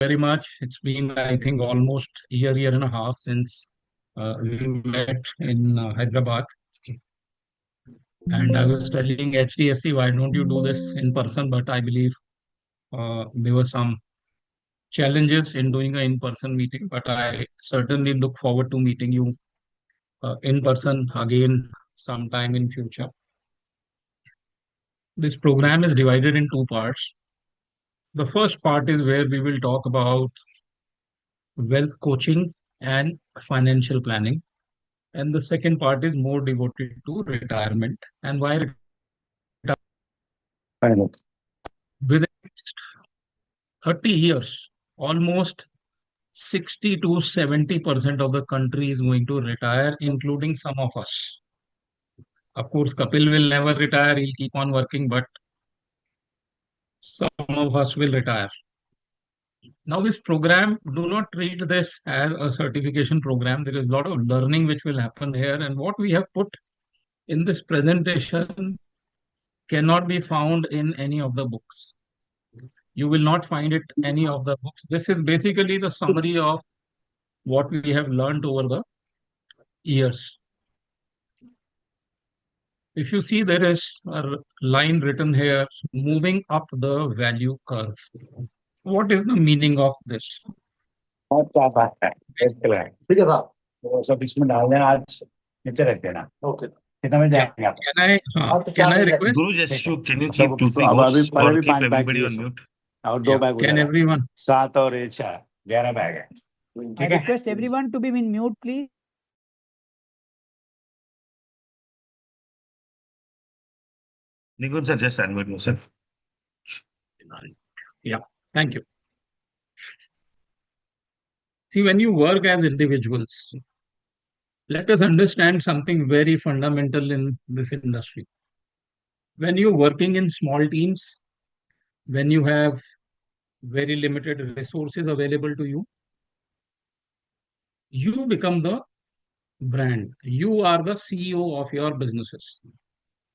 Very much. It's been, I think, almost year and a half since we met in Hyderabad. And I was telling HDFC, why don't you do this in person? But I believe there were some challenges in doing an in-person meeting. But I certainly look forward to meeting you in person again sometime in future. This program is divided in two parts. The first part is where we will talk about wealth coaching and financial planning. And the second part is more devoted to retirement and why Fine. within the next 30 years, almost 60 to 70% of the country is going to retire, including some of us. Of course, Kapil will never retire, he'll keep on working, but some of us will retire. Now, this program, do not treat this as a certification program. There is a lot of learning which will happen here, and what we have put in this presentation cannot be found in any of the books. You will not find it any of the books. This is basically the summary of what we have learned over the years. If you see, there is a line written here, moving up the value curve. What is the meaning of this? और क्या बात है ठीक है साहब वो सब इसमें डाल देना आज नीचे रख देना ओके कितना में Yeah. जाएंगे आप Can I request? Guru, just to can you keep two hosts or keep everybody on mute? और दो बैग Can everyone? 7 और 11 बैग है I request everyone to be in mute, please. Nikunj sir, just unmute yourself. Yeah, thank you. See, when you work as individuals, let us understand something very fundamental in this industry. When you're working in small teams, when you have very limited resources available to you, you become the brand. You are the CEO of your businesses.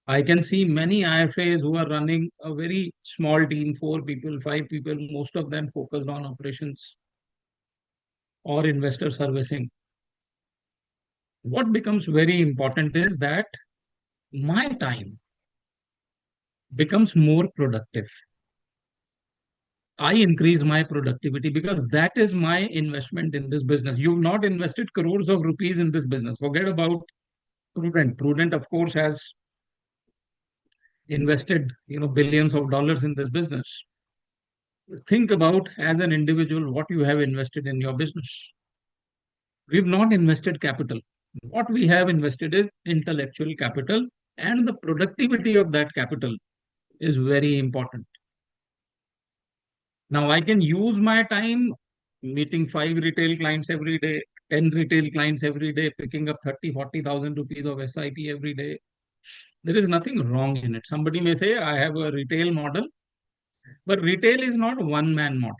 I can see many IFAs who are running a very small team, 4 people, 5 people, most of them focused on operations or investor servicing. What becomes very important is that my time becomes more productive. I increase my productivity because that is my investment in this business. You've not invested crores of rupees in this business. Forget about Prudent. Prudent, of course, has invested, billions of dollars in this business. Think about as an individual what you have invested in your business. We've not invested capital. What we have invested is intellectual capital, and the productivity of that capital is very important. Now I can use my time meeting 5 retail clients every day, 10 retail clients every day, picking up 30,000-40,000 rupees of SIP every day. There is nothing wrong in it. Somebody may say, I have a retail model, but retail is not a one-man model.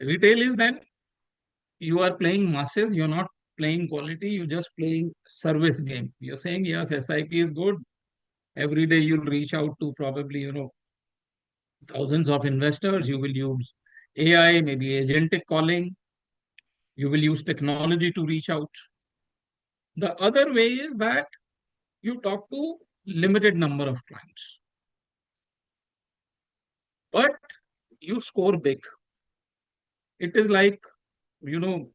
Retail is then you are playing masses, you're not playing quality, you're just playing service game. You're saying, yes, SIP is good. Every day you'll reach out to probably, thousands of investors. You will use AI, maybe agentic calling. You will use technology to reach out. The other way is that you talk to limited number of clients, but you score big. It is like, you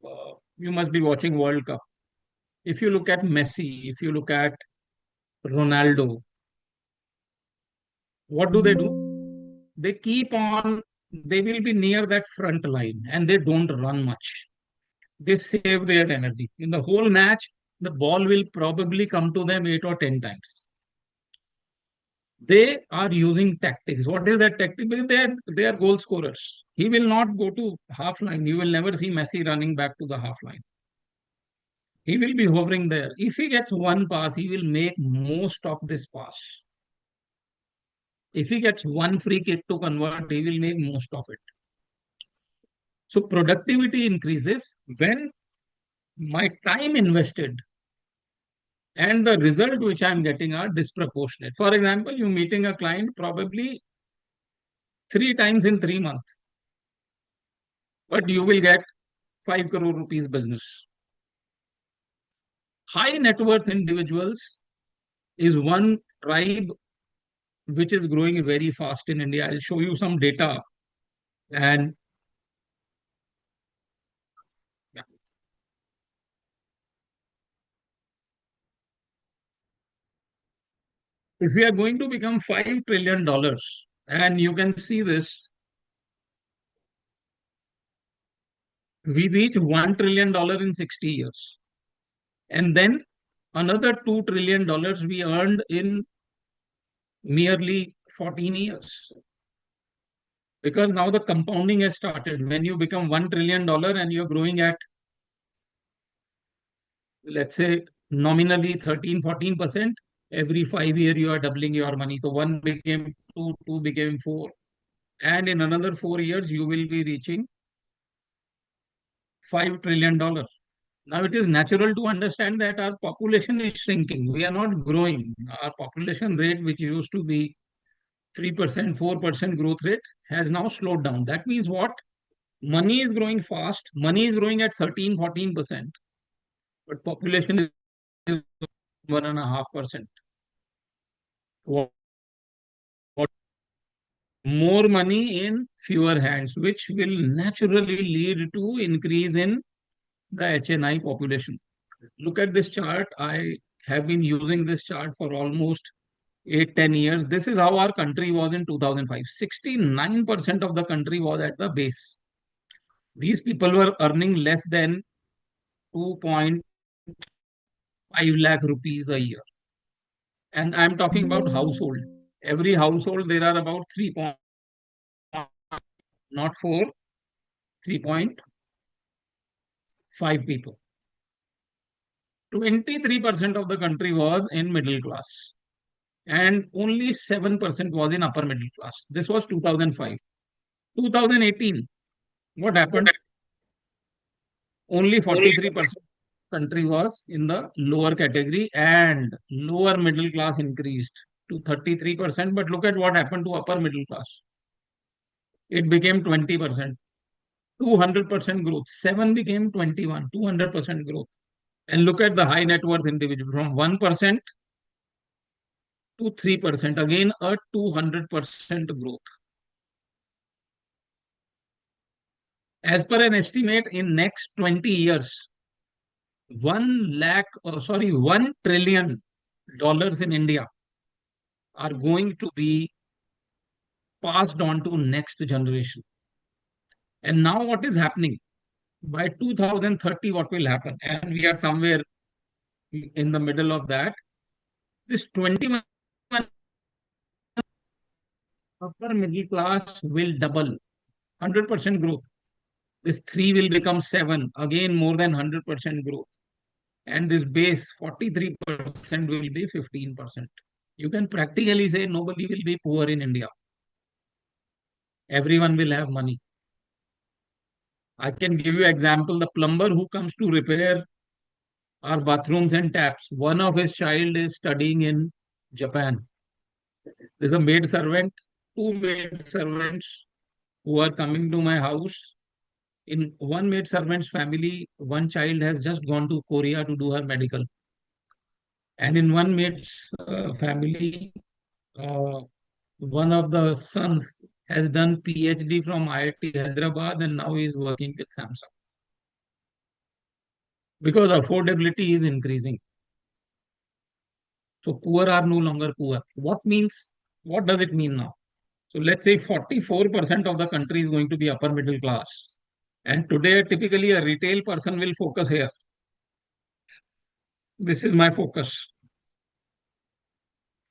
must be watching World Cup. If you look at Messi, if you look at Ronaldo, what do? They keep on, they will be near that front line and they don't run much. They save their energy. In the whole match, the ball will probably come to them 8 or 10 times. They are using tactics. What is that tactic? They are goal scorers. He will not go to half line. You will never see Messi running back to the half line. He will be hovering there. If he gets one pass, he will make most of this pass. If he gets one free kick to convert, he will make most of it. So productivity increases when my time invested and the result which I'm getting are disproportionate. For example, you're meeting a client probably 3 times in 3 months. but you will get 5 crore rupees business. High net worth individuals is one tribe which is growing very fast in India. I'll show you some data. And yeah, if we are going to become $5 trillion, and you can see this, we reach $1 trillion in 60 years. And then another $2 trillion we earned in merely 14 years. Because now the compounding has started. When you become $1 trillion and you're growing at, let's say, nominally 13-14%, every 5 years you are doubling your money. So one became two, two became four. And in another 4 years, you will be reaching $5 trillion. Now it is natural to understand that our population is shrinking. We are not growing. Our population rate, which used to be 3%, 4% growth rate, has now slowed down. That means what? Money is growing fast. Money is growing at 13-14%. But population is 1.5%. What? More money in fewer hands, which will naturally lead to increase in the HNI population. Look at this chart. I have been using this chart for almost 8-10 years. This is how our country was in 2005. 69% of the country was at the base. These people were earning less than 2.5 lakh rupees a year. And I'm talking about household. Every household, there are about 3. Not 4, 3.5 people. 23% of the country was in middle class. And only 7% was in upper middle class. This was 2005. 2018, what happened? Only 43% country was in the lower category, and lower middle class increased to 33%. But look at what happened to upper middle class. It became 20%, 200% growth. 7 became 21, 200% growth. And look at the high net worth individual, from 1% to 3%, again a 200% growth. As per an estimate, in next 20 years, $1 trillion in India are going to be passed on to next generation. And now what is happening? By 2030, what will happen? And we are somewhere in the middle of that. This 21 upper middle class will double, 100% growth. This 3 will become 7, again more than 100% growth. And this base 43% will be 15%. You can practically say nobody will be poor in India. Everyone will have money. I can give you example. The plumber who comes to repair our bathrooms and taps, one of his child is studying in Japan. There's a maid servant, 2 maid servants who are coming to my house. In one maid servant's family, one child has just gone to Korea to do her medical. And in one maid's family, one of the sons has done PhD from IIT Hyderabad, and now he is working with Samsung. Because affordability is increasing. So poor are no longer poor. What does it mean now? So let's say 44% of the country is going to be upper middle class. And today, typically a retail person will focus here. This is my focus.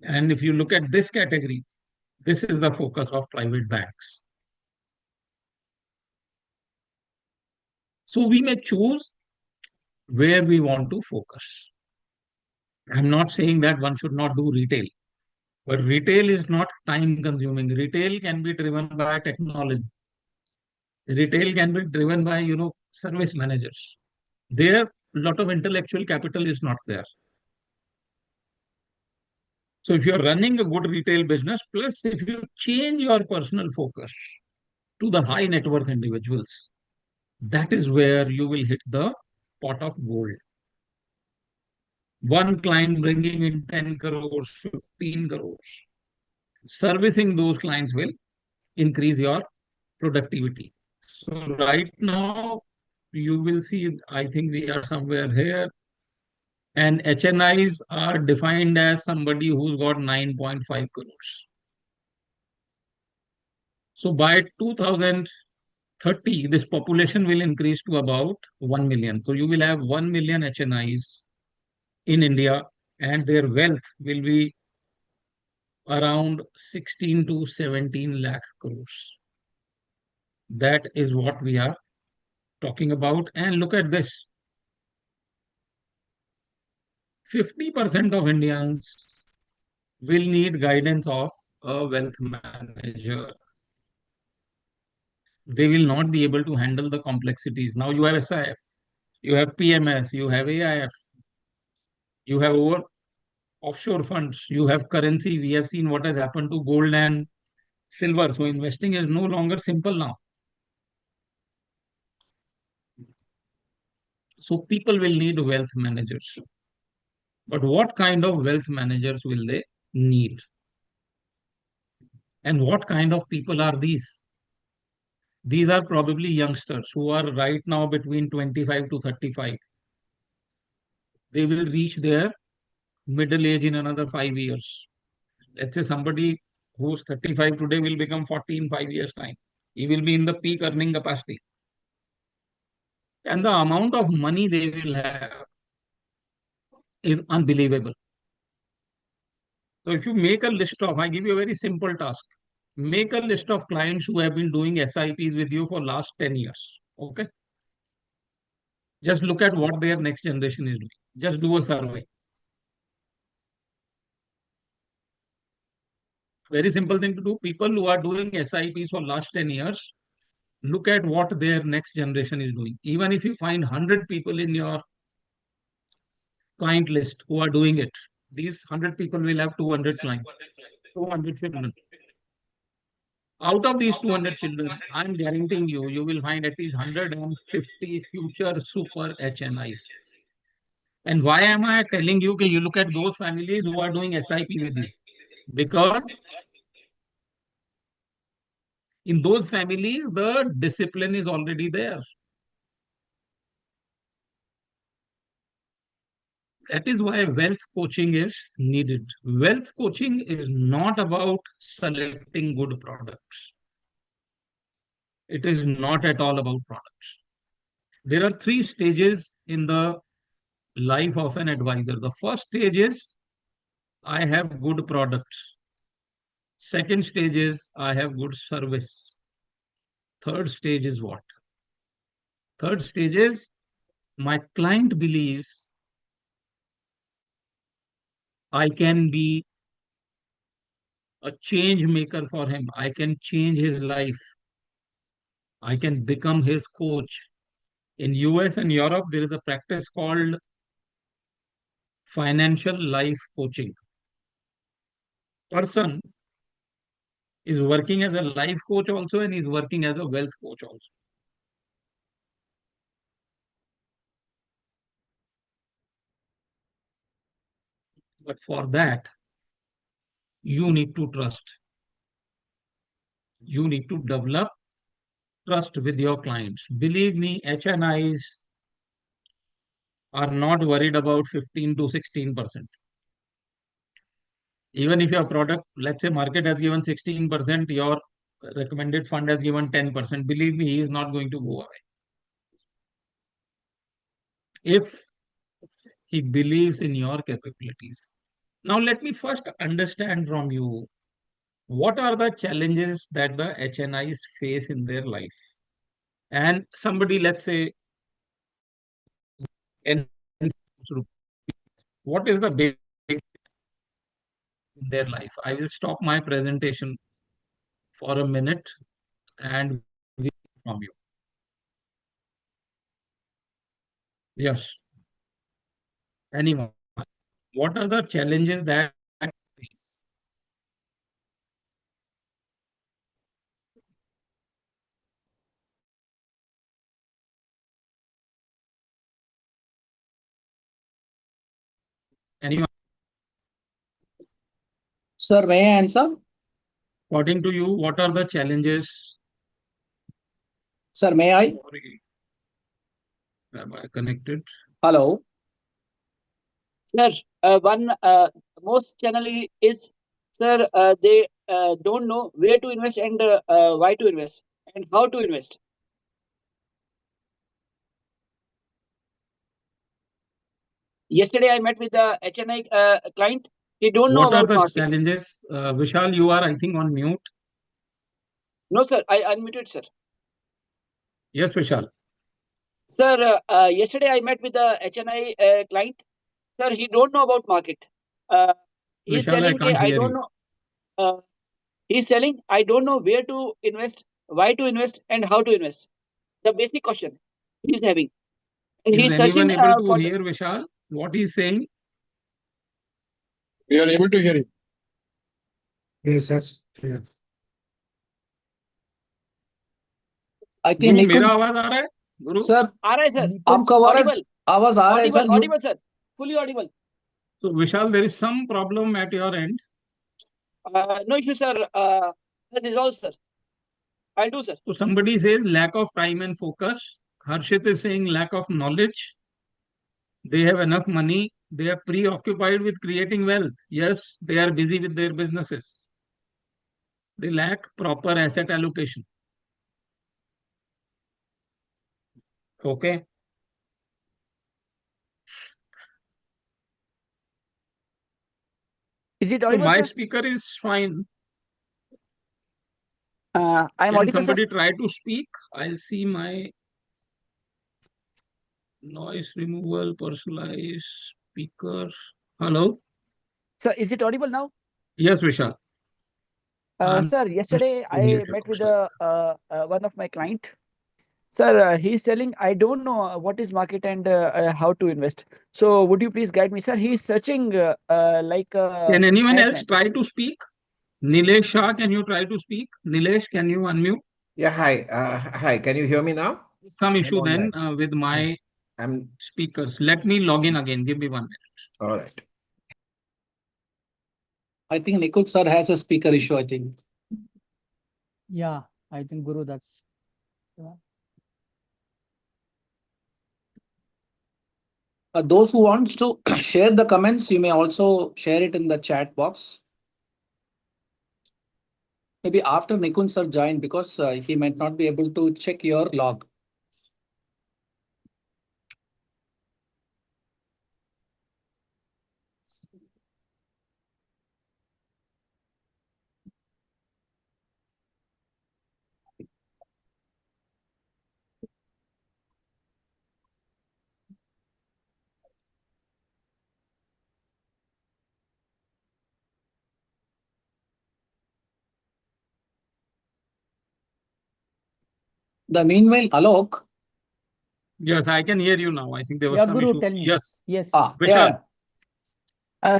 And if you look at this category, this is the focus of private banks. So we may choose where we want to focus. I'm not saying that one should not do retail, but retail is not time consuming. Retail can be driven by technology. Retail can be driven by, service managers. There, a lot of intellectual capital is not there. So if you're running a good retail business, plus if you change your personal focus to the high net worth individuals, That is where you will hit the pot of gold. One client bringing in 10 crores, 15 crores. Servicing those clients will increase your productivity. So right now, you will see, I think we are somewhere here. And HNIs are defined as somebody who's got 9.5 crores. So by 2030, this population will increase to about 1 million. So you will have 1 million HNIs in India, and their wealth will be around 16 to 17 lakh crores. That is what we are talking about. And look at this. 50% of Indians will need guidance of a wealth manager. They will not be able to handle the complexities. Now you have SIF, you have PMS, you have AIF, you have offshore funds, you have currency. We have seen what has happened to gold and silver. So investing is no longer simple now. So people will need wealth managers. But what kind of wealth managers will they need? And what kind of people are these? These are probably youngsters who are right now between 25 to 35. They will reach their middle age in another 5 years. Let's say somebody who's 35 today will become 40 in 5 years' time. He will be in the peak earning capacity. And the amount of money they will have is unbelievable. So if you make a list of, I give you a very simple task. Make a list of clients who have been doing SIPs with you for last 10 years. Okay. Just look at what their next generation is doing. Just do a survey. Very simple thing to do. People who are doing SIPs for last 10 years, look at what their next generation is doing. Even if you find 100 people in your client list who are doing it, these 100 people will have 200 clients, 200 children. Out of these 200 children, I'm guaranteeing you, you will find at least 150 future super HNIs. And why am I telling you that you look at those families who are doing SIP with you? Because in those families, the discipline is already there. That is why wealth coaching is needed. Wealth coaching is not about selecting good products. It is not at all about products. There are three stages in the life of an advisor. The first stage is I have good products. Second stage is I have good service. Third stage is what? Third stage is my client believes I can be a change maker for him. I can change his life. I can become his coach. In US and Europe, there is a practice called financial life coaching. Person is working as a life coach also, and is working as a wealth coach also. But for that, you need to trust. You need to develop trust with your clients. Believe me, HNIs are not worried about 15 to 16%. Even if your product, let's say market has given 16%, your recommended fund has given 10%. Believe me, he is not going to go away. If he believes in your capabilities. Now, let me first understand from you, what are the challenges that the HNIs face in their life? And somebody, let's say, in what is the big in their life? I will stop my presentation for a minute and we from you. Yes. Anyone? What are the challenges that face? Anyone, Sir, may I answer? according to you, what are the challenges? Sir, may I? Sorry, am I connected? Hello. Sir, one most channel is, sir, they don't know where to invest and why to invest and how to invest. Yesterday, I met with the HNI client. He don't know What are about the market. challenges? Vishal, you are, I think, on mute. No, sir, I unmuted, sir. Yes, Vishal. Sir, yesterday I met with the HNI client. Sir, he don't know about market. He's Vishal, I selling. can't I hear don't you. know. He's selling. I don't know where to invest, why to invest, and how to invest. The basic question he's having, and Is he's anyone searching able to for. hear Vishal? What he's saying? We are able to hear you. Yes, yes, yes. I think गुरु मेरा Nikun, आवाज आ रहा है गुरु sir, आ रहा है sir. आपका Audible. आवाज आ रहा है Audible, sir. audible, sir. Fully audible. So Vishal, there is some problem at your end. No issue, sir. That is all, sir. I'll do, sir. So somebody says lack of time and focus. Harshit is saying lack of knowledge. They have enough money. They are preoccupied with creating wealth. Yes, they are busy with their businesses. They lack proper asset allocation. Okay. Is it So audible, my sir? speaker is fine. I'm Can audible, sir. somebody try to speak? I'll see my noise removal, personalized speaker. Hello? Sir, is it audible now? Yes, Vishal. Sir, yesterday I Muted, met with looks one of my client. Sir, he's telling I don't know what is market and how to invest. So would you please guide me, sir? He's searching like Can anyone else madman. try to speak? Nilesh Shah, can you try to speak? Nilesh, can you unmute? Yeah, hi. Hi, can you hear me now? Some issue then online. with my I'm speakers. Let me log in again. Give me 1 minute. all right. I think Nikun sir has a speaker issue, I think. Yeah, I think Guru, that's. Those who wants to share the comments, you may also share it in the chat box. Maybe after Nikun sir join, because he might not be able to check your log. The meanwhile, Alok. Yes, I can hear you now. I think there was Yeah, some Guru, issue. tell me. Yes, Yes. Vishal.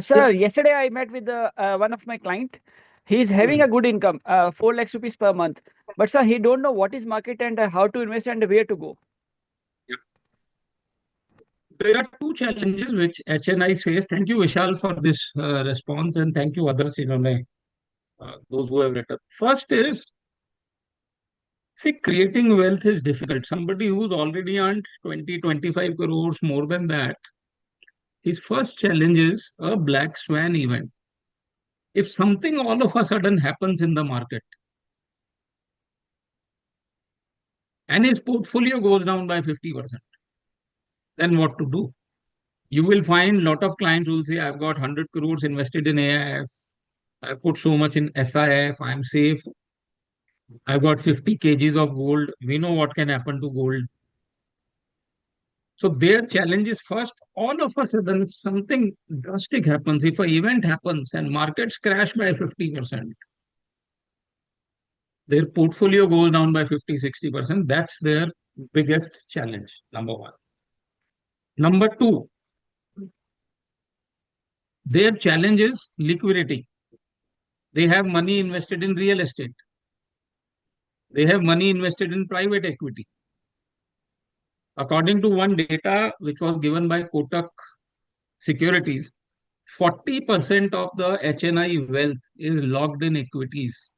Sir, yesterday I met with one of my client. He's having a good income, 4 lakhs rupees per month. But sir, he don't know what is market and how to invest and where to go. There are two challenges which HNIs face. Thank you, Vishal, for this response, and thank you others, those who have written. First is, see, creating wealth is difficult. Somebody who's already earned 20, 25 crores, more than that, his first challenge is a black swan event. If something all of a sudden happens in the market and his portfolio goes down by 50%, then what to do? You will find a lot of clients who will say, I've got 100 crores invested in AIS. I put so much in SIF. I'm safe. I've got 50 kgs of gold. We know what can happen to gold. So their challenge is first, all of a sudden, if something drastic happens, if an event happens and markets crash by 50%, their portfolio goes down by 50, 60%. That's their biggest challenge, number one. Number two, their challenge is liquidity. They have money invested in real estate. They have money invested in private equity. According to one data which was given by Kotak Securities, 40% of the HNI wealth is locked in equities,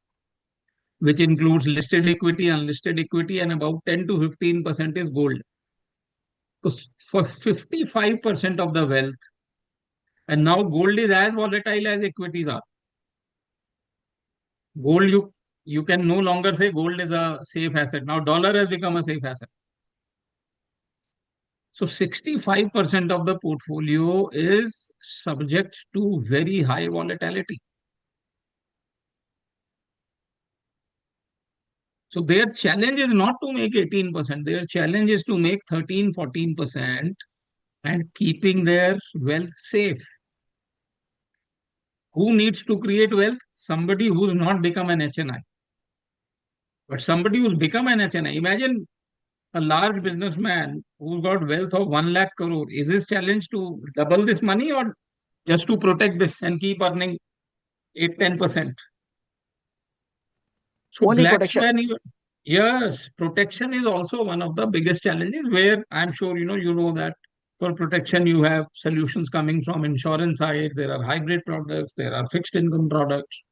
which includes listed equity, unlisted equity, and about 10 to 15% is gold. So for 55% of the wealth, and now gold is as volatile as equities are. Gold, you can no longer say gold is a safe asset. Now dollar has become a safe asset. So 65% of the portfolio is subject to very high volatility. So their challenge is not to make 18%. Their challenge is to make 13, 14% and keeping their wealth safe. Who needs to create wealth? Somebody who's not become an HNI. But somebody who's become an HNI. Imagine a large businessman who's got wealth of 1 lakh crore. Is his challenge to double this money or just to protect this and keep earning 8-10%? So Only black protection. swan, yes, protection is also one of the biggest challenges, where I'm sure you know that for protection you have solutions coming from insurance side. There are hybrid products, there are fixed income products.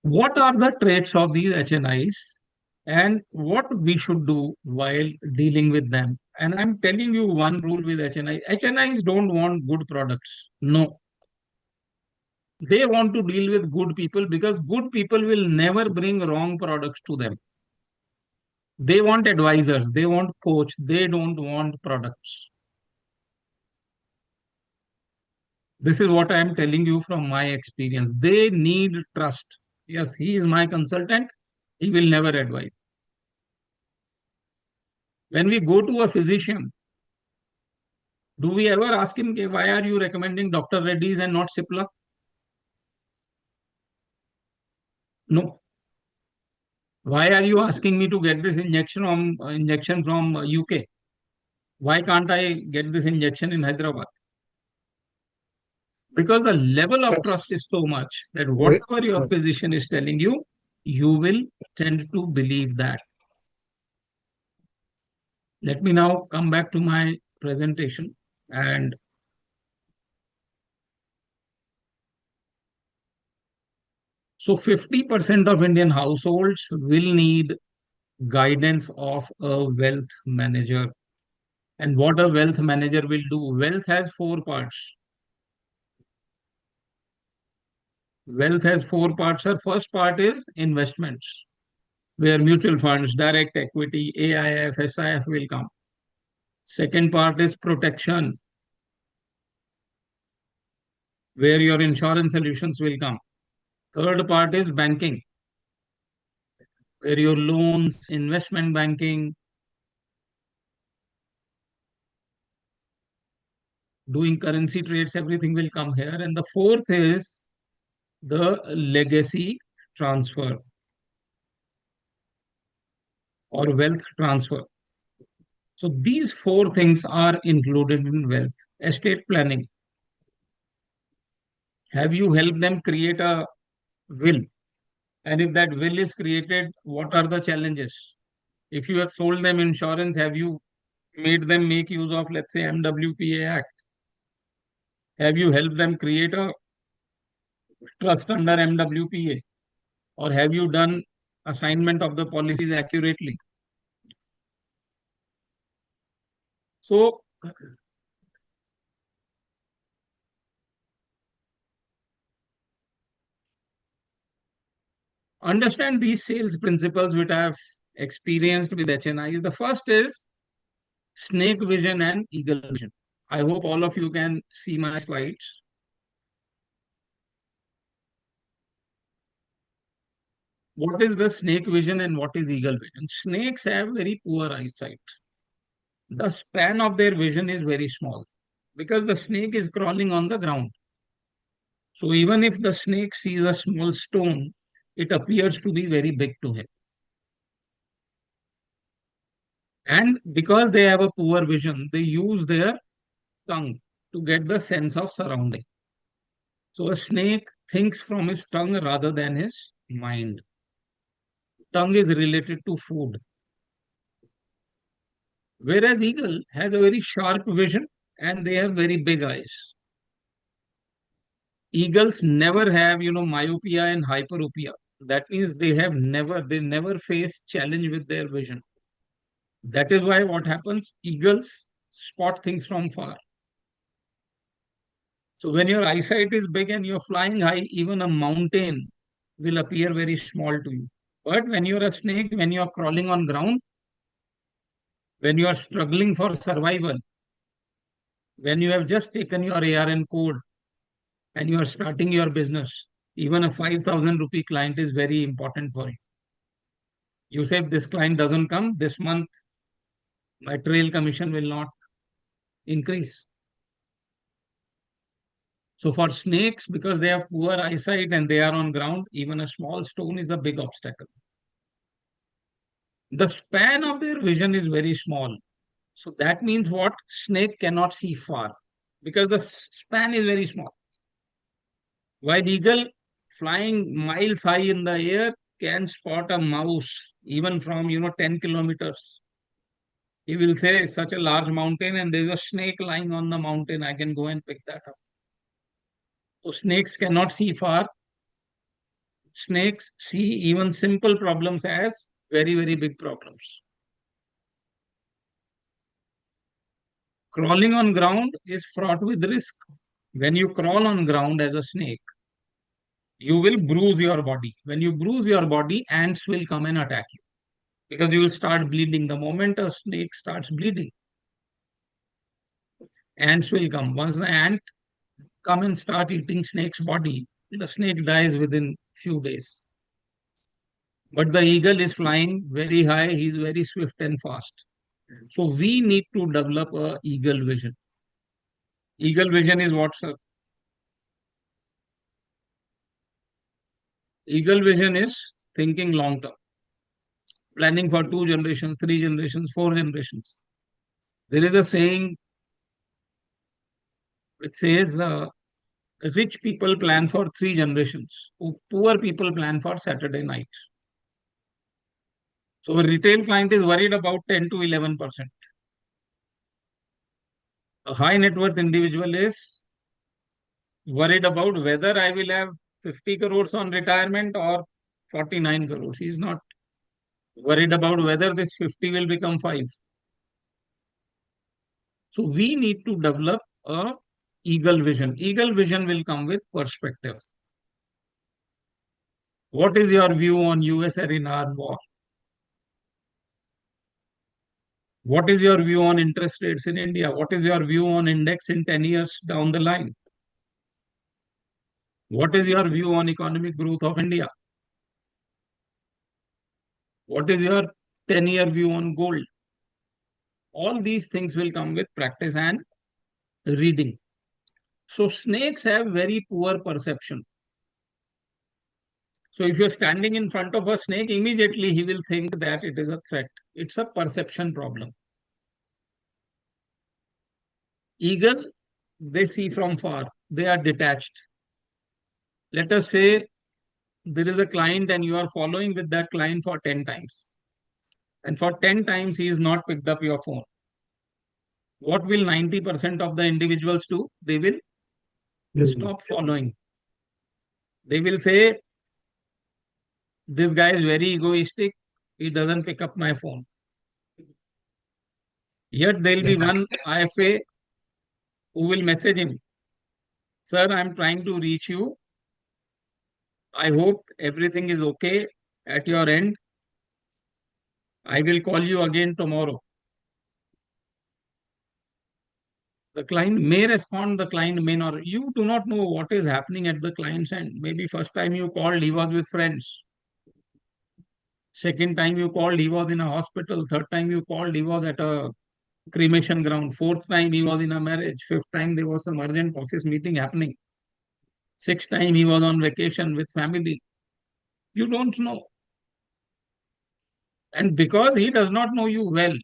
What are the traits of these HNIs and what we should do while dealing with them? And I'm telling you one rule with HNI. HNIs don't want good products. No. They want to deal with good people because good people will never bring wrong products to them. They want advisors, they want coach, they don't want products. This is what I am telling you from my experience. They need trust. Yes, he is my consultant. He will never advise. When we go to a physician, do we ever ask him, why are you recommending Dr. Reddy's and not Cipla? No. Why are you asking me to get this injection from UK? Why can't I get this injection in Hyderabad? Because the level of Yes. trust is so much that Wait. whatever your physician is telling you, you will tend to believe that. Let me now come back to my presentation. And so 50% of Indian households will need guidance of a wealth manager. And what a wealth manager will do, wealth has 4 parts. Wealth has 4 parts. Sir. First part is investments, where mutual funds, direct equity, AIF, SIF will come. Second part is protection, where your insurance solutions will come. Third part is banking, where your loans, investment banking, doing currency trades, everything will come here. And the fourth is the legacy transfer or wealth transfer. So these 4 things are included in wealth. Estate planning. Have you helped them create a will? And if that will is created, what are the challenges? If you have sold them insurance, have you made them make use of, let's say, MWPA Act? Have you helped them create a trust under MWPA? Or have you done assignment of the policies accurately? So understand these sales principles which I have experienced with HNIs. The first is snake vision and eagle vision. I hope all of you can see my slides. What is the snake vision and what is eagle vision? Snakes have very poor eyesight. The span of their vision is very small because the snake is crawling on the ground. So even if the snake sees a small stone, it appears to be very big to him. And because they have a poor vision, they use their tongue to get the sense of surrounding. So a snake thinks from his tongue rather than his mind. Tongue is related to food. Whereas eagle has a very sharp vision and they have very big eyes. Eagles never have, myopia and hyperopia. That means they never face challenge with their vision. That is why what happens, eagles spot things from far. So when your eyesight is big and you're flying high, even a mountain will appear very small to you. But when you're a snake, when you're crawling on ground, when you are struggling for survival, when you have just taken your ARN code and you are starting your business, even a 5,000 rupee client is very important for you. You say, if this client doesn't come this month, my trail commission will not increase. So for snakes, because they have poor eyesight and they are on ground, even a small stone is a big obstacle. The span of their vision is very small. So that means what? Snake cannot see far because the span is very small. While eagle flying miles high in the air can spot a mouse even from 10 kilometers. He will say such a large mountain and there's a snake lying on the mountain. I can go and pick that up. So snakes cannot see far. Snakes see even simple problems as very, very big problems. Crawling on ground is fraught with risk. When you crawl on ground as a snake, you will bruise your body. When you bruise your body, ants will come and attack you because you will start bleeding. The moment a snake starts bleeding, ants will come. Once the ant come and start eating snake's body, the snake dies within few days. But the eagle is flying very high. He is very swift and fast. So we need to develop a eagle vision. Eagle vision is what, sir? Eagle vision is thinking long term, planning for 2 generations, 3 generations, 4 generations. There is a saying which says rich people plan for 3 generations, poor people plan for Saturday night. So a retail client is worried about 10 to 11%. A high net worth individual is worried about whether I will have 50 crores on retirement or 49 crores. He's not worried about whether this 50 will become 5. So we need to develop a eagle vision. Eagle vision will come with perspective. What is your view on US-Iran war? What is your view on interest rates in India? What is your view on index in 10 years down the line? What is your view on economic growth of India? What is your 10-year view on gold? All these things will come with practice and reading. So snakes have very poor perception. So if you're standing in front of a snake, immediately he will think that it is a threat. It's a perception problem. Eagle, they see from far. They are detached. Let us say there is a client and you are following with that client for 10 times. And for 10 times, he has not picked up your phone. What will 90% of the individuals do? They will stop following. They will say, this guy is very egoistic. He doesn't pick up my phone. Yet there will be one IFA who will message him. Sir, I'm trying to reach you. I hope everything is okay at your end. I will call you again tomorrow. The client may respond, the client may not. You do not know what is happening at the client's end. Maybe first time you called, he was with friends. Second time you called, he was in a hospital. Third time you called, he was at a cremation ground. Fourth time he was in a marriage. Fifth time there was some urgent office meeting happening. Sixth time he was on vacation with family. You don't know. And because he does not know you well,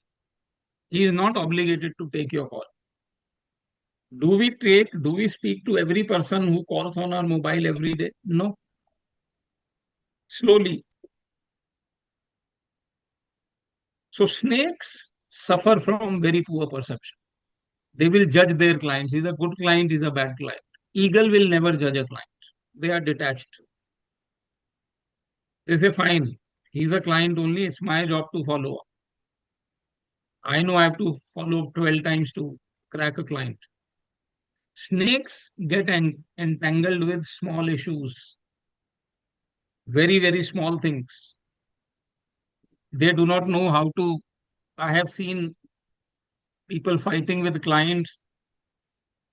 he is not obligated to take your call. Do we speak to every person who calls on our mobile every day? No. Slowly. So snakes suffer from very poor perception. They will judge their clients. He's a good client, he's a bad client. Eagle will never judge a client. They are detached. They say, fine, he's a client only, it's my job to follow up. I know I have to follow up 12 times to crack a client. Snakes get entangled with small issues, very, very small things. They do not know how to. I have seen people fighting with clients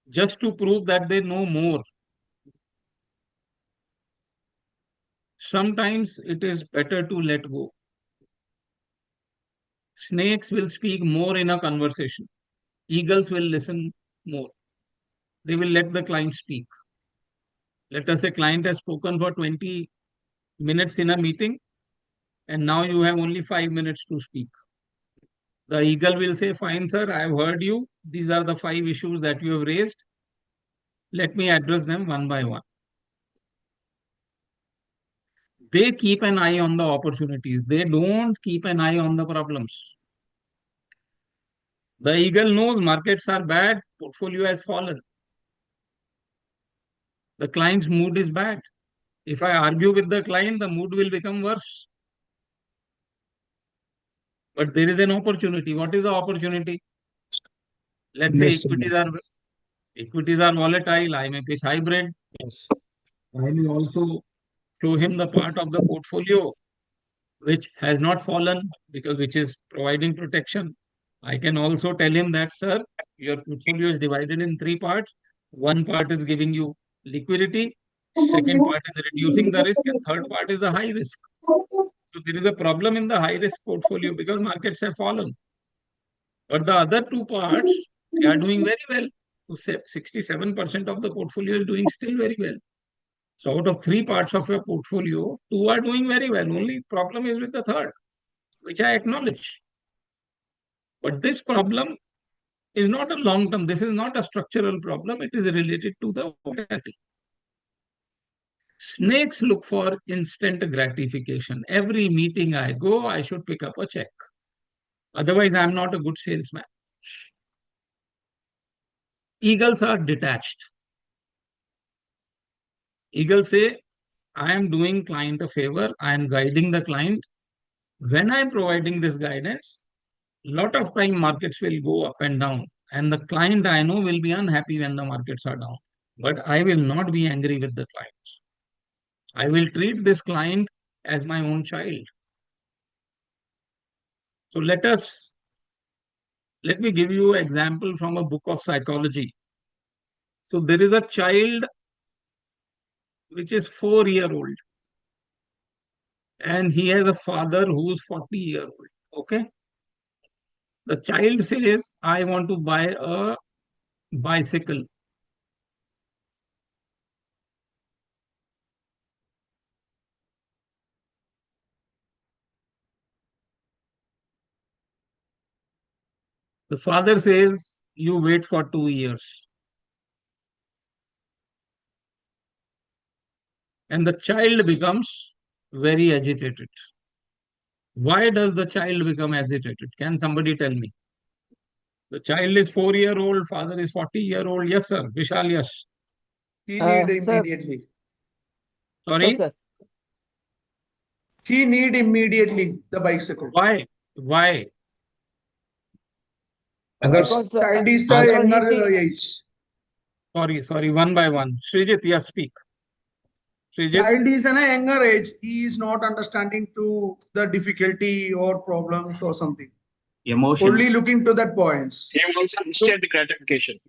just to prove that they know more. Sometimes it is better to let go. Snakes will speak more in a conversation. Eagles will listen more. They will let the client speak. Let us say client has spoken for 20 minutes in a meeting, and now you have only 5 minutes to speak. The eagle will say, fine, sir, I have heard you. These are the 5 issues that you have raised. Let me address them one by one. They keep an eye on the opportunities. They don't keep an eye on the problems. The eagle knows markets are bad, portfolio has fallen. The client's mood is bad. If I argue with the client, the mood will become worse. But there is an opportunity. What is the opportunity? Let's say equities are volatile. I may pitch hybrid. Yes. I may also show him the part of the portfolio which has not fallen because which is providing protection. I can also tell him that, sir, your portfolio is divided in 3 parts. One part is giving you liquidity, second part is reducing the risk, and third part is the high risk. So there is a problem in the high risk portfolio because markets have fallen. But the other 2 parts, they are doing very well. 67% of the portfolio is doing still very well. So out of 3 parts of your portfolio, 2 are doing very well. Only problem is with the third, which I acknowledge. But this problem is not a long term. This is not a structural problem. It is related to the volatility. Snakes look for instant gratification. Every meeting I go, I should pick up a check. Otherwise, I'm not a good salesman. Eagles are detached. Eagles say, I am doing client a favor. I am guiding the client. When I'm providing this guidance, lot of time markets will go up and down. And the client I know will be unhappy when the markets are down. But I will not be angry with the clients. I will treat this client as my own child. So let me give you an example from a book of psychology. So there is a child which is 4-year-old. And he has a father who's 40-year-old. Okay. The child says, I want to buy a bicycle. The father says, you wait for 2 years. And the child becomes very agitated. Why does the child become agitated? Can somebody tell me? The child is 4-year-old, father is 40-year-old. Yes, sir. Vishal, yes. He Uh, need sir- immediately. Sorry? Yes, sir. He need immediately the bicycle. Why? Why? Because, Child is because the he younger see- age. Sorry. One by one. Srijit, yes, speak. Srijit, Child is in a younger age. He is not understanding to the difficulty or problems or something. Emotions. Only looking to that points. He wants instant gratification.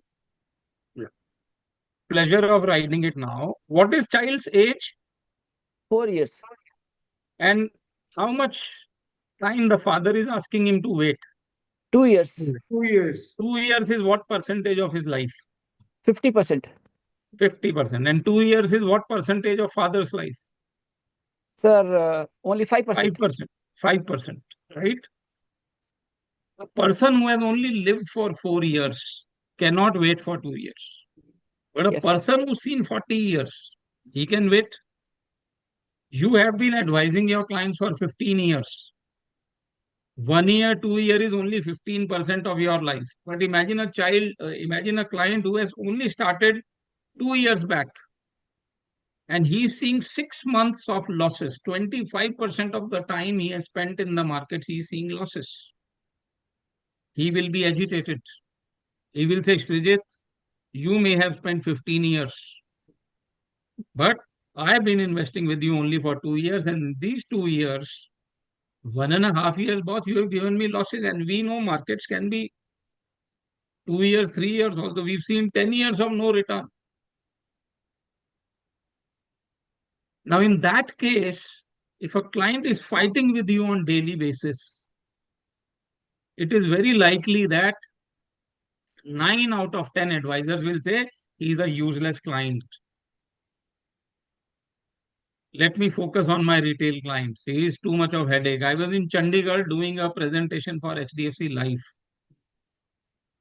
pleasure of writing it now. What is child's age 4 years. and how much time the father is asking him to wait? 2 years. 2 years. 2 years is what percentage of his life? 50%. 50%. And 2 years is what percentage of father's life? Sir, only 5%. 5%. 5%. Right? A person who has only lived for 4 years cannot wait for 2 years. But a Yes. person who's seen 40 years, he can wait. You have been advising your clients for 15 years. 1 year, 2 year is only 15% of your life. But imagine a child, imagine a client who has only started 2 years back and he's seeing 6 months of losses. 25% of the time he has spent in the markets, he's seeing losses. He will be agitated. He will say, Srijit, you may have spent 15 years, but I have been investing with you only for 2 years. And these 2 years, 1.5 years, boss, you have given me losses. And we know markets can be 2 years, 3 years. Also, we've seen 10 years of no return. Now, in that case, if a client is fighting with you on daily basis, it is very likely that 9 out of 10 advisors will say he is a useless client. Let me focus on my retail clients. He is too much of headache. I was in Chandigarh doing a presentation for HDFC Life.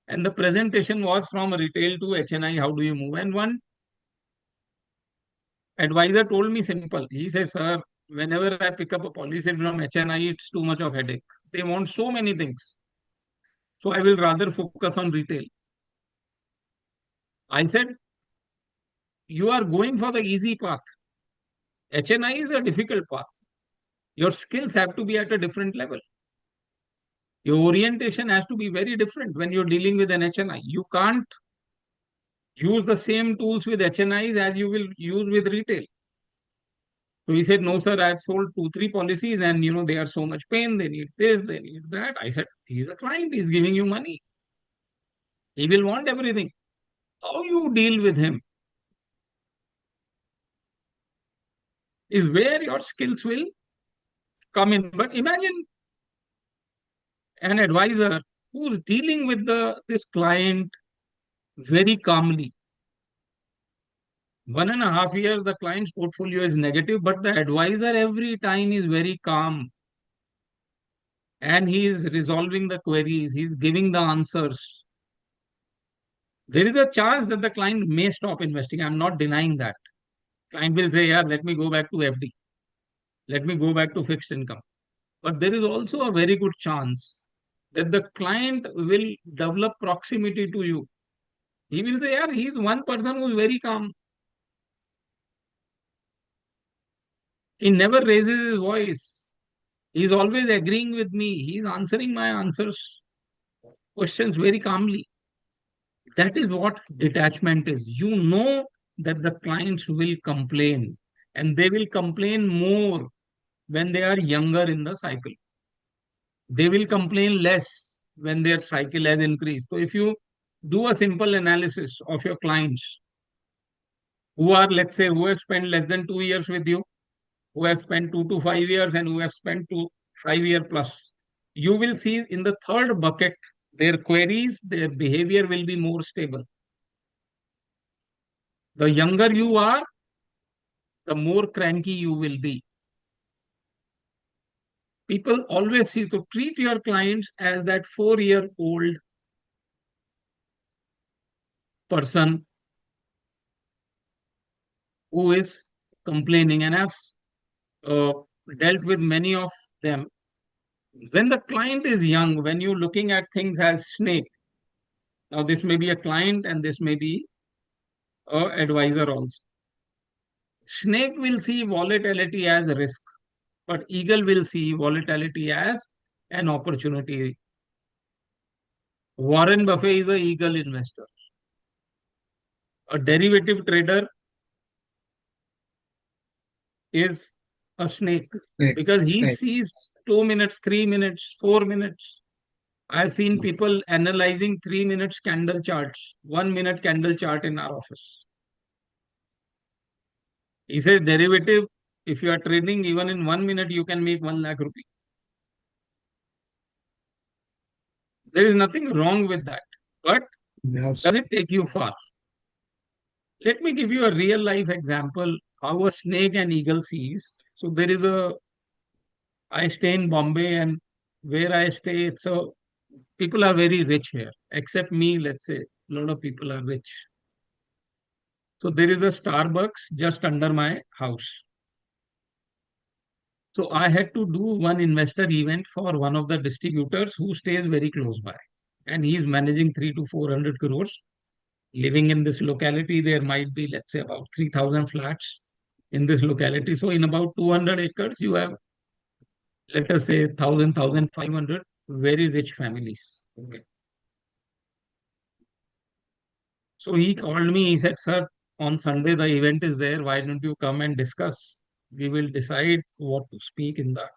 And the presentation was from retail to HNI, how do you move? And one advisor told me simple. He says, sir, whenever I pick up a policy from HNI, it's too much of headache. They want so many things. So I will rather focus on retail. I said, you are going for the easy path. HNI is a difficult path. Your skills have to be at a different level. Your orientation has to be very different when you're dealing with an HNI. You can't use the same tools with HNIs as you will use with retail. So he said, no, sir, I've sold 2-3 policies and, they are so much pain. They need this, they need that. I said, he's a client. He's giving you money. He will want everything. How you deal with him is where your skills will come in. But imagine an advisor who's dealing with this client very calmly. 1.5 years, the client's portfolio is negative, but the advisor every time is very calm. And he is resolving the queries, he's giving the answers. There is a chance that the client may stop investing. I'm not denying that. Client will say, yeah, let me go back to FD. Let me go back to fixed income. But there is also a very good chance that the client will develop proximity to you. He will say, yeah, he's one person who's very calm. He never raises his voice. He's always agreeing with me. He's answering my questions very calmly. That is what detachment is. You know that the clients will complain, and they will complain more when they are younger in the cycle. They will complain less when their cycle has increased. So if you do a simple analysis of your clients who are, let's say, who have spent less than 2 years with you, who have spent 2 to 5 years, and who have spent 5 year plus, you will see in the third bucket, their queries, their behavior will be more stable. The younger you are, the more cranky you will be. People always see to treat your clients as that 4-year-old person who is complaining. And I've dealt with many of them. When the client is young, when you're looking at things as snake, now this may be a client and this may be an advisor also. Snake will see volatility as a risk, but eagle will see volatility as an opportunity. Warren Buffett is an eagle investor. A derivative trader is a snake because he sees 2 minutes, 3 minutes, 4 minutes. I've seen people analyzing 3 minutes candle charts, 1 minute candle chart in our office. He says derivative, if you are trading even in 1 minute, you can make 1 lakh rupees. There is nothing wrong with that, but does it take you far? Let me give you a real life example how a snake and eagle sees. So there is I stay in Bombay, and where I stay, people are very rich here, except me, let's say, a lot of people are rich. So there is a Starbucks just under my house. So I had to do one investor event for one of the distributors who stays very close by. And he's managing 3 to 400 crores. Living in this locality, there might be, let's say, about 3,000 flats in this locality. So in about 200 acres, you have, let us say, 1,000, 1,500 very rich families. Okay. So he called me, he said, sir, on Sunday the event is there. Why don't you come and discuss? We will decide what to speak in the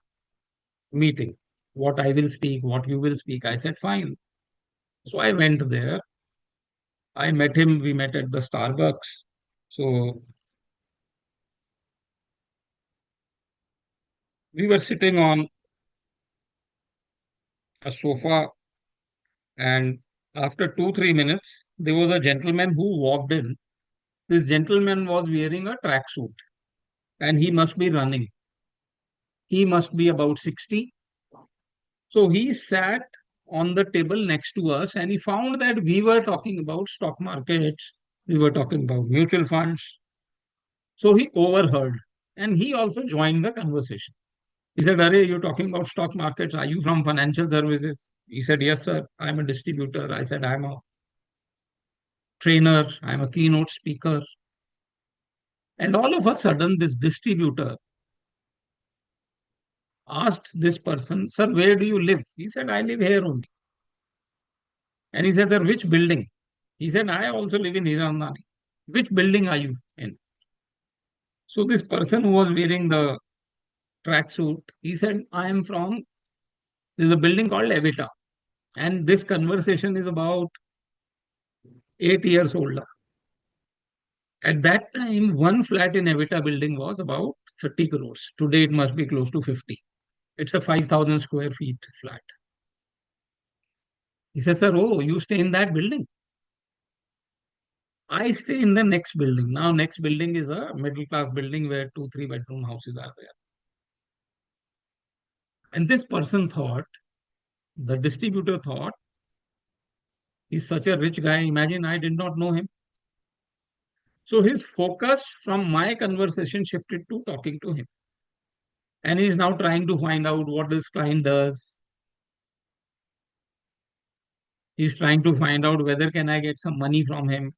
meeting. What I will speak, what you will speak. I said, fine. So I went there. I met him. We met at the Starbucks. So we were sitting on a sofa, and after 2, 3 minutes, there was a gentleman who walked in. This gentleman was wearing a tracksuit and he must be running. He must be about 60. So he sat on the table next to us and he found that we were talking about stock markets, we were talking about mutual funds. So he overheard and he also joined the conversation. He said, Are you talking about stock markets? Are you from financial services? He said, Yes, sir. I'm a distributor. I said, I'm a trainer. I'm a keynote speaker. And all of a sudden, this distributor asked this person, Sir, where do you live? He said, I live here only. And he said, Sir, which building? He said, I also live in Hiranandani. Which building are you in? So this person who was wearing the tracksuit, he said, I am from, there's a building called Evita. And this conversation is about 8 years older. At that time, one flat in Evita building was about 30 crores. Today, it must be close to 50. It's a 5,000 square feet flat. He says, Sir, oh, you stay in that building? I stay in the next building. Now, next building is a middle class building where 2, 3 bedroom houses are there. And this person thought, the distributor thought, he's such a rich guy. Imagine I did not know him. So his focus from my conversation shifted to talking to him. And he's now trying to find out what this client does. He's trying to find out whether can I get some money from him.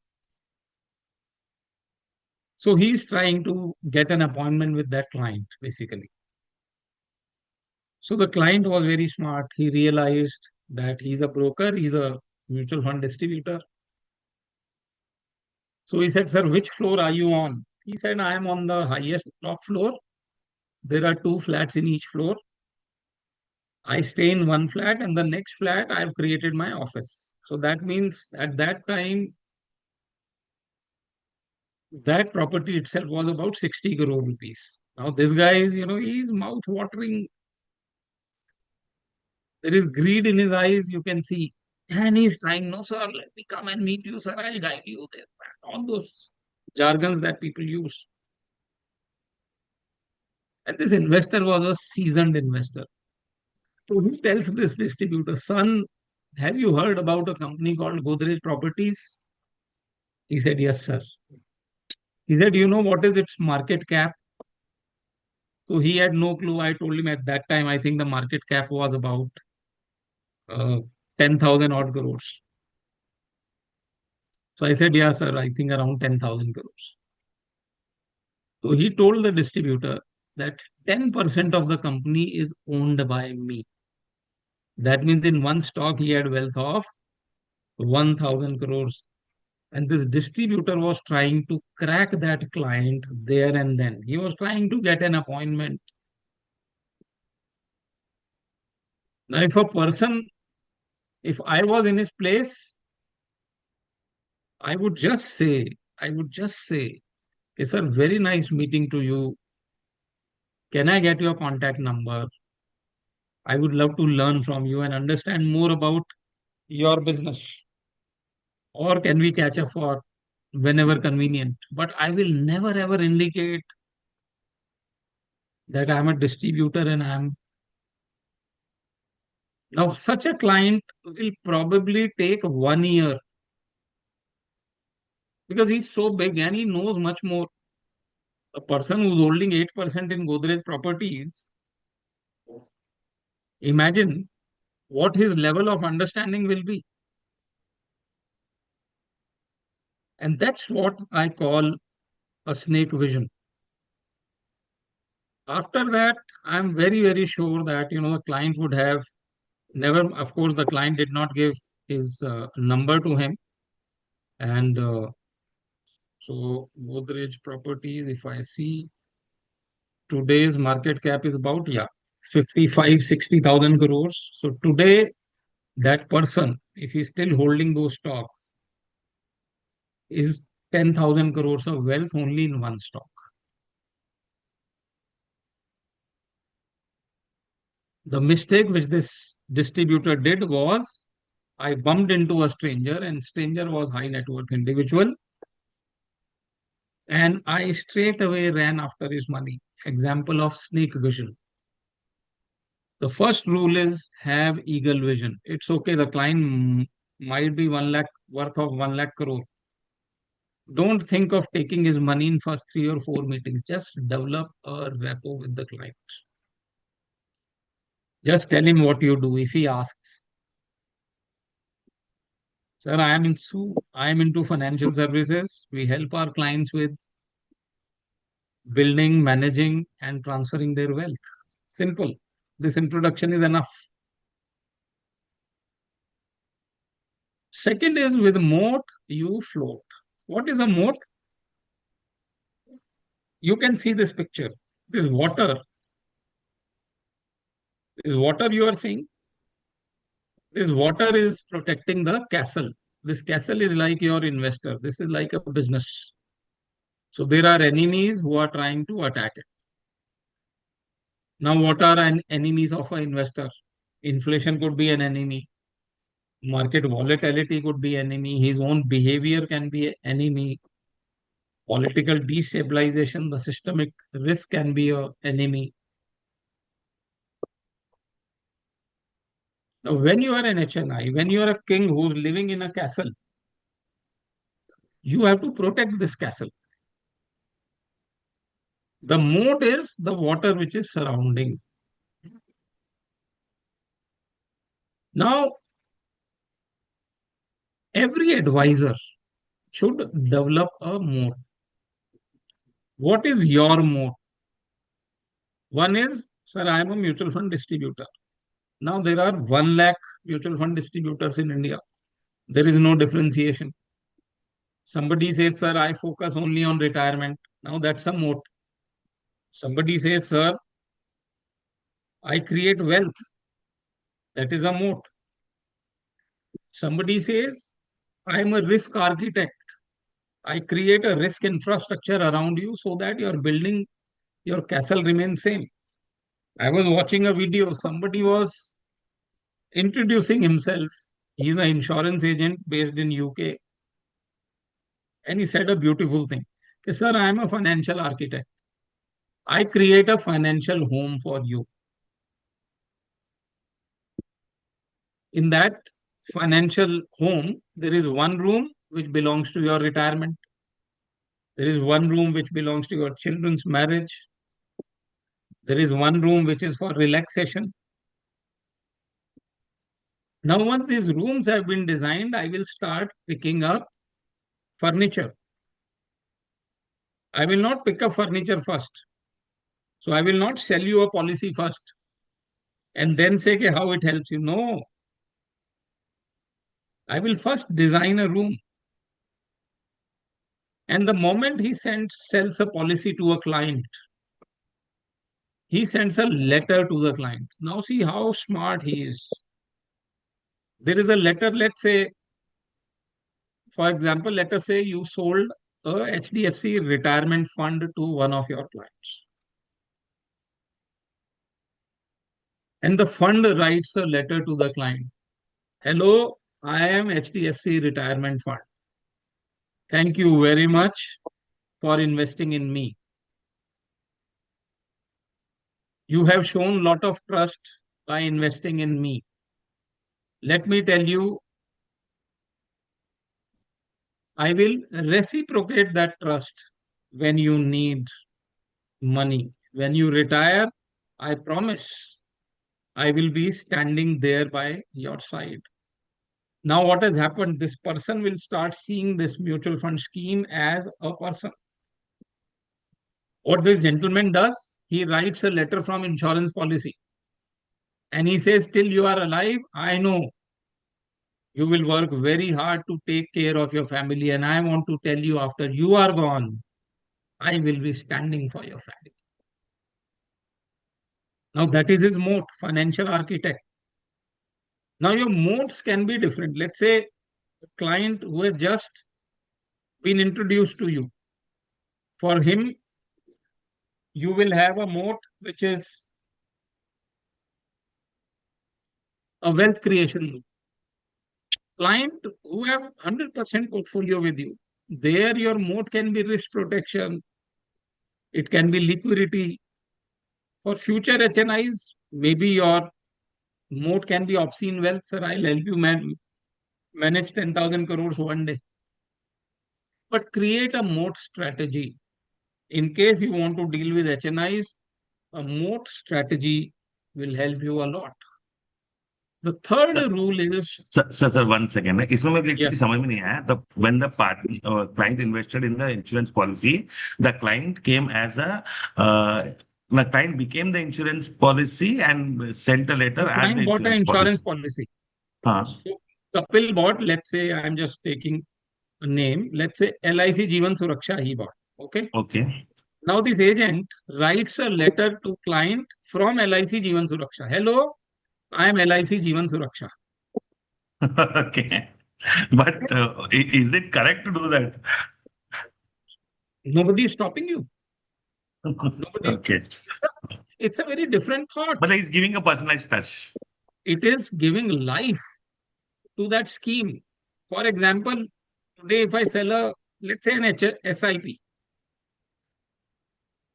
So he's trying to get an appointment with that client, basically. So the client was very smart. He realized that he's a broker, he's a mutual fund distributor. So he said, Sir, which floor are you on? He said, I am on the highest top floor. There are 2 flats in each floor. I stay in one flat, and the next flat I've created my office. So that means at that time, that property itself was about 60 crore rupees. Now this guy is, he's mouth watering. There is greed in his eyes, you can see. And he's trying, no, sir, let me come and meet you, sir. I'll guide you there. All those jargons that people use. And this investor was a seasoned investor. So he tells this distributor, son, have you heard about a company called Godrej Properties? He said, yes, sir. He said, you know what is its market cap? So he had no clue. I told him at that time, I think the market cap was about 10,000 odd crores. So I said, yeah, sir, I think around 10,000 crores. So he told the distributor that 10% of the company is owned by me. That means in one stock, he had wealth of 1,000 crores. And this distributor was trying to crack that client there and then. He was trying to get an appointment. Now, if I was in his place, I would just say, it's a very nice meeting to you. Can I get your contact number? I would love to learn from you and understand more about your business. Or can we catch up for whenever convenient? But I will never ever indicate that I'm a distributor and I'm. Now, such a client will probably take 1 year because he's so big and he knows much more. A person who's holding 8% in Godrej Properties Imagine what his level of understanding will be. And that's what I call a snake vision. After that, I'm very, very sure that, the client would have never, of course, the client did not give his number to him. And so Godrej Properties, if I see today's market cap is about, 55-60,000 crores. So today, that person, if he's still holding those stocks, is 10,000 crores of wealth only in one stock. The mistake which this distributor did was, I bumped into a stranger, and stranger was high net worth individual, and I straight away ran after his money. Example of snake vision. The first rule is have eagle vision. It's okay, the client might be 1 lakh worth of 1 lakh crore. Don't think of taking his money in first 3 or 4 meetings. Just develop a rapport with the client. Just tell him what you do. If he asks, sir, I am into financial services. We help our clients with building, managing, and transferring their wealth. Simple. This introduction is enough. Second is, with moat, you float. What is a moat? You can see this picture. This water. This water you are seeing. This water is protecting the castle. This castle is like your investor. This is like a business. So there are enemies who are trying to attack it. Now, what are enemies of an investor? Inflation could be an enemy. Market volatility could be enemy. His own behavior can be an enemy. Political destabilization, the systemic risk can be an enemy. Now, when you are an HNI, when you are a king who's living in a castle, you have to protect this castle. The moat is the water which is surrounding. Now, every advisor should develop a moat. What is your moat? One is, sir, I am a mutual fund distributor. Now there are 1 lakh mutual fund distributors in India. There is no differentiation. Somebody says, sir, I focus only on retirement. Now that's a moat. Somebody says, sir, I create wealth. That is a moat. Somebody says, I am a risk architect. I create a risk infrastructure around you so that your building, your castle remains same. I was watching a video. Somebody was introducing himself. He's an insurance agent based in UK. And he said a beautiful thing. Okay, sir, I am a financial architect. I create a financial home for you. In that financial home, there is one room which belongs to your retirement. There is one room which belongs to your children's marriage. There is one room which is for relaxation. Now, once these rooms have been designed, I will start picking up furniture. I will not pick up furniture first. So I will not sell you a policy first and then say okay, how it helps you. No. I will first design a room. And the moment he sells a policy to a client, he sends a letter to the client. Now see how smart he is. There is a letter, let's say, for example, let us say you sold a HDFC retirement fund to one of your clients. And the fund writes a letter to the client. Hello, I am HDFC Retirement Fund. Thank you very much for investing in me. You have shown a lot of trust by investing in me. Let me tell you, I will reciprocate that trust when you need money. When you retire, I promise I will be standing there by your side. Now, what has happened? This person will start seeing this mutual fund scheme as a person. What this gentleman does, he writes a letter from insurance policy. And he says, till you are alive, I know you will work very hard to take care of your family. And I want to tell you, after you are gone, I will be standing for your family. Now, that is his moat, financial architect. Now, your moats can be different. Let's say a client who has just been introduced to you. For him, you will have a moat which is a wealth creation moat. Client who have 100% portfolio with you, there your moat can be risk protection. It can be liquidity. For future HNIs, maybe your moat can be obscene wealth. Sir, I'll help you manage 10,000 crores one day. But create a moat strategy. In case you want to deal with HNIs, a moat strategy will help you a lot. The third rule is... Sir, 1 second. इसमें मेरे को Yes. समझ में नहीं आया. When the client invested in the insurance policy, the client came as the client became the insurance policy and sent a letter The as the client bought an insurance insurance policy. Huh. So Kapil bought, let's say, I'm just taking a name, let's say LIC Jeevan Suraksha he bought. Okay. Okay. Now this agent writes a letter to client from LIC Jeevan Suraksha. Hello, I am LIC Jeevan Suraksha. Okay. But is it correct to do that? Nobody is stopping you. Nobody is- Okay. It's a very different thought. But he's giving a personalized touch. It is giving life to that scheme. For example, today if I sell let's say an SIP.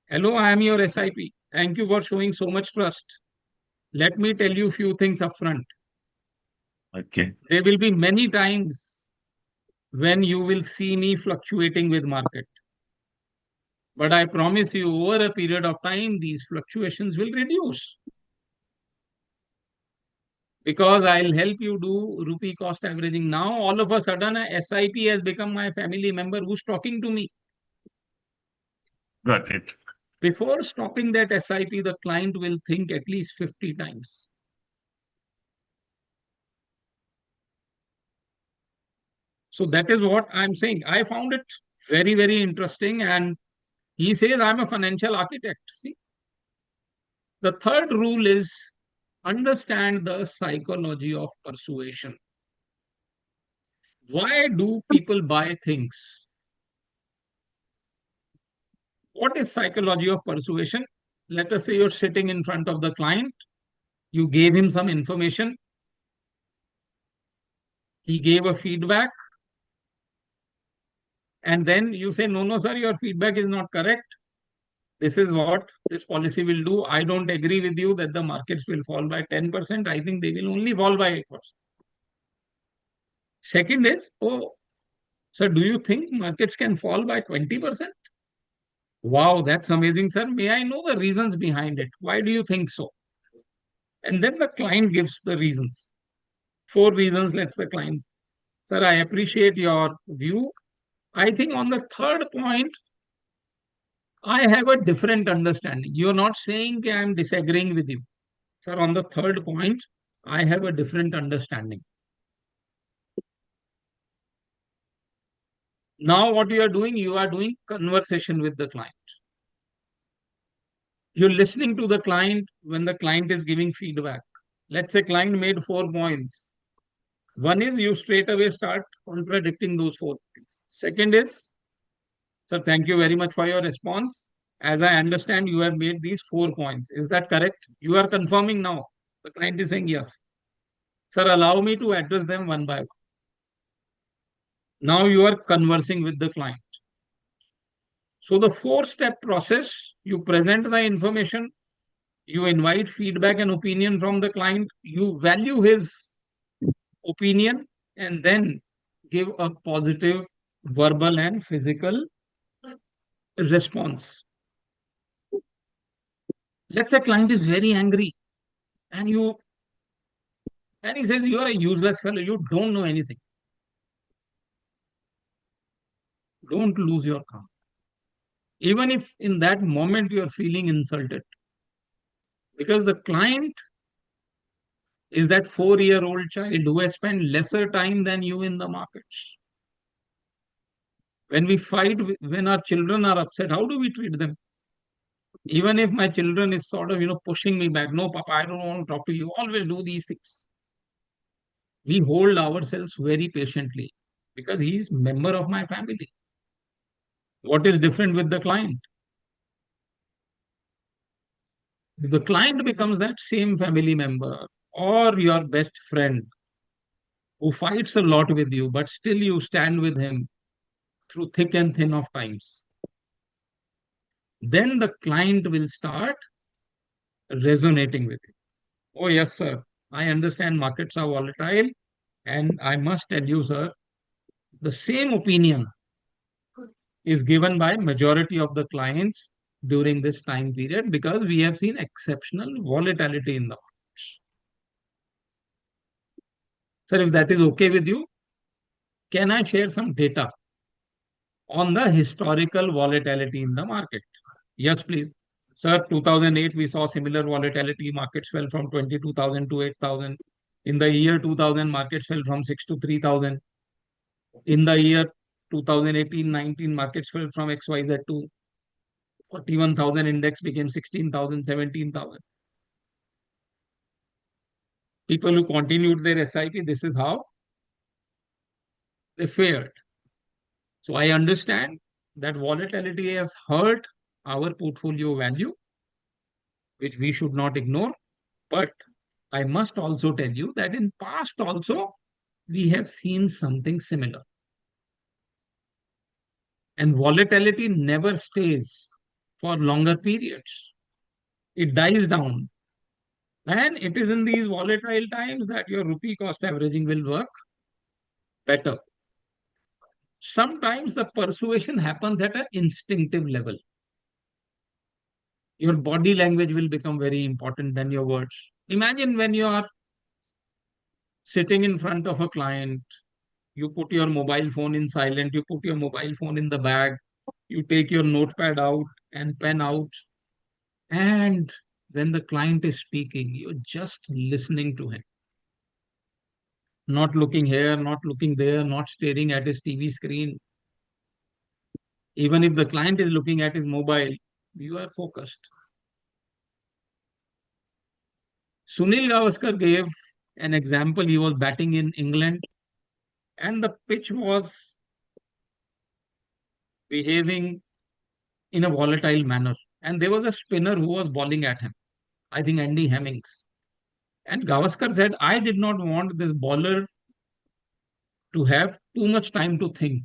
Hello, I am your SIP. Thank you for showing so much trust. Let me tell you a few things upfront. Okay. There will be many times when you will see me fluctuating with market. But I promise you, over a period of time, these fluctuations will reduce. Because I'll help you do rupee cost averaging. Now, all of a sudden, a SIP has become my family member who's talking to me. Got it. Before stopping that SIP, the client will think at least 50 times. So that is what I'm saying. I found it very, very interesting. And he says, I'm a financial architect. See, the third rule is understand the psychology of persuasion. Why do people buy things? What is psychology of persuasion? Let us say you're sitting in front of the client. You gave him some information. He gave a feedback. And then you say, no, sir, your feedback is not correct. This is what this policy will do. I don't agree with you that the markets will fall by 10%. I think they will only fall by 8%. Second is, oh, sir, do you think markets can fall by 20%? Wow, that's amazing, sir. May I know the reasons behind it? Why do you think so? And then the client gives the reasons. 4 reasons, let's the client. Sir, I appreciate your view. I think on the third point, I have a different understanding. You're not saying I'm disagreeing with you. Sir, on the third point, I have a different understanding. Now what you are doing conversation with the client. You're listening to the client when the client is giving feedback. Let's say client made 4 points. One is you straight away start contradicting those 4 points. Second is, sir, thank you very much for your response. As I understand, you have made these 4 points. Is that correct? You are confirming now. The client is saying yes. Sir, allow me to address them one by one. Now you are conversing with the client. So the 4-step process, you present the information, you invite feedback and opinion from the client, you value his opinion, and then give a positive verbal and physical response. Let's say client is very angry. And he says, you are a useless fellow. You don't know anything. Don't lose your calm. Even if in that moment you are feeling insulted. Because the client is that 4-year-old child who has spent lesser time than you in the markets. When we fight, when our children are upset, how do we treat them? Even if my children is sort of, pushing me back. No, Papa, I don't want to talk to you. Always do these things. We hold ourselves very patiently because he is member of my family. What is different with the client? The client becomes that same family member or your best friend who fights a lot with you, but still you stand with him through thick and thin of times. Then the client will start resonating with you. Oh, yes, sir. I understand markets are volatile. And I must tell you, sir, the same opinion is given by majority of the clients during this time period because we have seen exceptional volatility in the markets. Sir, if that is okay with you, can I share some data on the historical volatility in the market? Yes, please. Sir, 2008, we saw similar volatility. Markets fell from 22,000 to 8,000. In the year 2000, markets fell from 6 to 3,000. In the year 2018-19, markets fell from XYZ to 41,000, index became 16,000, 17,000. People who continued their SIP, this is how they fared. So I understand that volatility has hurt our portfolio value, which we should not ignore. But I must also tell you that in past also, we have seen something similar. And volatility never stays for longer periods. It dies down. And it is in these volatile times that your rupee cost averaging will work better. Sometimes the persuasion happens at an instinctive level. Your body language will become very important than your words. Imagine when you are sitting in front of a client, you put your mobile phone in silent, you put your mobile phone in the bag, you take your notepad out and pen out, and when the client is speaking, you're just listening to him. Not looking here, not looking there, not staring at his TV screen. Even if the client is looking at his mobile, you are focused. Sunil Gavaskar gave an example. He was batting in England and the pitch was behaving in a volatile manner. And there was a spinner who was bowling at him. I think Andy Hemmings. And Gavaskar said, I did not want this bowler to have too much time to think.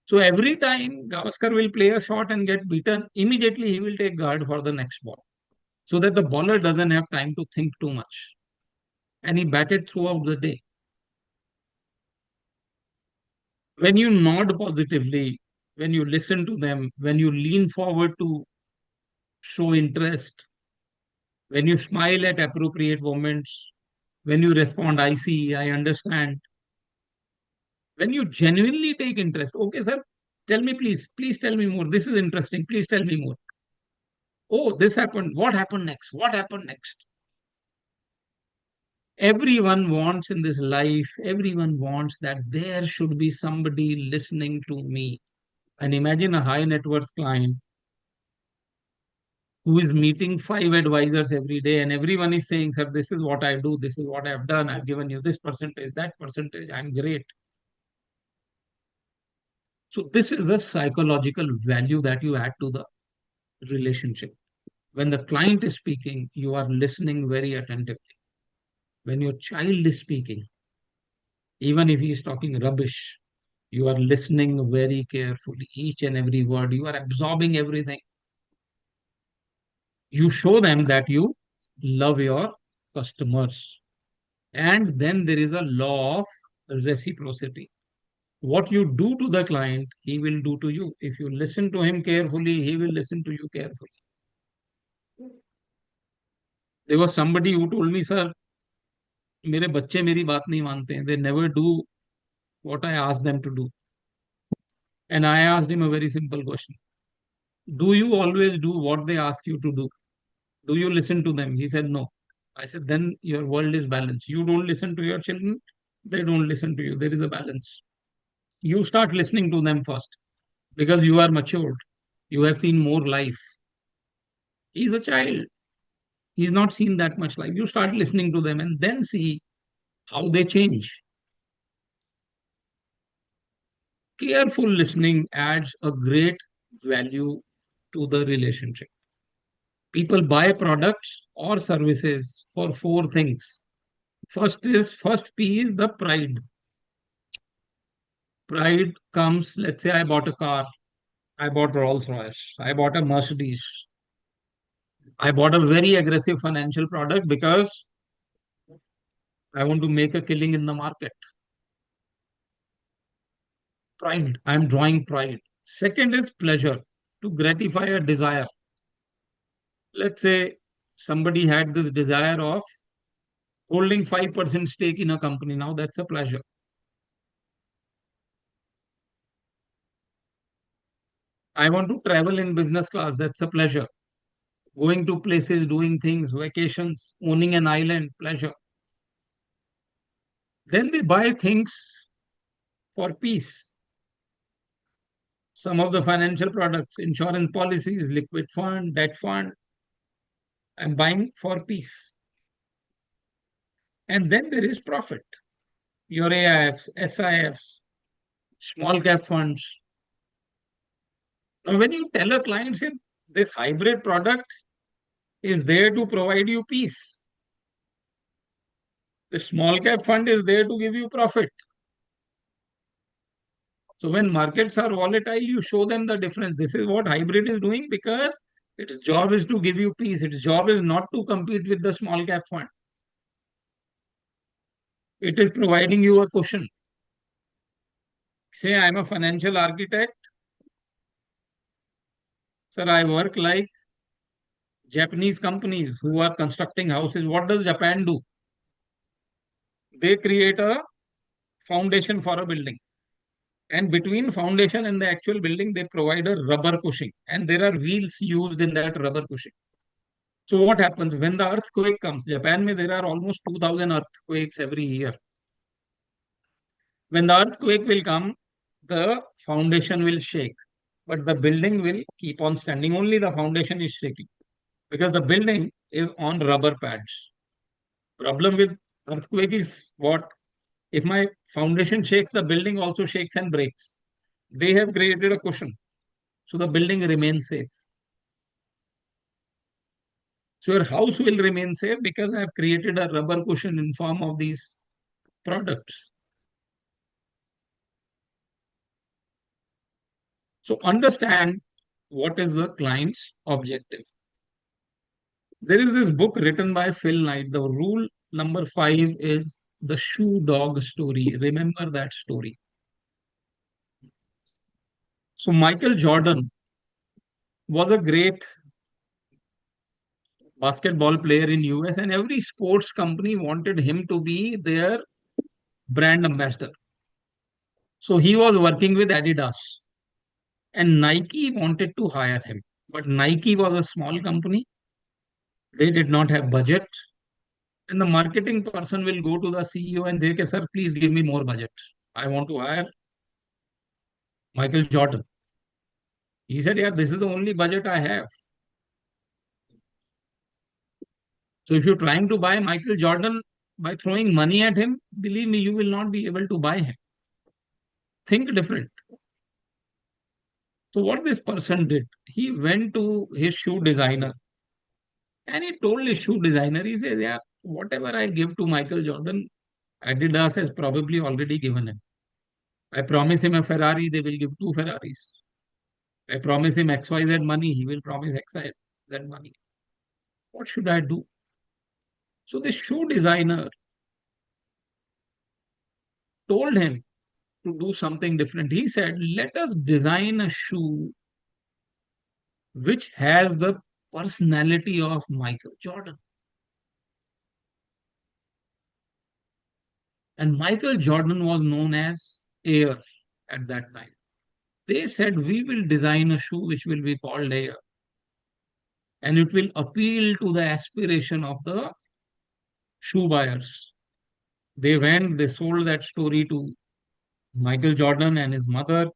So every time Gavaskar will play a shot and get beaten, immediately he will take guard for the next ball so that the bowler doesn't have time to think too much. And he batted throughout the day. When you nod positively, when you listen to them, when you lean forward to show interest, when you smile at appropriate moments, when you respond, I see, I understand, when you genuinely take interest, okay, sir, tell me, please tell me more. This is interesting. Please tell me more. Oh, this happened. What happened next? What happened next? Everyone wants in this life, everyone wants that there should be somebody listening to me. And imagine a high net worth client who is meeting 5 advisors every day and everyone is saying, sir, this is what I do. This is what I've done. I've given you this percentage, that percentage. I'm great. So this is the psychological value that you add to the relationship. When the client is speaking, you are listening very attentively. When your child is speaking, even if he is talking rubbish, you are listening very carefully, each and every word. You are absorbing everything. You show them that you love your customers. And then there is a law of reciprocity. What you do to the client, he will do to you. If you listen to him carefully, he will listen to you carefully. There was somebody who told me, sir, मेरे बच्चे मेरी बात नहीं मानते हैं. They never do what I ask them to do. And I asked him a very simple question. Do you always do what they ask you to do? Do you listen to them? He said, no. I said, then your world is balanced. You don't listen to your children, they don't listen to you. There is a balance. You start listening to them first because you are matured. You have seen more life. He's a child. He's not seen that much life. You start listening to them and then see how they change. Careful listening adds a great value to the relationship. People buy products or services for four things. First P is the pride. Pride comes, let's say I bought a car, I bought Rolls-Royce, I bought a Mercedes, I bought a very aggressive financial product because I want to make a killing in the market. Pride, I'm drawing pride. Second is pleasure, to gratify a desire. Let's say somebody had this desire of holding 5% stake in a company. Now that's a pleasure. I want to travel in business class. That's a pleasure. Going to places, doing things, vacations, owning an island, pleasure. Then they buy things for peace. Some of the financial products, insurance policies, liquid fund, debt fund, I'm buying for peace. And then there is profit. Your AIFs, SIFs, small cap funds. Now, when you tell a client, say, this hybrid product is there to provide you peace. The small cap fund is there to give you profit. So when markets are volatile, you show them the difference. This is what hybrid is doing because its job is to give you peace. Its job is not to compete with the small cap fund. It is providing you a cushion. Say I'm a financial architect. Sir, I work like Japanese companies who are constructing houses. What does Japan do? They create a foundation for a building. And between foundation and the actual building, they provide a rubber cushion. And there are wheels used in that rubber cushion. So what happens when the earthquake comes? Japan, there are almost 2000 earthquakes every year. When the earthquake will come, the foundation will shake, but the building will keep on standing. Only the foundation is shaking because the building is on rubber pads. Problem with earthquake is what? If my foundation shakes, the building also shakes and breaks. They have created a cushion, so the building remains safe. So your house will remain safe because I have created a rubber cushion in form of these products. So understand what is the client's objective. There is this book written by Phil Knight. The rule number 5 is the shoe dog story. Remember that story. So Michael Jordan was a great basketball player in US, and every sports company wanted him to be their brand ambassador. So he was working with Adidas, and Nike wanted to hire him. But Nike was a small company. They did not have budget. And the marketing person will go to the CEO and say, sir, please give me more budget. I want to hire Michael Jordan. He said, yeah, this is the only budget I have. So if you're trying to buy Michael Jordan by throwing money at him, believe me, you will not be able to buy him. Think different. So what this person did, he went to his shoe designer and he told his shoe designer, he says, yeah, whatever I give to Michael Jordan, Adidas has probably already given him. I promise him a Ferrari, they will give 2 Ferraris. I promise him XYZ money, he will promise XYZ money. What should I do? So the shoe designer told him to do something different. He said, let us design a shoe which has the personality of Michael Jordan. And Michael Jordan was known as Air at that time. They said, we will design a shoe which will be called Air. And it will appeal to the aspiration of the shoe buyers. They went, they sold that story to Michael Jordan and his mother.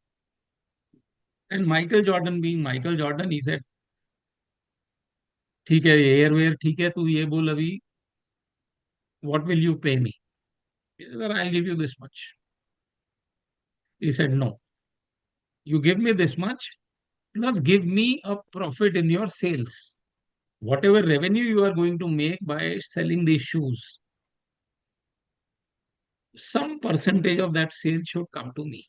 And Michael Jordan being Michael Jordan, he said, ठीक है एयरवेयर ठीक है तू ये बोल अभी what will you pay me? He said, I'll give you this much. He said, no, you give me this much plus give me a profit in your sales. Whatever revenue you are going to make by selling these shoes, some percentage of that sales should come to me.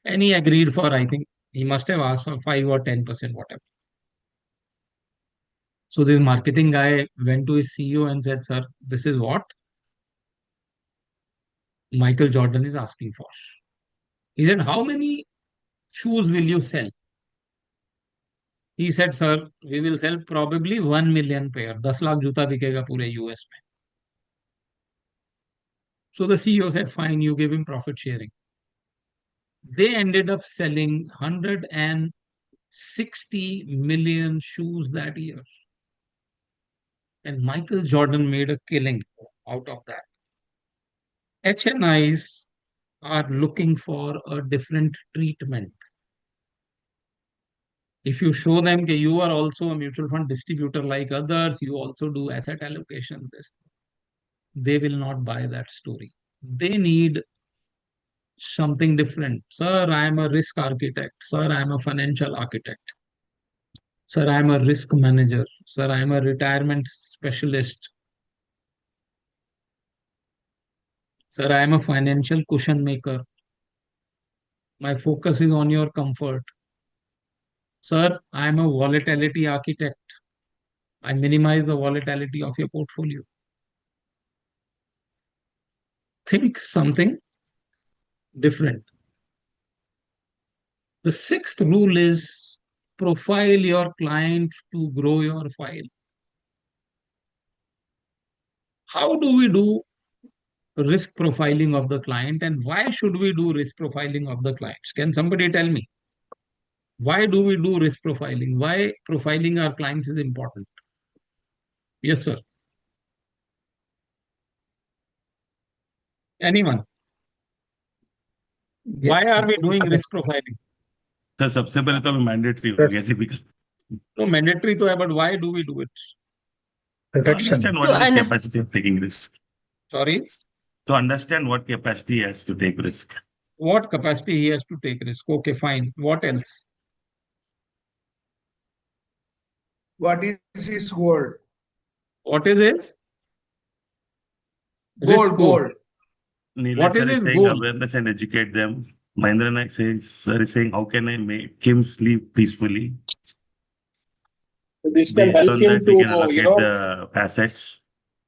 And he agreed for, I think, he must have asked for 5 or 10%, whatever. So this marketing guy went to his CEO and said, sir, this is what Michael Jordan is asking for. He said, how many shoes will you sell? He said, sir, we will sell probably 1 million pair. 10 lakh juta bikega pure US mein. So the CEO said, fine, you give him profit sharing. They ended up selling 160 million shoes that year. And Michael Jordan made a killing out of that. HNIs are looking for a different treatment. If you show them that you are also a mutual fund distributor like others, you also do asset allocation, they will not buy that story. They need something different. Sir, I am a risk architect. Sir, I am a financial architect. Sir, I am a risk manager. Sir, I am a retirement specialist. Sir, I am a financial cushion maker. My focus is on your comfort. Sir, I am a volatility architect. I minimize the volatility of your portfolio. Think something different. The sixth rule is profile your client to grow your file. How do we do risk profiling of the client and why should we do risk profiling of the clients? Can somebody tell me? Why do we do risk profiling? Why profiling our clients is important? Yes, sir. Anyone? Why are we doing risk profiling? तो सबसे पहले तो mandatory हो गया ऐसे because No, mandatory to have, but why do we do it? to understand what is capacity of taking risk. Sorry? To understand what capacity he has to take risk. What capacity he has to take risk? Okay, fine. What else? What is his goal? What is his? Goal, Risk goal. Neelesh What is sir his saying goal? awareness and educate them. Mahendra Naik sir is saying, how can I make him sleep peacefully? This can Based help on him that, we can to, allocate the assets.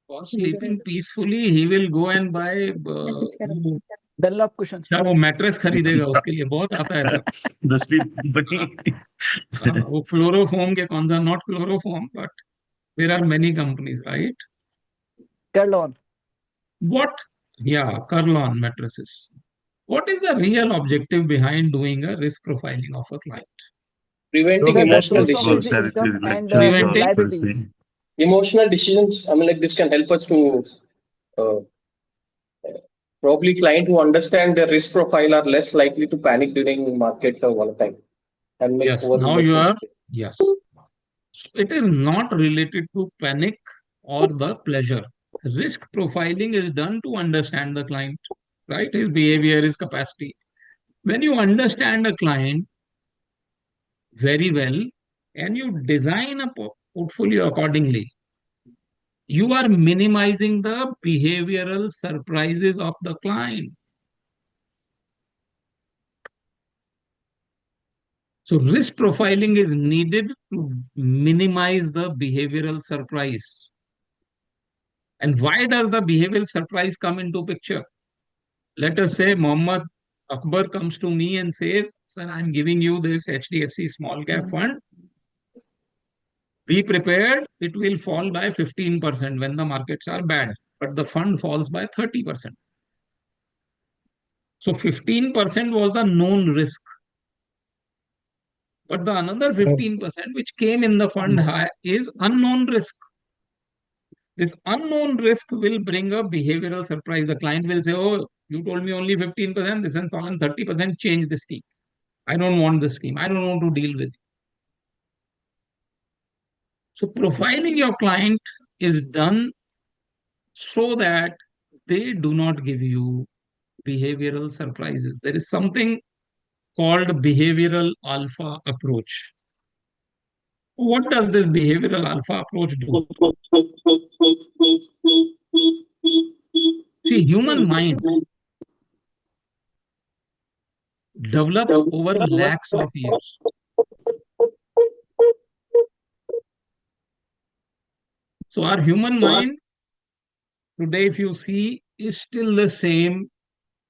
For sleeping peacefully, he will go and buy Dunlop cushions. क्या वो mattress खरीदेगा उसके लिए बहुत आता है sir The sleep company. वो chloroform के कौन सा not chloroform but there are many companies right Kurlon. what Kurlon mattresses. What is the real objective behind doing a risk profiling of a client? preventing Sir, the emotional source of his decisions. income and Preventing- liabilities. Emotional decisions. I mean, like this can help us to uh, probably client who understand their risk profile are less likely to panic during market volatile and make Yes, poor now you are, investment. yes. So it is not related to panic or the pleasure. Risk profiling is done to understand the client, right? His behavior, his capacity. When you understand a client very well and you design a portfolio accordingly, you are minimizing the behavioral surprises of the client. So risk profiling is needed to minimize the behavioral surprise. And why does the behavioral surprise come into picture? Let us say Muhammad Akbar comes to me and says, sir, I'm giving you this HDFC small cap fund. Be prepared, it will fall by 15% when the markets are bad, but the fund falls by 30%. So 15% was the known risk. But the another 15% which came in the fund high is unknown risk. This unknown risk will bring a behavioral surprise. The client will say, oh, you told me only 15%, this has fallen 30%, change the scheme. I don't want the scheme. I don't want to deal with it. So profiling your client is done so that they do not give you behavioral surprises. There is something called behavioral alpha approach. What does this behavioral alpha approach do? See, human mind develops over lakhs of years. So our human mind today, if you see, is still the same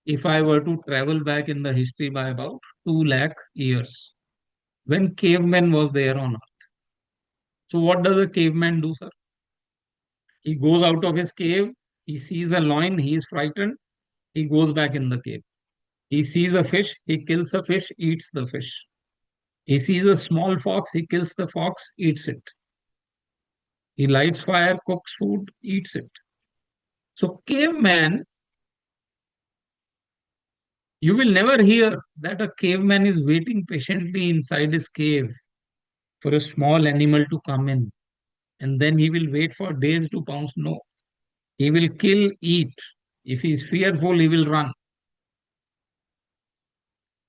if I were to travel back in the history by about 2 lakh years, when caveman was there on earth. So what does a caveman do, sir? He goes out of his cave, he sees a lion, he is frightened, he goes back in the cave. He sees a fish, he kills a fish, eats the fish. He sees a small fox, he kills the fox, eats it. He lights fire, cooks food, eats it. So caveman, you will never hear that a caveman is waiting patiently inside his cave for a small animal to come in. And then he will wait for days to pounce. No. He will kill, eat. If he is fearful, he will run.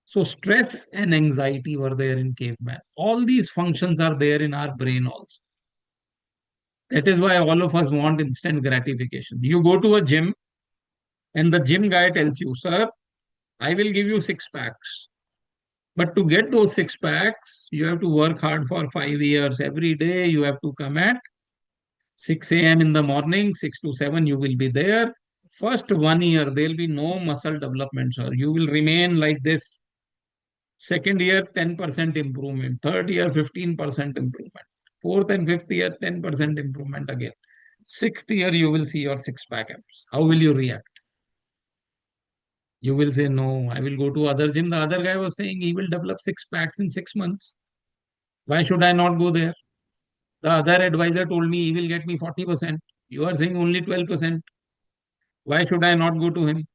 So stress and anxiety were there in caveman. All these functions are there in our brain also. That is why all of us want instant gratification. You go to a gym and the gym guy tells you, sir, I will give you 6 packs. But to get those 6 packs, you have to work hard for 5 years. Every day you have to come at 6 a.m. in the morning, 6 to 7, you will be there. First 1 year, there will be no muscle development, sir. You will remain like this. Second year, 10% improvement. Third year, 15% improvement. Fourth and fifth year, 10% improvement again. Sixth year, you will see your 6-pack abs. How will you react? You will say, no, I will go to other gym. The other guy was saying he will develop 6 packs in 6 months. Why should I not go there? The other advisor told me he will get me 40%. You are saying only 12%. Why should I not go to him?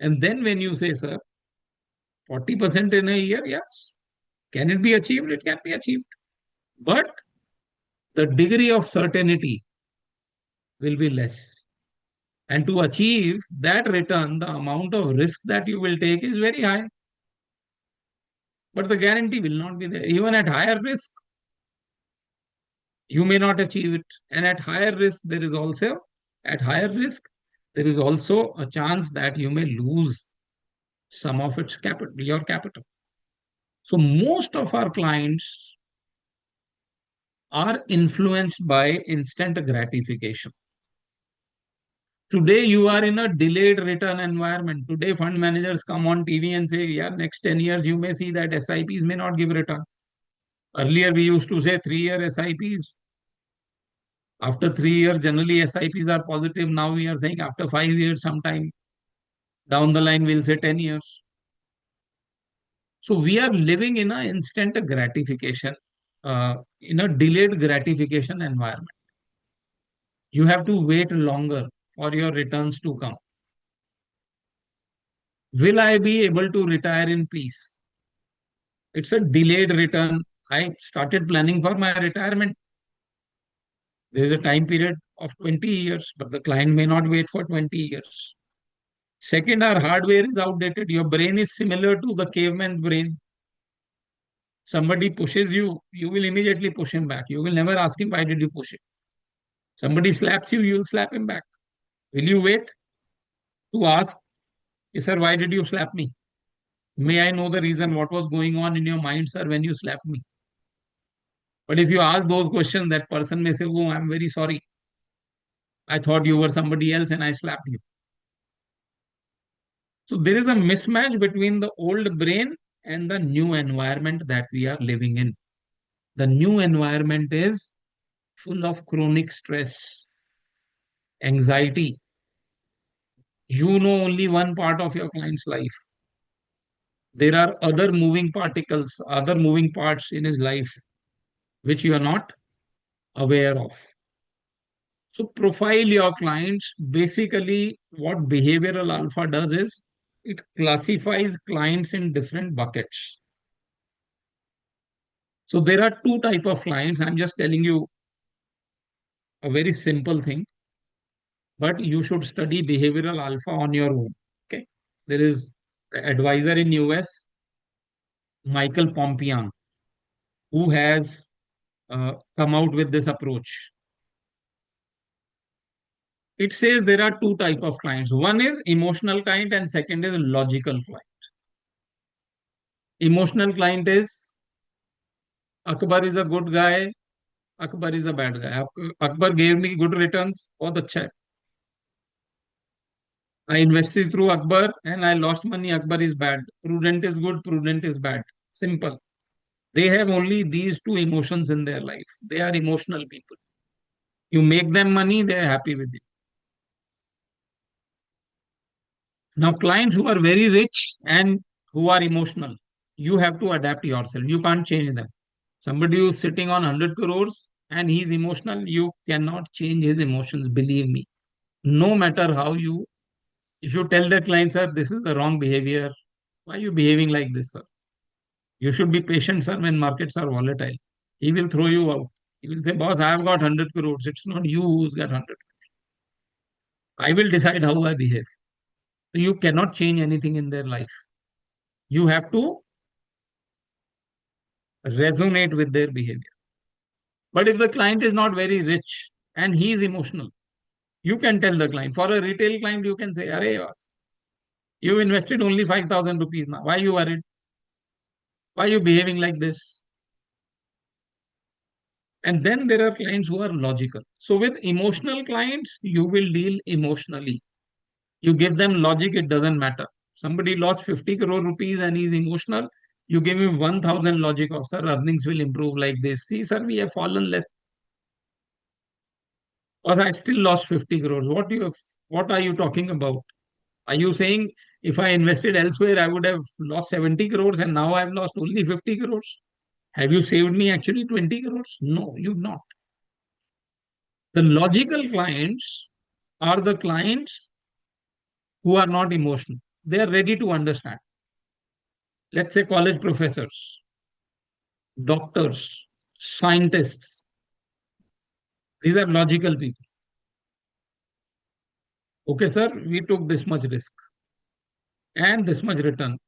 And then when you say, sir, 40% in a year, yes. Can it be achieved? It can be achieved. But the degree of certainty will be less. And to achieve that return, the amount of risk that you will take is very high. But the guarantee will not be there. Even at higher risk, you may not achieve it. And at higher risk, there is also a chance that you may lose some of its capital, your capital. So most of our clients are influenced by instant gratification. Today, you are in a delayed return environment. Today, fund managers come on TV and say, yeah, next 10 years, you may see that SIPs may not give return. Earlier, we used to say 3-year SIPs. After 3 years, generally SIPs are positive. Now we are saying after 5 years, sometime down the line, we'll say 10 years. So we are living in an instant gratification, in a delayed gratification environment. You have to wait longer for your returns to come. Will I be able to retire in peace? It's a delayed return. I started planning for my retirement. There is a time period of 20 years, but the client may not wait for 20 years. Second, our hardware is outdated. Your brain is similar to the caveman brain. Somebody pushes you, you will immediately push him back. You will never ask him, why did you push him? Somebody slaps you, you will slap him back. Will you wait to ask, sir, why did you slap me? May I know the reason, what was going on in your mind, sir, when you slapped me? But if you ask those questions, that person may say, oh, I'm very sorry. I thought you were somebody else and I slapped you. So there is a mismatch between the old brain and the new environment that we are living in. The new environment is full of chronic stress, anxiety, You know only one part of your client's life. There are other moving particles, other moving parts in his life, which you are not aware of. So profile your clients. Basically, what behavioral alpha does is it classifies clients in different buckets. So there are two type of clients. I'm just telling you a very simple thing, but you should study behavioral alpha on your own. Okay. There is an advisor in US, Michael Pompian, who has come out with this approach. It says there are two type of clients. One is emotional client and second is logical client. Emotional client is Akbar is a good guy, Akbar is a bad guy. Akbar gave me good returns, बहुत अच्छा है. I invested through Akbar and I lost money. Akbar is bad. Prudent is good, prudent is bad. Simple. They have only these two emotions in their life. They are emotional people. You make them money, they are happy with you. Now, clients who are very rich and who are emotional, you have to adapt yourself. You can't change them. Somebody who's sitting on 100 crores and he's emotional, you cannot change his emotions. Believe me. No matter how you, if you tell the client, sir, this is the wrong behavior, why are you behaving like this, sir? You should be patient, sir, when markets are volatile. He will throw you out. He will say, boss, I have got 100 crores. It's not you who's got 100. I will decide how I behave. So you cannot change anything in their life. You have to resonate with their behavior. But if the client is not very rich and he is emotional, you can tell the client. For a retail client, you can say, Arey, you invested only 5,000 rupees now. Why are you worried? Why are you behaving like this? And then there are clients who are logical. So with emotional clients, you will deal emotionally. You give them logic, it doesn't matter. Somebody lost 50 crore rupees and he's emotional. You give him 1,000 logic of, sir, earnings will improve like this. See, sir, we have fallen less. Or I still lost 50 crores. What are you talking about? Are you saying if I invested elsewhere, I would have lost 70 crores and now I've lost only 50 crores? Have you saved me actually 20 crores? No, you've not. The logical clients are the clients who are not emotional. They are ready to understand. Let's say college professors, doctors, scientists. These are logical people. Okay, sir, we took this much risk and this much return.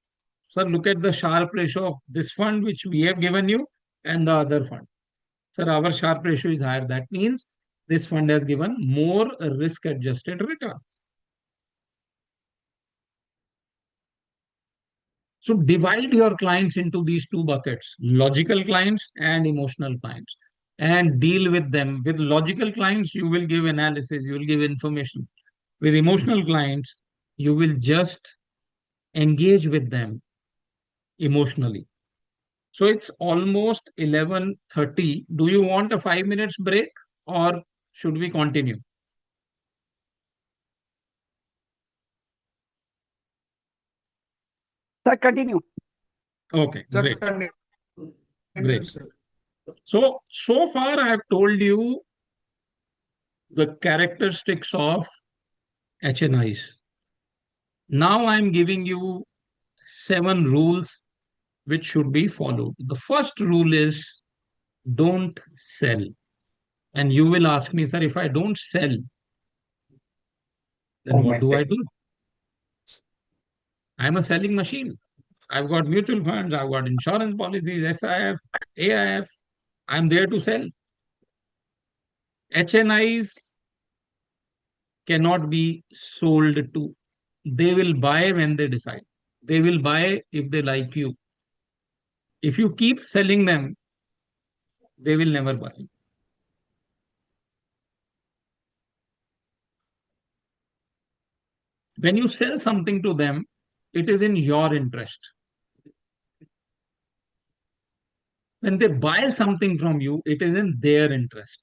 Sir, look at the Sharpe ratio of this fund which we have given you and the other fund. Sir, our Sharpe ratio is higher. That means this fund has given more risk-adjusted return. So divide your clients into these two buckets, logical clients and emotional clients, and deal with them. With logical clients, you will give analysis, you will give information. With emotional clients, you will just engage with them emotionally. So it's almost 11:30. Do you want a 5 minutes break or should we continue? Sir, continue. Okay, Sir, great. continue, Great. sir. So far I have told you the characteristics of HNIs. Now I'm giving you 7 rules which should be followed. The first rule is don't sell. And you will ask me, sir, if I don't sell, then what do I do? I'm a selling machine. I've got mutual funds, I've got insurance policies, SIF, AIF. I'm there to sell. HNIs cannot be sold to. They will buy when they decide. They will buy if they like you. If you keep selling them, they will never buy. When you sell something to them, it is in your interest. When they buy something from you, it is in their interest.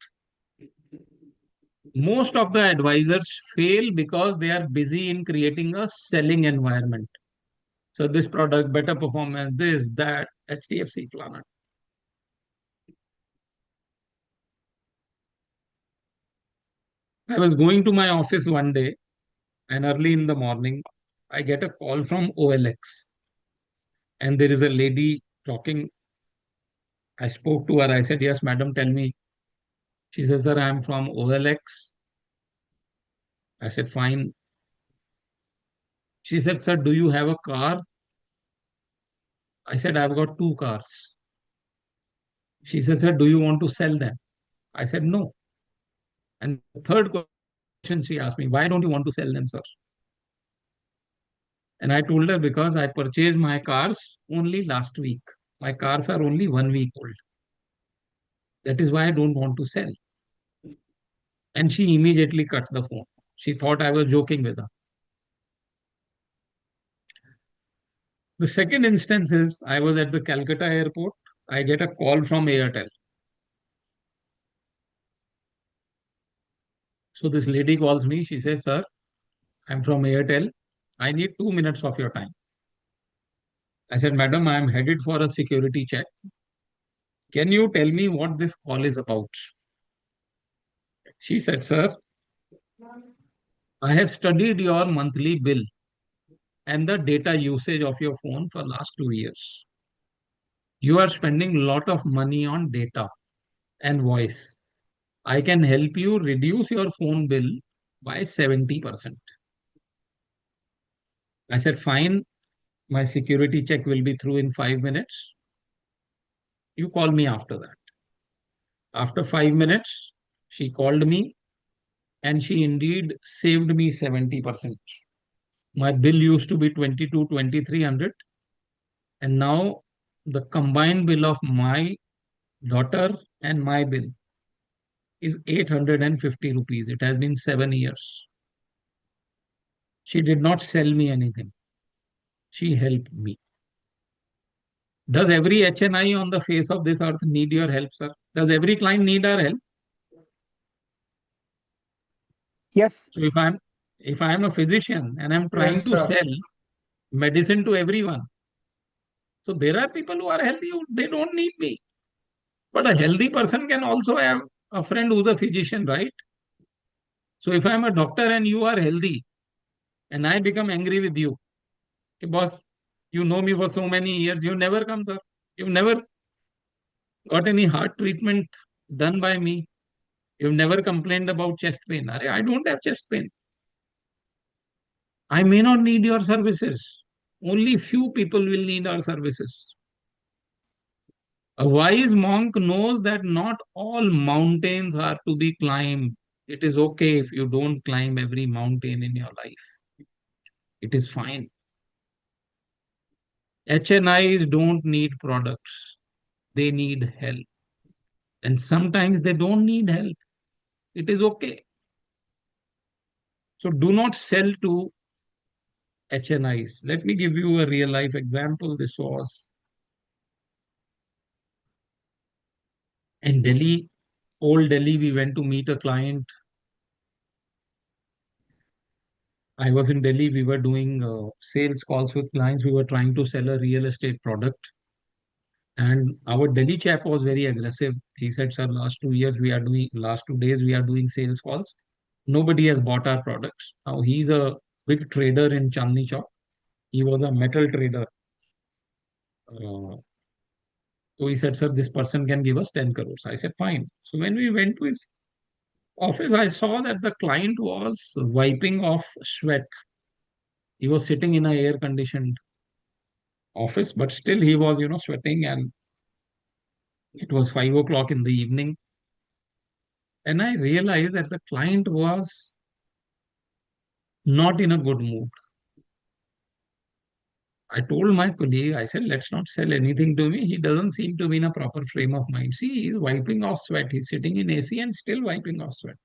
Most of the advisors fail because they are busy in creating a selling environment. So this product, better performance, this, that, HDFC Planet. I was going to my office one day and early in the morning, I get a call from OLX and there is a lady talking. I spoke to her. I said, yes, madam, tell me. She says, sir, I'm from OLX. I said, fine. She said, sir, do you have a car? I said, I've got 2 cars. She said, sir, do you want to sell them? I said, no. And the third question she asked me, why don't you want to sell them, sir? And I told her, because I purchased my cars only last week. My cars are only 1 week old. That is why I don't want to sell. And she immediately cut the phone. She thought I was joking with her. The second instance is I was at the Calcutta airport. I get a call from Airtel. So this lady calls me. She says, sir, I'm from Airtel. I need 2 minutes of your time. I said, madam, I am headed for a security check. Can you tell me what this call is about? She said, sir, I have studied your monthly bill and the data usage of your phone for last 2 years. You are spending a lot of money on data and voice. I can help you reduce your phone bill by 70%. I said, fine, my security check will be through in 5 minutes. You call me after that. After 5 minutes, she called me and she indeed saved me 70%. My bill used to be 2,300 and now the combined bill of my daughter and my bill is 850 rupees. It has been 7 years. She did not sell me anything. She helped me. Does every HNI on the face of this earth need your help, sir? Does every client need our help? Yes. So if I am a physician and I'm trying Yes, to sir. sell medicine to everyone, so there are people who are healthy, they don't need me. But a healthy person can also have a friend who's a physician, right? So if I'm a doctor and you are healthy and I become angry with you, okay, boss, you know me for so many years, you never come, sir. You've never got any heart treatment done by me. You've never complained about chest pain. I don't have chest pain. I may not need your services. Only few people will need our services. A wise monk knows that not all mountains are to be climbed. It is okay if you don't climb every mountain in your life. It is fine. HNIs don't need products. They need help. And sometimes they don't need help. It is okay. So do not sell to HNIs. Let me give you a real life example. This was in Delhi, old Delhi. We went to meet a client. I was in Delhi. We were doing sales calls with clients. We were trying to sell a real estate product. And our Delhi chap was very aggressive. He said, sir, last 2 days, we are doing sales calls. Nobody has bought our products. Now he's a big trader in Chandni Chowk. He was a metal trader. So he said, sir, this person can give us 10 crores. I said, fine. So when we went to his office, I saw that the client was wiping off sweat. He was sitting in a air conditioned office, but still he was, sweating, and it was 5 o'clock in the evening. And I realized that the client was not in a good mood. I told my colleague, I said, let's not sell anything to me. He doesn't seem to be in a proper frame of mind. See, he's wiping off sweat. He's sitting in AC and still wiping off sweat.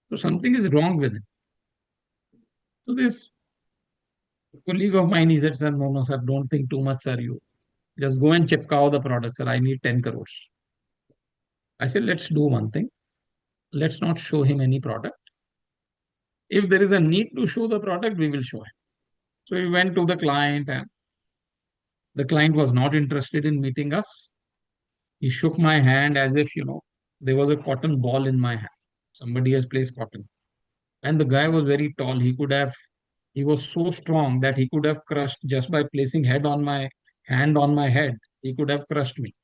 So something is wrong with him. So this colleague of mine, he said, sir, no, sir, don't think too much, sir. You just go and chipkao the product, sir. I need 10 crores. I said, let's do one thing. Let's not show him any product. If there is a need to show the product, we will show him. So we went to the client and the client was not interested in meeting us. He shook my hand as if, there was a cotton ball in my hand. Somebody has placed cotton. And the guy was very tall. He was so strong that he could have crushed just by placing hand on my head. He could have crushed me.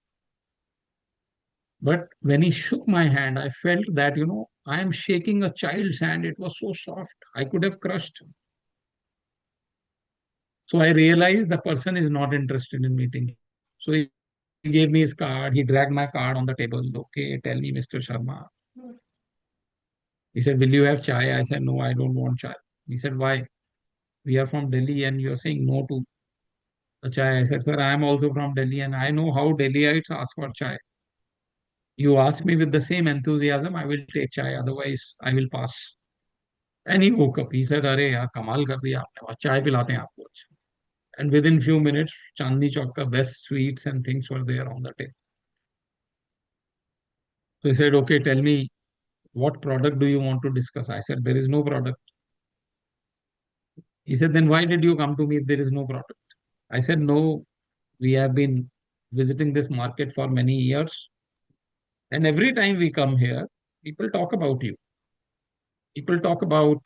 But when he shook my hand, I felt that, I am shaking a child's hand. It was so soft. I could have crushed. So I realized the person is not interested in meeting. So he gave me his card. He dragged my card on the table. Okay, tell me, Mr. Sharma. He said, will you have chai? I said, no, I don't want chai. He said, why? We are from Delhi and you're saying no to the chai. I said, sir, I am also from Delhi and I know how Delhiites ask for chai. You ask me with the same enthusiasm, I will take chai. Otherwise, I will pass. And he woke up. He said, अरे यार कमाल कर दिया आपने, चाय पिलाते हैं आपको. And within few minutes, Chandni Chowk ka best sweets and things were there on the table. So he said, okay, tell me, what product do you want to discuss? I said, there is no product. He said, then why did you come to me if there is no product? I said, no, we have been visiting this market for many years. And every time we come here, people talk about you. People talk about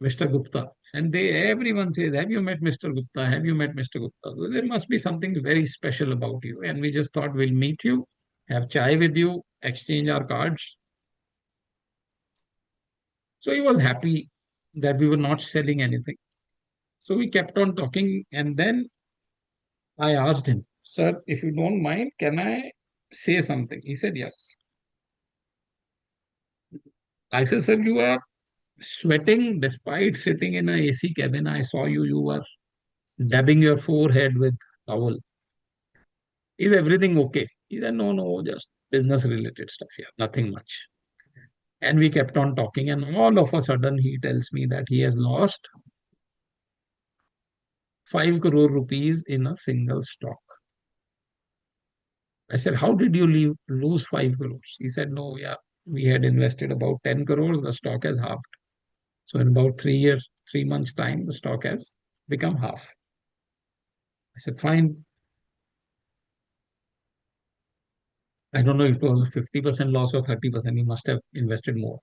Mr. Gupta. And everyone says, have you met Mr. Gupta? Have you met Mr. Gupta? So there must be something very special about you. And we just thought we'll meet you, have chai with you, exchange our cards. So he was happy that we were not selling anything. So we kept on talking. And then I asked him, sir, if you don't mind, can I say something? He said, yes. I said, sir, you are sweating despite sitting in an AC cabin. I saw you were dabbing your forehead with towel. Is everything okay? He said, no, just business related stuff here, nothing much. And we kept on talking, and all of a sudden he tells me that he has lost 5 crore rupees in a single stock. I said, how did you lose 5 crores? He said, no, yeah, we had invested about 10 crores, the stock has halved. So in about 3 months time, the stock has become half. I said, fine. I don't know if it was 50% loss or 30%. He must have invested more.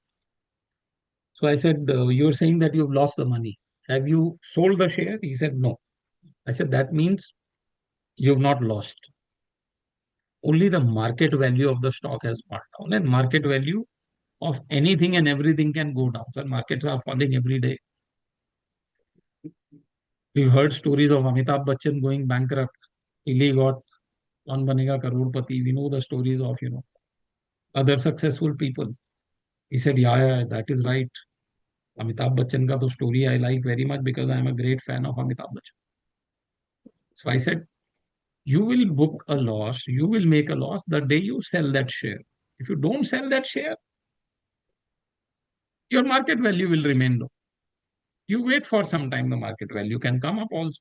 So I said, you're saying that you've lost the money. Have you sold the share? He said, no. I said, that means you've not lost. Only the market value of the stock has gone down, and market value of anything and everything can go down. So markets are falling every day. We've heard stories of Amitabh Bachchan going bankrupt. He got Kaun Banega Crorepati. We know the stories of, other successful people. He said, yeah, that is right. Amitabh Bachchan ka to story I like very much because I am a great fan of Amitabh Bachchan. So I said, you will book a loss, you will make a loss the day you sell that share. If you don't sell that share, your market value will remain low. You wait for some time, the market value can come up also.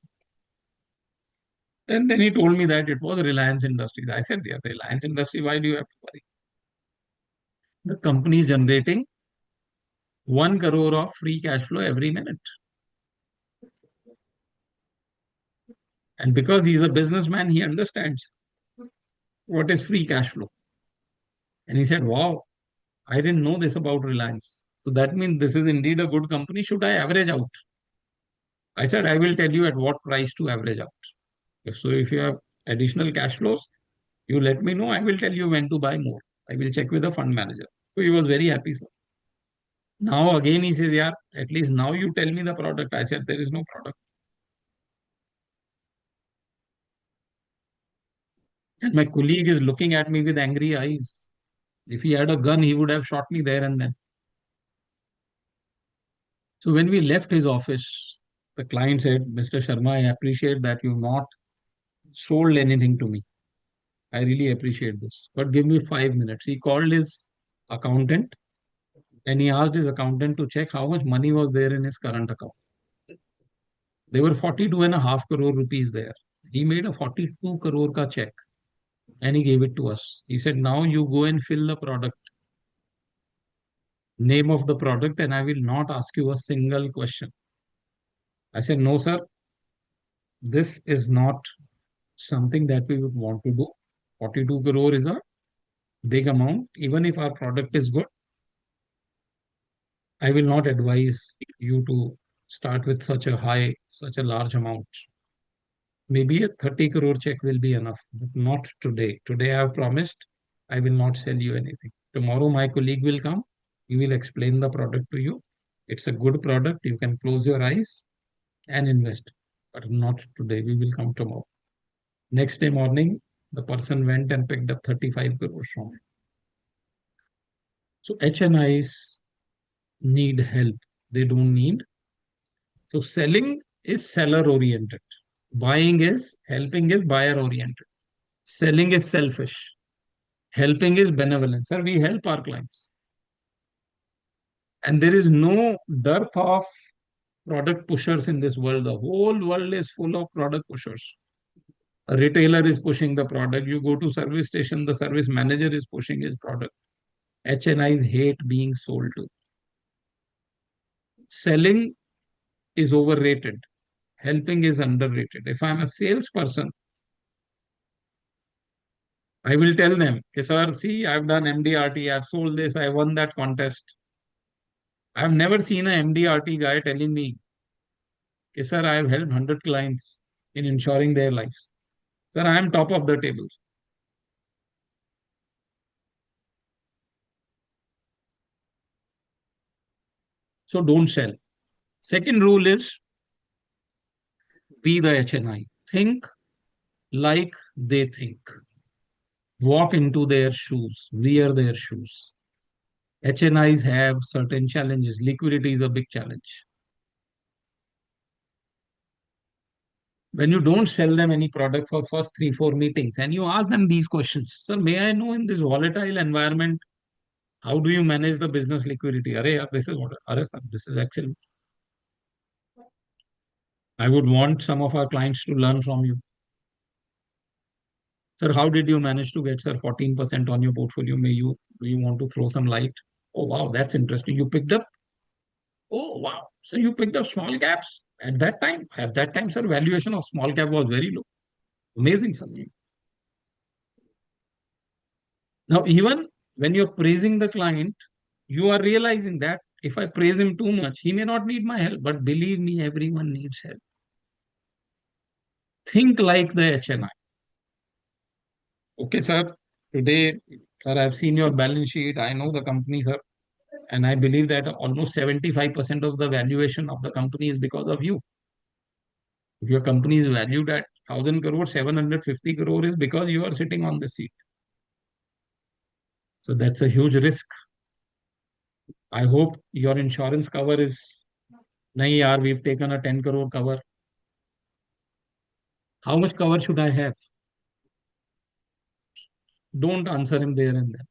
And then he told me that it was Reliance Industries. I said, yeah, Reliance Industries, why do you have to worry? The company is generating 1 crore of free cash flow every minute. And because he's a businessman, he understands what is free cash flow. And he said, wow, I didn't know this about Reliance. So that means this is indeed a good company. Should I average out? I said, I will tell you at what price to average out. So if you have additional cash flows, you let me know. I will tell you when to buy more. I will check with the fund manager. So he was very happy, sir. Now again he says, yeah, at least now you tell me the product. I said, there is no product. And my colleague is looking at me with angry eyes. If he had a gun, he would have shot me there and then. So when we left his office, the client said, Mr. Sharma, I appreciate that you've not sold anything to me. I really appreciate this. But give me 5 minutes. He called his accountant and he asked his accountant to check how much money was there in his current account. There were 42.5 crore rupees there. He made a 42 crore ka check and he gave it to us. He said, now you go and fill the product. name of the product, and I will not ask you a single question. I said, no, sir, this is not something that we would want to do. 42 crore is a big amount. Even if our product is good, I will not advise you to start with such a large amount. Maybe a 30 crore check will be enough, but not today. Today I have promised I will not sell you anything. Tomorrow my colleague will come. He will explain the product to you. It's a good product. You can close your eyes and invest, but not today. We will come tomorrow. Next day morning, the person went and picked up 35 crores from it. So HNIs need help. They don't need. So selling is seller oriented. Buying is, helping is buyer oriented. Selling is selfish. Helping is benevolent. Sir, we help our clients. And there is no dearth of product pushers in this world. The whole world is full of product pushers. A retailer is pushing the product. You go to service station, the service manager is pushing his product. HNIs hate being sold to. Selling is overrated. Helping is underrated. If I'm a salesperson, I will tell them, okay, sir, see, I've done MDRT, I've sold this, I won that contest. I've never seen a MDRT guy telling me, okay, sir, I've helped 100 clients in ensuring their lives. Sir, I am top of the table. So don't sell. Second rule is be the HNI. Think like they think. Walk into their shoes, wear their shoes. HNIs have certain challenges. Liquidity is a big challenge. When you don't sell them any product for first 3-4 meetings and you ask them these questions, sir, may I know in this volatile environment, how do you manage the business liquidity? This is what, sir, this is excellent. I would want some of our clients to learn from you. Sir, how did you manage to get, sir, 14% on your portfolio? Do you want to throw some light? Oh, wow, that's interesting. You picked up. Oh, wow. So you picked up small caps at that time. At that time, sir, valuation of small cap was very low. Amazing, sir. Now, even when you're praising the client, you are realizing that if I praise him too much, he may not need my help. But believe me, everyone needs help. Think like the HNI. Okay, sir. Today, sir, I've seen your balance sheet. I know the company, sir. And I believe that almost 75% of the valuation of the company is because of you. If your company is valued at 1,000 crore, 750 crore is because you are sitting on the seat. So that's a huge risk. I hope your insurance cover is, nahi yaar, we've taken a 10 crore cover. How much cover should I have? Don't answer him there and then.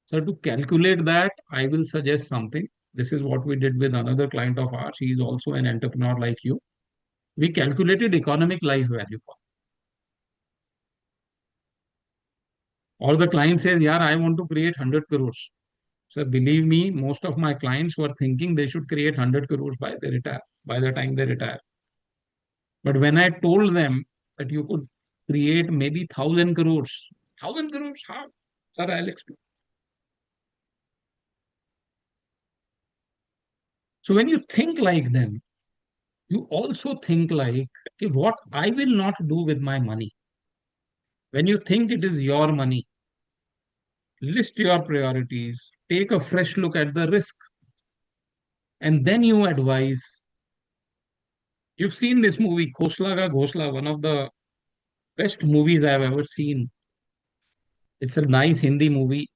So to calculate that, I will suggest something. This is what we did with another client of ours. He is also an entrepreneur like you. We calculated economic life value for him. Or the client says, yeah, I want to create 100 crores. So believe me, most of my clients were thinking they should create 100 crores by the time they retire. But when I told them that you could create maybe 1,000 crores, 1,000 crores, how? Sir, I'll explain. So when you think like them, you also think like, okay, what I will not do with my money. When you think it is your money, list your priorities, take a fresh look at the risk, and then you advise. You've seen this movie, Khosla Ka Ghosla, one of the best movies I've ever seen. It's a nice Hindi movie.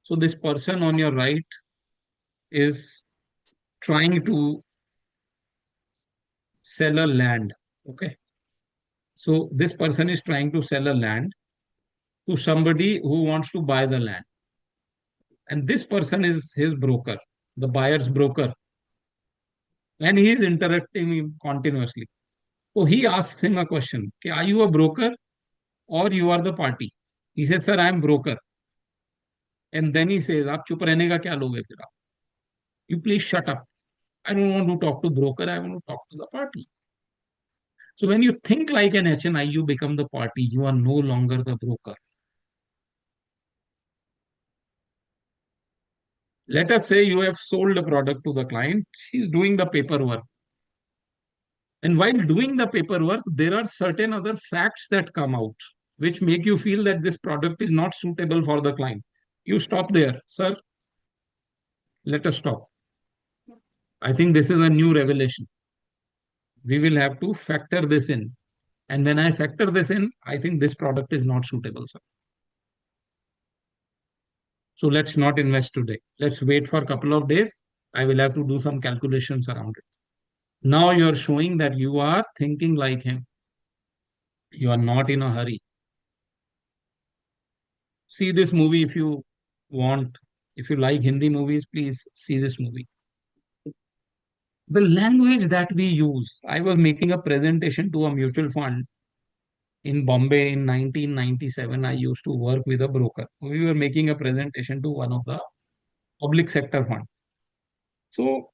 So this person on your right is trying to sell a land. Okay. So this person is trying to sell a land to somebody who wants to buy the land. And this person is his broker, the buyer's broker. And he is interacting him continuously. So he asks him a question. Okay, are you a broker or you are the party? He says, sir, I am broker. And then he says, आप चुप रहने का क्या लोगे फिर आप? You please shut up. I don't want to talk to broker. I want to talk to the party. So when you think like an HNI, you become the party. You are no longer the broker. Let us say you have sold a product to the client. He's doing the paperwork. And while doing the paperwork, there are certain other facts that come out, which make you feel that this product is not suitable for the client. You stop there, sir. Let us stop. I think this is a new revelation. We will have to factor this in. And when I factor this in, I think this product is not suitable, sir. So let's not invest today. Let's wait for a couple of days. I will have to do some calculations around it. Now you're showing that you are thinking like him. You are not in a hurry. See this movie if you want. If you like Hindi movies, please see this movie. The language that we use, I was making a presentation to a mutual fund in Bombay in 1997. I used to work with a broker. We were making a presentation to one of the public sector fund. So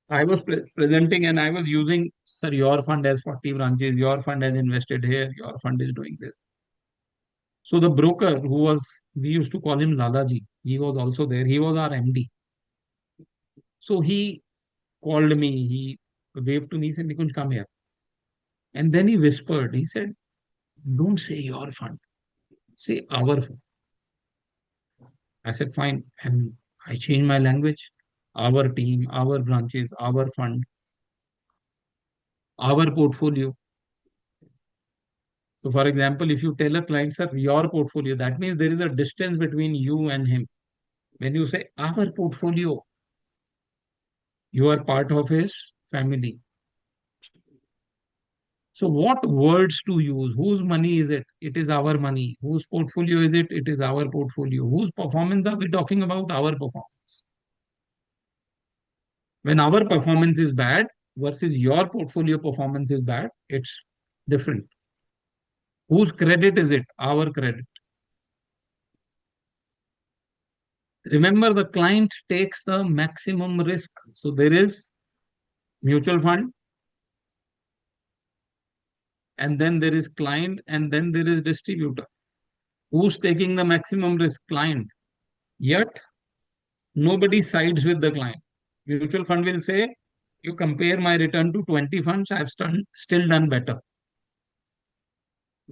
I was presenting and I was using, sir, your fund has 40 branches, your fund has invested here, your fund is doing this. So the broker who was, we used to call him Lalaji, he was also there. He was our MD. So he called me, he waved to me, he said, Nikunj, come here. And then he whispered, he said, don't say your fund, say our fund. I said, fine. And I changed my language. Our team, our branches, our fund, our portfolio. So for example, if you tell a client, sir, your portfolio, that means there is a distance between you and him. When you say our portfolio, you are part of his family. So what words to use? Whose money is it? It is our money. Whose portfolio is it? It is our portfolio. Whose performance are we talking about? Our performance. When our performance is bad versus your portfolio performance is bad, it's different. Whose credit is it? Our credit. Remember, the client takes the maximum risk. So there is mutual fund, and then there is client, and then there is distributor. Who's taking the maximum risk? Client. Yet, nobody sides with the client. Mutual fund will say, you compare my return to 20 funds, I've still done better.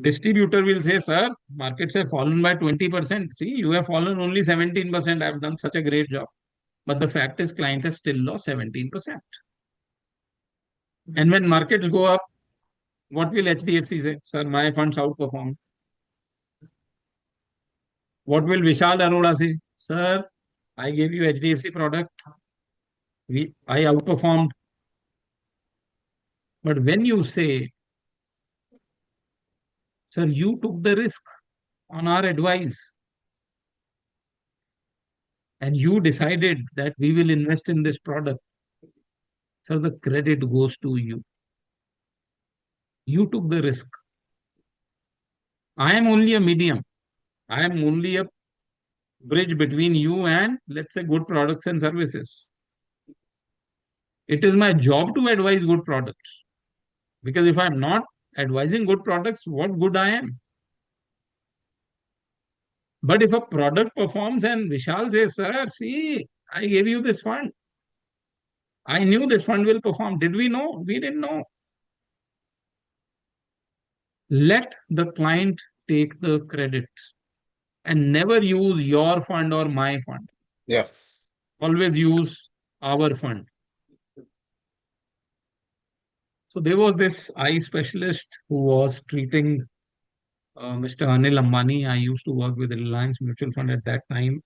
Distributor will say, sir, markets have fallen by 20%. See, you have fallen only 17%. I've done such a great job. But the fact is, client has still lost 17%. And when markets go up, what will HDFC say? Sir, my funds outperformed. What will Vishal Arora say? Sir, I gave you HDFC product. I outperformed. But when you say, sir, you took the risk on our advice and you decided that we will invest in this product, sir, the credit goes to you. You took the risk. I am only a medium. I am only a bridge between you and, let's say, good products and services. It is my job to advise good products. Because if I'm not advising good products, what good I am? But if a product performs and Vishal says, sir, see, I gave you this fund. I knew this fund will perform. Did we know? We didn't know. Let the client take the credit and never use your fund or my fund. Yes. Always use our fund. So there was this eye specialist who was treating Mr. Anil Ambani. I used to work with Reliance Mutual Fund at that time.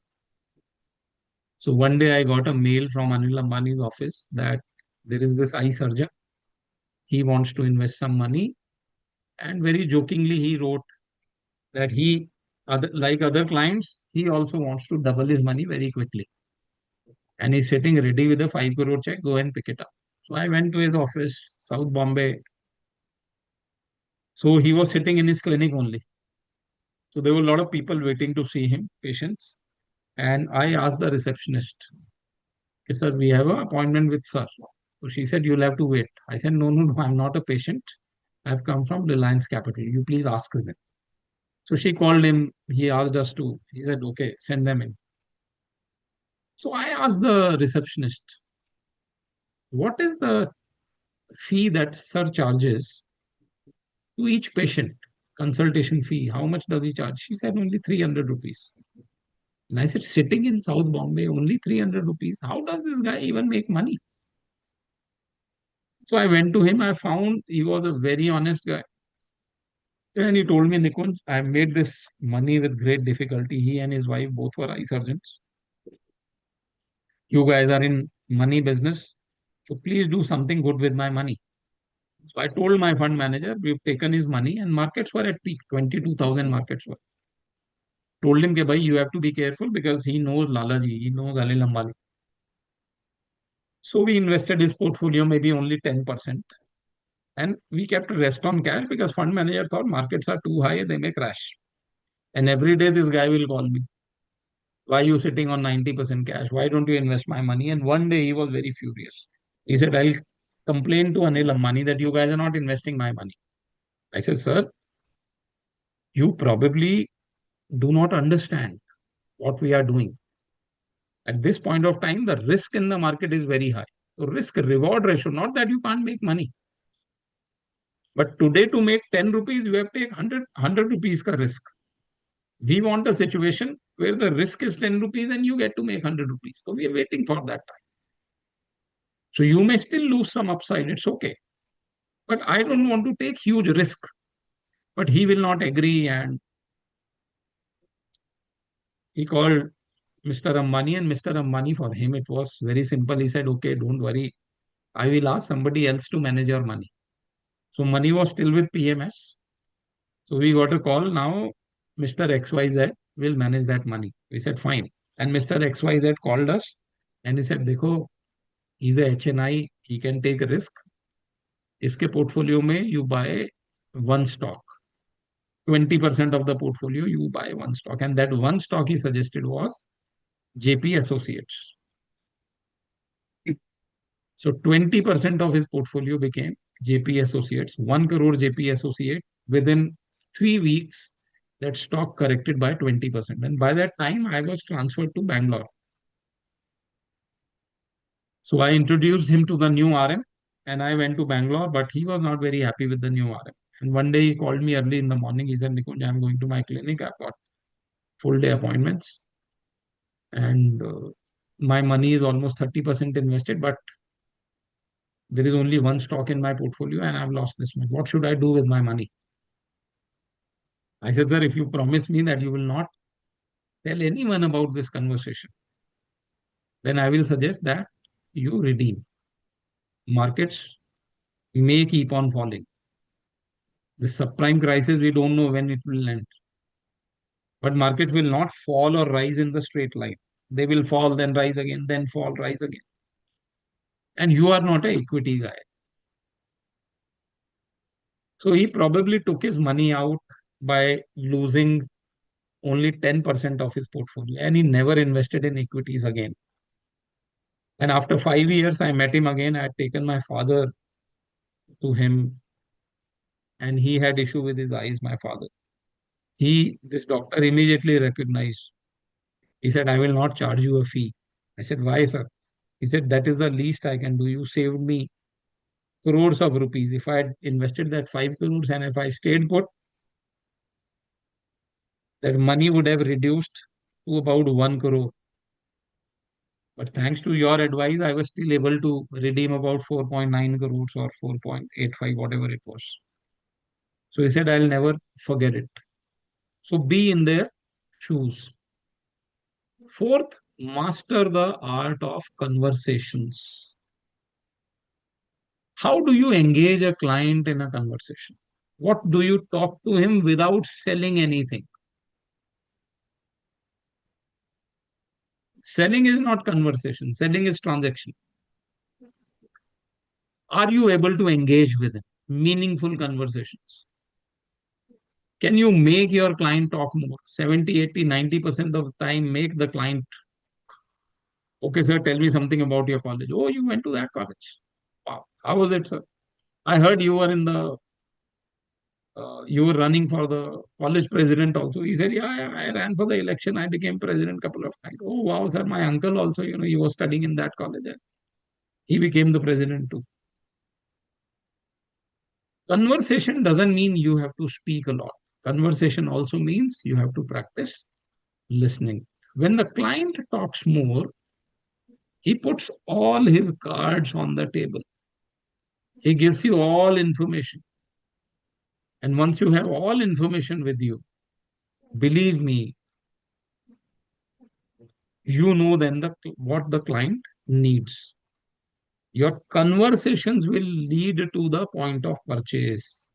So one day I got a mail from Anil Ambani's office that there is this eye surgeon. He wants to invest some money. And very jokingly, he wrote that he, like other clients, he also wants to double his money very quickly. And he's sitting ready with a 5 crore check, go and pick it up. So I went to his office, South Bombay. So he was sitting in his clinic only. So there were a lot of people waiting to see him, patients. And I asked the receptionist, "Okay, sir, we have an appointment with sir." So she said, "You'll have to wait." I said, "No, no, no, I'm not a patient. I've come from Reliance Capital. You please ask with him." So she called him. He asked us to. He said, "Okay, send them in." So I asked the receptionist, "What is the fee that sir charges to each patient? Consultation fee, how much does he charge?" She said, "Only 300 rupees. And I said, "Sitting in South Bombay, only 300 rupees. How does this guy even make money?" So I went to him. I found he was a very honest guy. And he told me, "Nikunj, I made this money with great difficulty." He and his wife both were eye surgeons. "You guys are in money business. So please do something good with my money." So I told my fund manager, we've taken his money and markets were at peak, 22,000 markets were. Told him, "Bhai, you have to be careful because he knows Lalaji, he knows Anil Ambani." So we invested his portfolio maybe only 10%. And we kept rest on cash because fund manager thought markets are too high, they may crash. And every day this guy will call me. "Why are you sitting on 90% cash? Why don't you invest my money?" And one day he was very furious. He said, "I'll complain to Anil Ambani that you guys are not investing my money." I said, "Sir, you probably do not understand what we are doing. At this point of time, the risk in the market is very high. So risk reward ratio, not that you can't make money. But today to make 10 rupees, you have to take 100 rupees ka risk. We want a situation where the risk is 10 rupees and you get to make 100 rupees. So we are waiting for that time. So you may still lose some upside. It's okay. But I don't want to take huge risk." But he will not agree. And he called Mr. Ambani, and Mr. Ambani, for him, it was very simple. He said, "Okay, don't worry. I will ask somebody else to manage your money." So money was still with PMS. So we got a call. Now Mr. XYZ will manage that money. We said, "Fine." And Mr. XYZ called us and he said, "Dekho, he's a HNI. He can take a risk. Iske portfolio mein you buy one stock. 20% of the portfolio, you buy one stock." And that one stock he suggested was JP Associates. So 20% of his portfolio became JP Associates, 1 crore JP Associate. Within 3 weeks, that stock corrected by 20%. And by that time, I was transferred to Bangalore. So I introduced him to the new RM and I went to Bangalore, but he was not very happy with the new RM. And one day he called me early in the morning. He said, "Nikunj, I'm going to my clinic. I've got full day appointments. And my money is almost 30% invested, but there is only one stock in my portfolio and I've lost this much. What should I do with my money?" I said, "Sir, if you promise me that you will not tell anyone about this conversation, then I will suggest that you redeem. Markets may keep on falling. The subprime crisis, we don't know when it will end. But markets will not fall or rise in the straight line. They will fall, then rise again, then fall, rise again. And you are not an equity guy." So he probably took his money out by losing only 10% of his portfolio and he never invested in equities again. And after 5 years, I met him again. I had taken my father to him and he had issue with his eyes, my father. This doctor immediately recognized. He said, "I will not charge you a fee." I said, "Why, sir?" He said, "That is the least I can do. You saved me crores of rupees. If I had invested that 5 crores and if I stayed put, that money would have reduced to about 1 crore. But thanks to your advice, I was still able to redeem about 4.9 crores or 4.85, whatever it was." So he said, "I'll never forget it." So be in their shoes. Fourth, master the art of conversations. How do you engage a client in a conversation? What do you talk to him without selling anything? Selling is not conversation. Selling is transaction. Are you able to engage with him? Meaningful conversations. Can you make your client talk more? 70, 80, 90% of the time, make the client, okay, sir, tell me something about your college. Oh, you went to that college. Wow. How was it, sir? I heard you were you were running for the college president also. He said, yeah, I ran for the election. I became president couple of times. Oh, wow, sir. My uncle also, he was studying in that college. And he became the president too. Conversation doesn't mean you have to speak a lot. Conversation also means you have to practice listening. When the client talks more, he puts all his cards on the table. He gives you all information. And once you have all information with you, believe me, you know then what the client needs. Your conversations will lead to the point of purchase.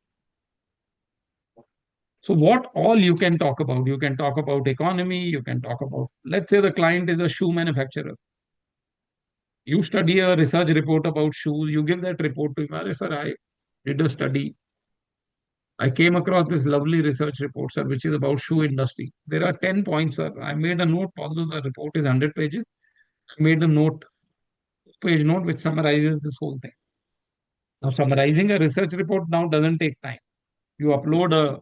So what all you can talk about? You can talk about economy, you can talk about, let's say the client is a shoe manufacturer. You study a research report about shoes, you give that report to him. Sir, I did a study. I came across this lovely research report, sir, which is about shoe industry. There are 10 points, sir. I made a note, although the report is 100 pages. I made a note, page note, which summarizes this whole thing. Now, summarizing a research report now doesn't take time. You upload a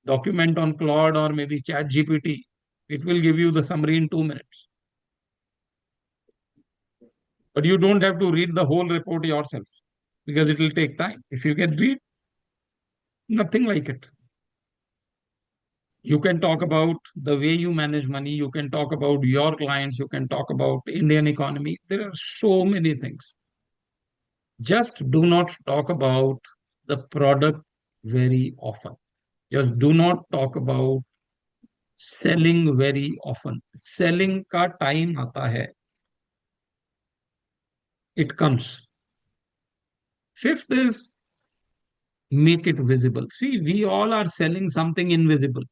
document on Claude or maybe ChatGPT. It will give you the summary in 2 minutes. But you don't have to read the whole report yourself because it will take time. If you can read, nothing like it. You can talk about the way you manage money. You can talk about your clients. You can talk about Indian economy. There are so many things. Just do not talk about the product very often. Just do not talk about selling very often. Selling ka time aata hai. It comes. Fifth is make it visible. See, we all are selling something invisible.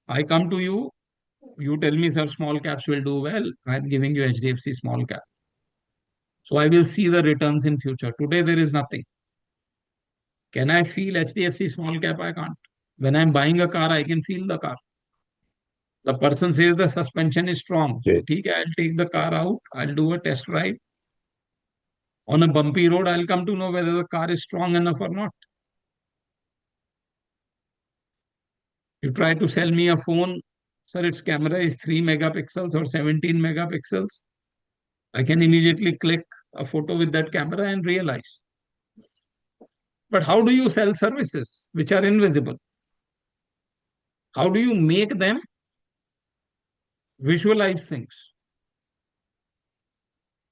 I come to you, you tell me, sir, small caps will do well. I'm giving you HDFC small cap. So I will see the returns in future. Today, there is nothing. Can I feel HDFC small cap? I can't. When I'm buying a car, I can feel the car. The person says the suspension is strong. So, okay, I'll take the car out. I'll do a test ride. On a bumpy road, I'll come to know whether the car is strong enough or not. You try to sell me a phone, sir, its camera is 3 megapixels or 17 megapixels. I can immediately click a photo with that camera and realize. But how do you sell services which are invisible? How do you make them visualize things?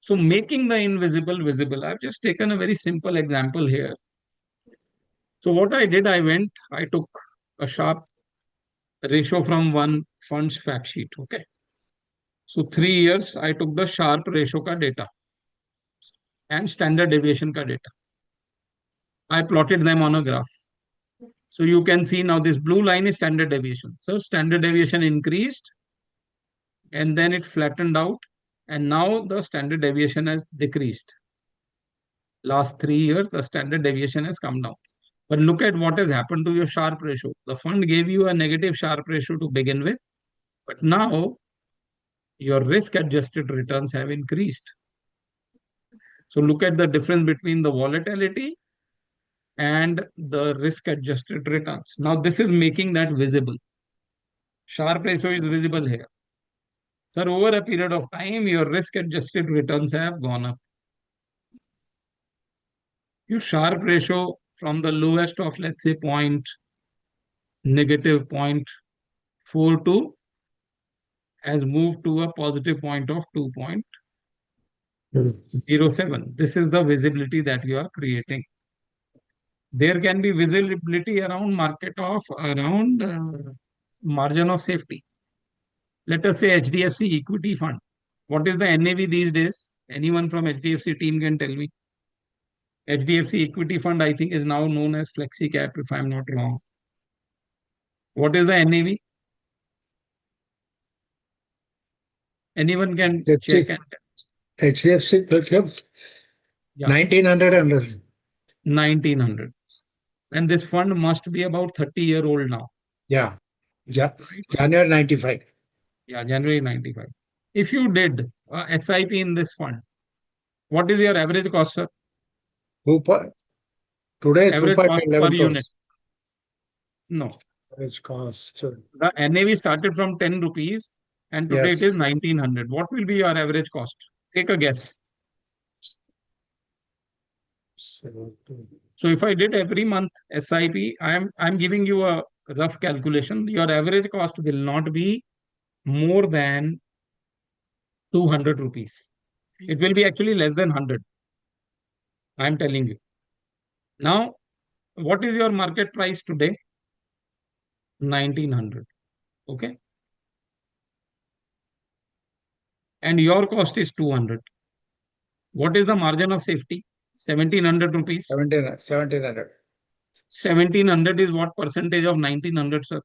So making the invisible visible. I've just taken a very simple example here. So what I did, I took a sharp ratio from one fund's fact sheet. Okay. So 3 years, I took the sharp ratio ka data and standard deviation ka data. I plotted them on a graph. So you can see now this blue line is standard deviation. So standard deviation increased and then it flattened out. And now the standard deviation has decreased. Last 3 years, the standard deviation has come down. But look at what has happened to your Sharpe ratio. The fund gave you a negative Sharpe ratio to begin with. But now your risk-adjusted returns have increased. So look at the difference between the volatility and the risk-adjusted returns. Now this is making that visible. Sharpe ratio is visible here. Sir, over a period of time, your risk-adjusted returns have gone up. Your Sharpe ratio from the lowest of, let's say, negative 0.42 has moved to a positive point of 2.07. This is the visibility that you are creating. There can be visibility around margin of safety. Let us say HDFC equity fund. What is the NAV these days? Anyone from HDFC team can tell me. HDFC equity fund, I think, is now known as FlexiCap, if I'm not wrong. What is the NAV? Anyone can check. HDFC FlexiCap, 1900 under. 1900. And this fund must be about 30-year-old now. Yeah. January 95. Yeah, January 95. If you did a SIP in this fund, what is your average cost, sir? Today, Average cost 2.11 per crores. unit. No. Average cost. The NAV started from 10 rupees and today it is Yes. 1900. What will be your average cost? Take a guess. So if I did every month SIP, I'm giving you a rough calculation. Your average cost will not be more than 200 rupees. It will be actually less than 100. I'm telling you. Now, what is your market price today? 1900. Okay. And your cost is 200. What is the margin of safety? 1700 rupees. 1700. 1700 is what percentage of 1900, sir?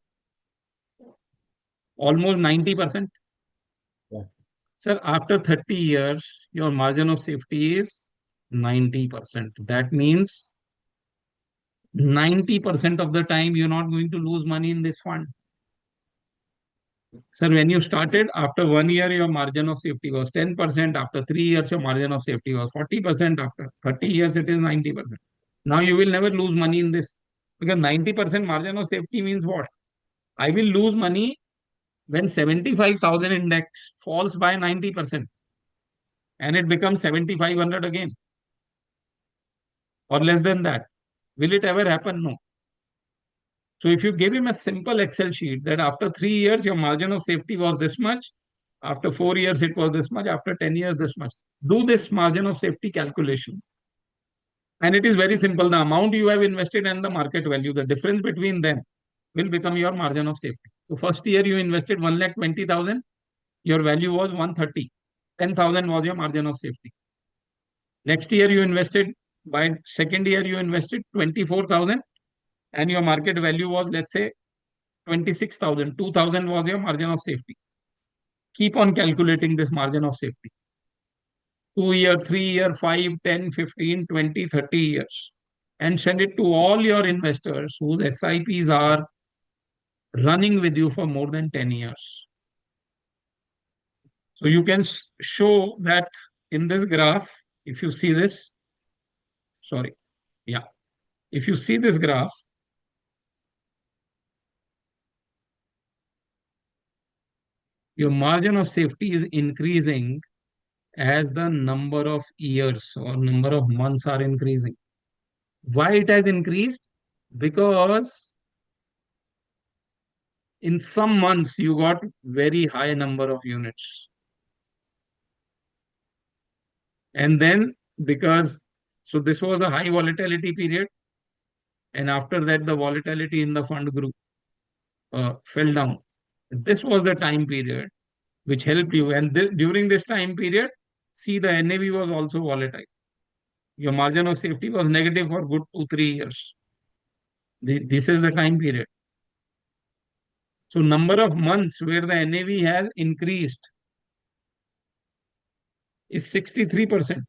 Almost 90%. Yeah. Sir, after 30 years, your margin of safety is 90%. That means 90% of the time you're not going to lose money in this fund. Sir, when you started, after 1 year, your margin of safety was 10%. After 3 years, your margin of safety was 40%. After 30 years, it is 90%. Now you will never lose money in this because 90% margin of safety means what? I will lose money when 75,000 index falls by 90% and it becomes 7,500 again or less than that. Will it ever happen? No. So if you give him a simple Excel sheet that after 3 years, your margin of safety was this much, after 4 years, it was this much, after 10 years, this much. Do this margin of safety calculation. And it is very simple. The amount you have invested and the market value, the difference between them will become your margin of safety. So first year you invested 1,20,000, your value was 130. 10,000 was your margin of safety. Next year you invested, by second year you invested 24,000 and your market value was, let's say, 26,000. 2,000 was your margin of safety. Keep on calculating this margin of safety. 2 year, 3 year, 5, 10, 15, 20, 30 years. And send it to all your investors whose SIPs are running with you for more than 10 years. So you can show that in this graph, if you see this, sorry, yeah. If you see this graph, your margin of safety is increasing as the number of years or number of months are increasing. Why it has increased? Because in some months you got very high number of units. And then so this was a high volatility period. And after that, the volatility in the fund group fell down. This was the time period which helped you. And during this time period, see, the NAV was also volatile. Your margin of safety was negative for good 2-3 years. This is the time period. So number of months where the NAV has increased is 63%.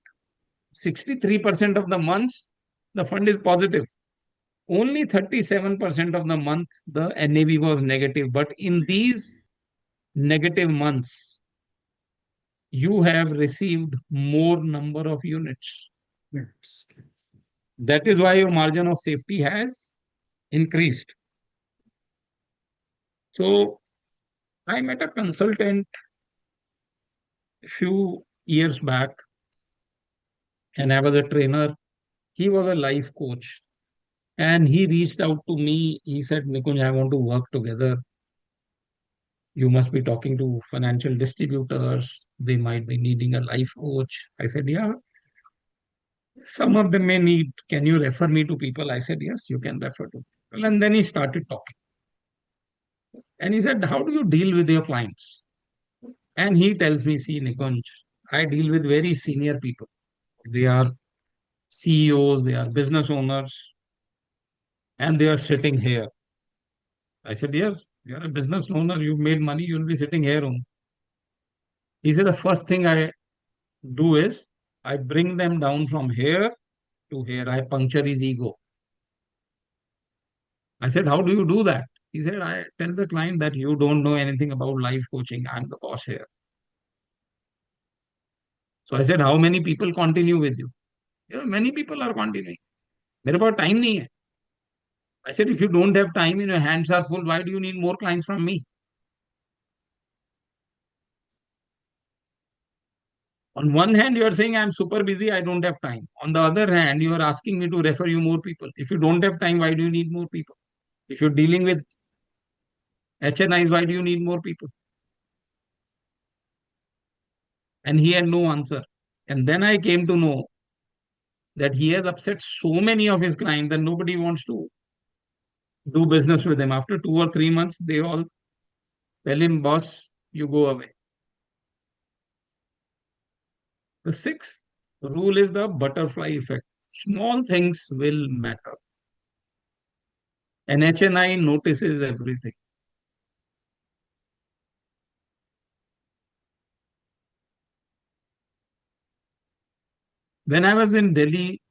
63% of the months, the fund is positive. Only 37% of the month, the NAV was negative. But in these negative months, you have received more number of units. Yes. That is why your margin of safety has increased. So I met a consultant a few years back and I was a trainer. He was a life coach and he reached out to me. He said, Nikunj, I want to work together. You must be talking to financial distributors. They might be needing a life coach. I said, yeah, some of them may need. Can you refer me to people? I said, yes, you can refer to people. And then he started talking. And he said, how do you deal with your clients? And he tells me, see, Nikunj, I deal with very senior people. They are CEOs, they are business owners, and they are sitting here. I said, yes, you are a business owner, you've made money, you'll be sitting here only. He said, the first thing I do is I bring them down from here to here. I puncture his ego. I said, how do you do that? He said, I tell the client that you don't know anything about life coaching. I'm the boss here. So I said, how many people continue with you? Yeah, many people are continuing. मेरे पास time नहीं है. I said, if you don't have time and your hands are full, why do you need more clients from me? On one hand, you are saying I'm super busy, I don't have time. On the other hand, you are asking me to refer you more people. If you don't have time, why do you need more people? If you're dealing with HNIs, why do you need more people? And he had no answer. And then I came to know that he has upset so many of his clients that nobody wants to do business with him. After 2 or 3 months, they all tell him, boss, you go away. The sixth rule is the butterfly effect. Small things will matter. An HNI notices everything. When I was in Delhi,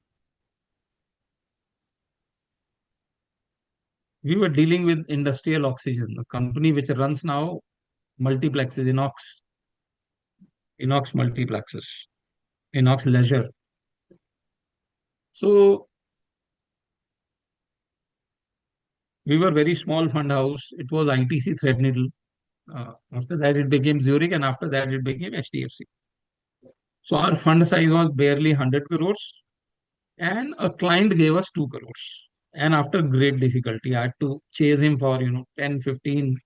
we were dealing with Industrial Oxygen, a company which runs now multiplexes, Inox multiplexes, Inox Leisure. So we were very small fund house. It was ITC Threadneedle. After that, it became Zurich, and after that, it became HDFC. So our fund size was barely 100 crores, and a client gave us 2 crores. And after great difficulty, I had to chase him for 10, 15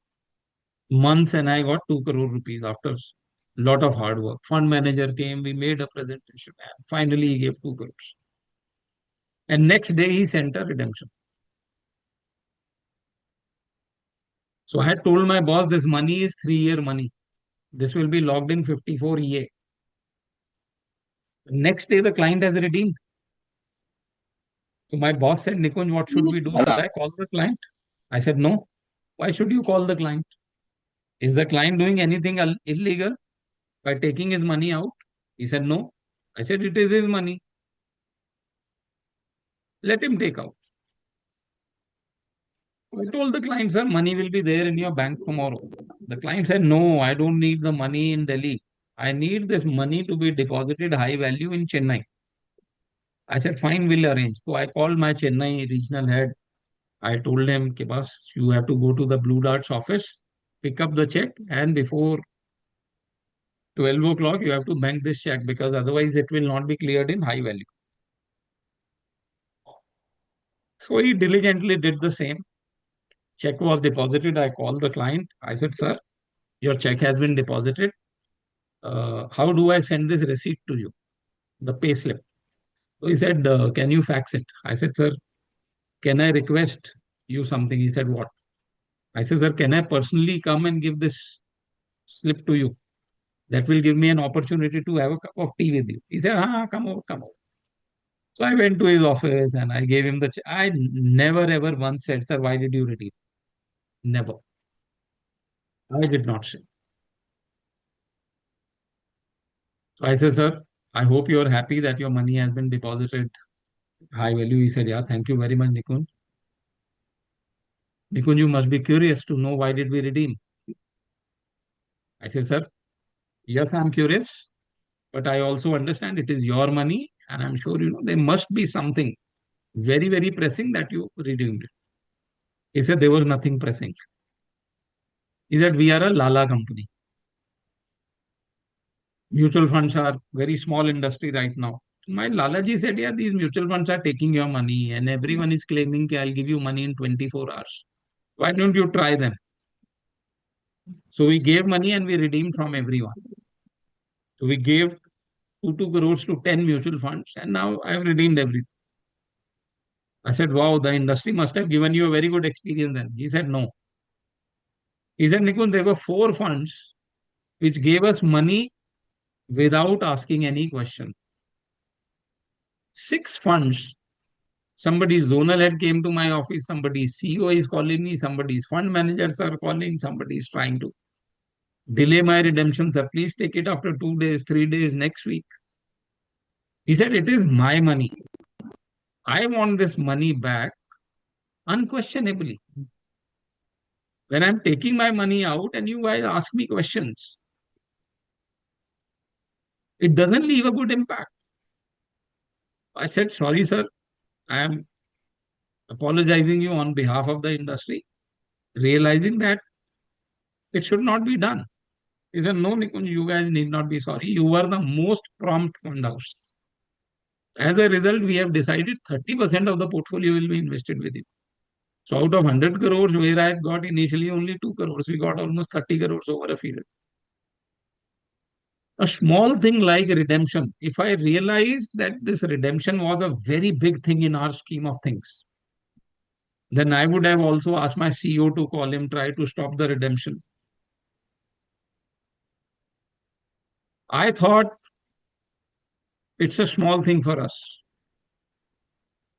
months, and I got 2 crore rupees after lot of hard work. Fund manager came, we made a presentation, and finally he gave 2 crores. And next day he sent a redemption. So I had told my boss, this money is 3-year money. This will be logged in 54 EA. Next day the client has redeemed. So my boss said, Nikunj, what should we do? Should I call the client? I said, no. Why should you call the client? Is the client doing anything illegal by taking his money out? He said, no. I said, it is his money. Let him take out. I told the client, sir, money will be there in your bank tomorrow. The client said, no, I don't need the money in Delhi. I need this money to be deposited high value in Chennai. I said, fine, we'll arrange. So I called my Chennai regional head. I told him, boss, you have to go to the Blue Darts office, pick up the check, and before 12 o'clock, you have to bank this check because otherwise it will not be cleared in high value. So he diligently did the same. Check was deposited. I called the client. I said, sir, your check has been deposited. How do I send this receipt to you? The pay slip. So he said, can you fax it? I said, sir, can I request you something? He said, what? I said, sir, can I personally come and give this slip to you? That will give me an opportunity to have a cup of tea with you. He said, come over, come over. So I went to his office and I gave him the check. I never ever once said, sir, why did you redeem? Never. I did not say. So I said, sir, I hope you are happy that your money has been deposited high value. He said, yeah, thank you very much, Nikunj. Nikunj, you must be curious to know why did we redeem? I said, sir, yes, I'm curious, but I also understand it is your money, and I'm sure there must be something very, very pressing that you redeemed it. He said there was nothing pressing. He said we are a Lala company. Mutual funds are very small industry right now. My Lalaji said, yeah, these mutual funds are taking your money and everyone is claiming I'll give you money in 24 hours. Why don't you try them? So we gave money and we redeemed from everyone. So we gave 2 crores to 10 mutual funds and now I've redeemed everything. I said, wow, the industry must have given you a very good experience then. He said, no. He said, Nikunj, there were 4 funds which gave us money without asking any question. 6 funds, somebody's zonal head came to my office, somebody's CEO is calling me, somebody's fund managers are calling, somebody is trying to delay my redemption, sir. Please take it after 2 days, 3 days, next week. He said, it is my money. I want this money back Unquestionably. When I'm taking my money out and you guys ask me questions, it doesn't leave a good impact. I said, sorry, sir. I am apologizing you on behalf of the industry, realizing that it should not be done. He said, no, Nikunj, you guys need not be sorry. You were the most prompt fund house. As a result, we have decided 30% of the portfolio will be invested with you. So out of 100 crores, where I had got initially only 2 crores, we got almost 30 crores over a period. A small thing like redemption, if I realized that this redemption was a very big thing in our scheme of things, then I would have also asked my CEO to call him, try to stop the redemption. I thought it's a small thing for us.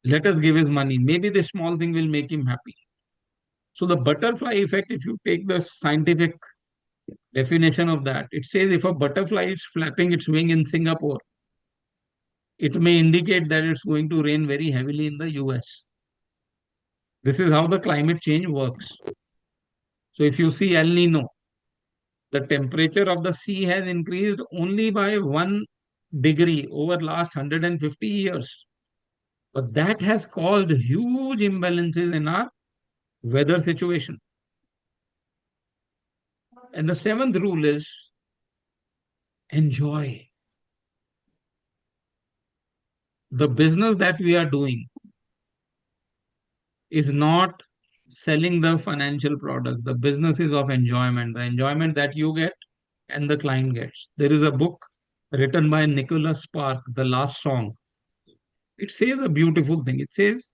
Let us give his money. Maybe this small thing will make him happy. So the butterfly effect, if you take the scientific definition of that, it says if a butterfly is flapping its wing in Singapore, it may indicate that it's going to rain very heavily in the US. This is how the climate change works. So if you see El Nino, the temperature of the sea has increased only by 1 degree over last 150 years. But that has caused huge imbalances in our weather situation. And the seventh rule is enjoy. The business that we are doing is not selling the financial products. The business is of enjoyment, the enjoyment that you get and the client gets. There is a book written by Nicholas Spark, The Last Song. It says a beautiful thing. It says,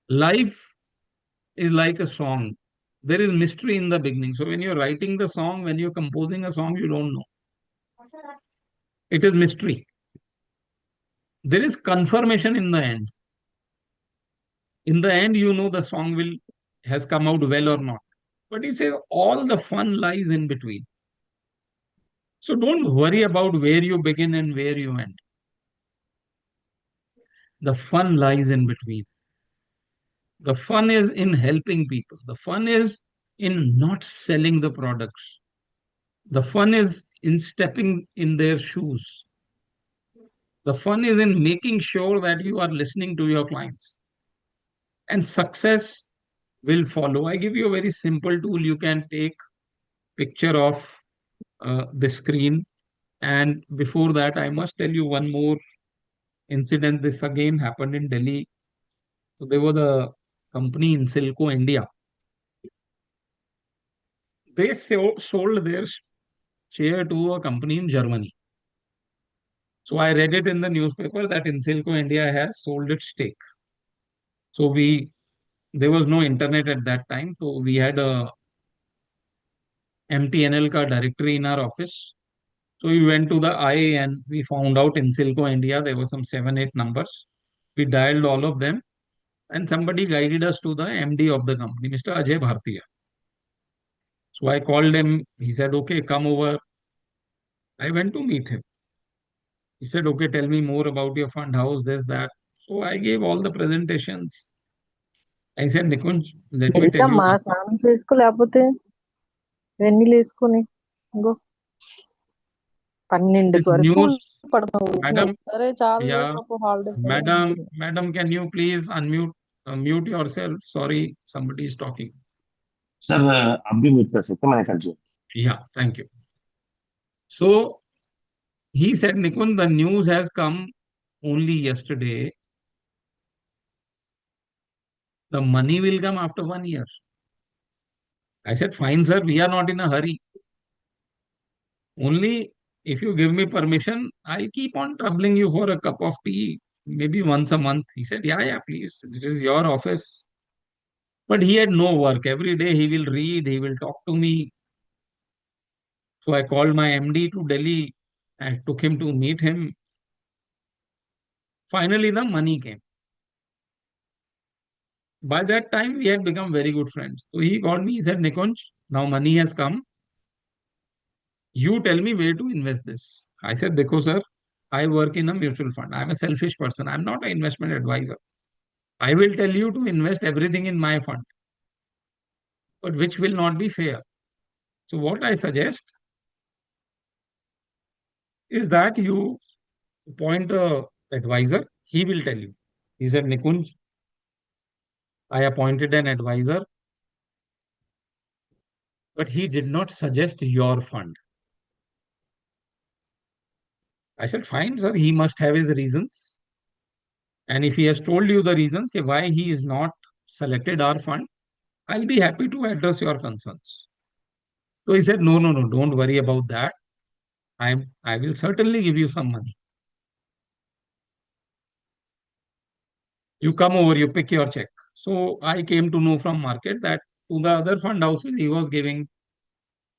life is like a song. There is mystery in the beginning. So when you're writing the song, when you're composing a song, you don't know. It is mystery. There is confirmation in the end. In the end, you know the song has come out well or not. But he says all the fun lies in between. So don't worry about where you begin and where you end. The fun lies in between. The fun is in helping people. The fun is in not selling the products. The fun is in stepping in their shoes. The fun is in making sure that you are listening to your clients. And success will follow. I give you a very simple tool. You can take picture of the screen. And before that, I must tell you one more incident. This again happened in Delhi. So there was a company in Insilco India. They sold their share to a company in Germany. So I read it in the newspaper that Insilco India has sold its stake. So there was no internet at that time. So we had a MTNL ka directory in our office. So we went to the IA and we found out Insilco India. There were some 7-8 numbers. We dialed all of them and somebody guided us to the MD of the company, Mr. Ajay Bhartiya. So I called him. He said, okay, come over. I went to meet him. He said, okay, tell me more about your fund house, this, that. So I gave all the presentations. I said, Nikunj, let me tell you. వెళ్తామ్మా స్నానం చేసుకో లేకపోతే వెన్నీళ్ళు వేసుకొని ఇంకో 12 This వరకు news, పడతావు madam, సరే చాలు yeah, పాపం holidays madam, can you please mute yourself? Sorry, somebody is talking. Sir, आप भी mute कर सकते हैं, मैंने कर दिया. Yeah, thank you. So he said, Nikunj, the news has come only yesterday. The money will come after 1 year. I said, fine, sir, we are not in a hurry. Only if you give me permission, I keep on troubling you for a cup of tea, maybe once a month. He said, yeah, please. It is your office. But he had no work. Every day he will read, he will talk to me. So I called my MD to Delhi. I took him to meet him. Finally, the money came. By that time, we had become very good friends. So he called me, he said, Nikunj, now money has come. You tell me where to invest this. I said, Dekho, sir, I work in a mutual fund. I'm a selfish person. I'm not an investment advisor. I will tell you to invest everything in my fund, but which will not be fair. So what I suggest is that you appoint a advisor. He will tell you. He said, Nikunj, I appointed an advisor, but he did not suggest your fund. I said, fine, sir. He must have his reasons. And if he has told you the reasons why he is not selected our fund, I'll be happy to address your concerns. So he said, no, don't worry about that. I will certainly give you some money. You come over, you pick your check. So I came to know from market that to the other fund houses, he was giving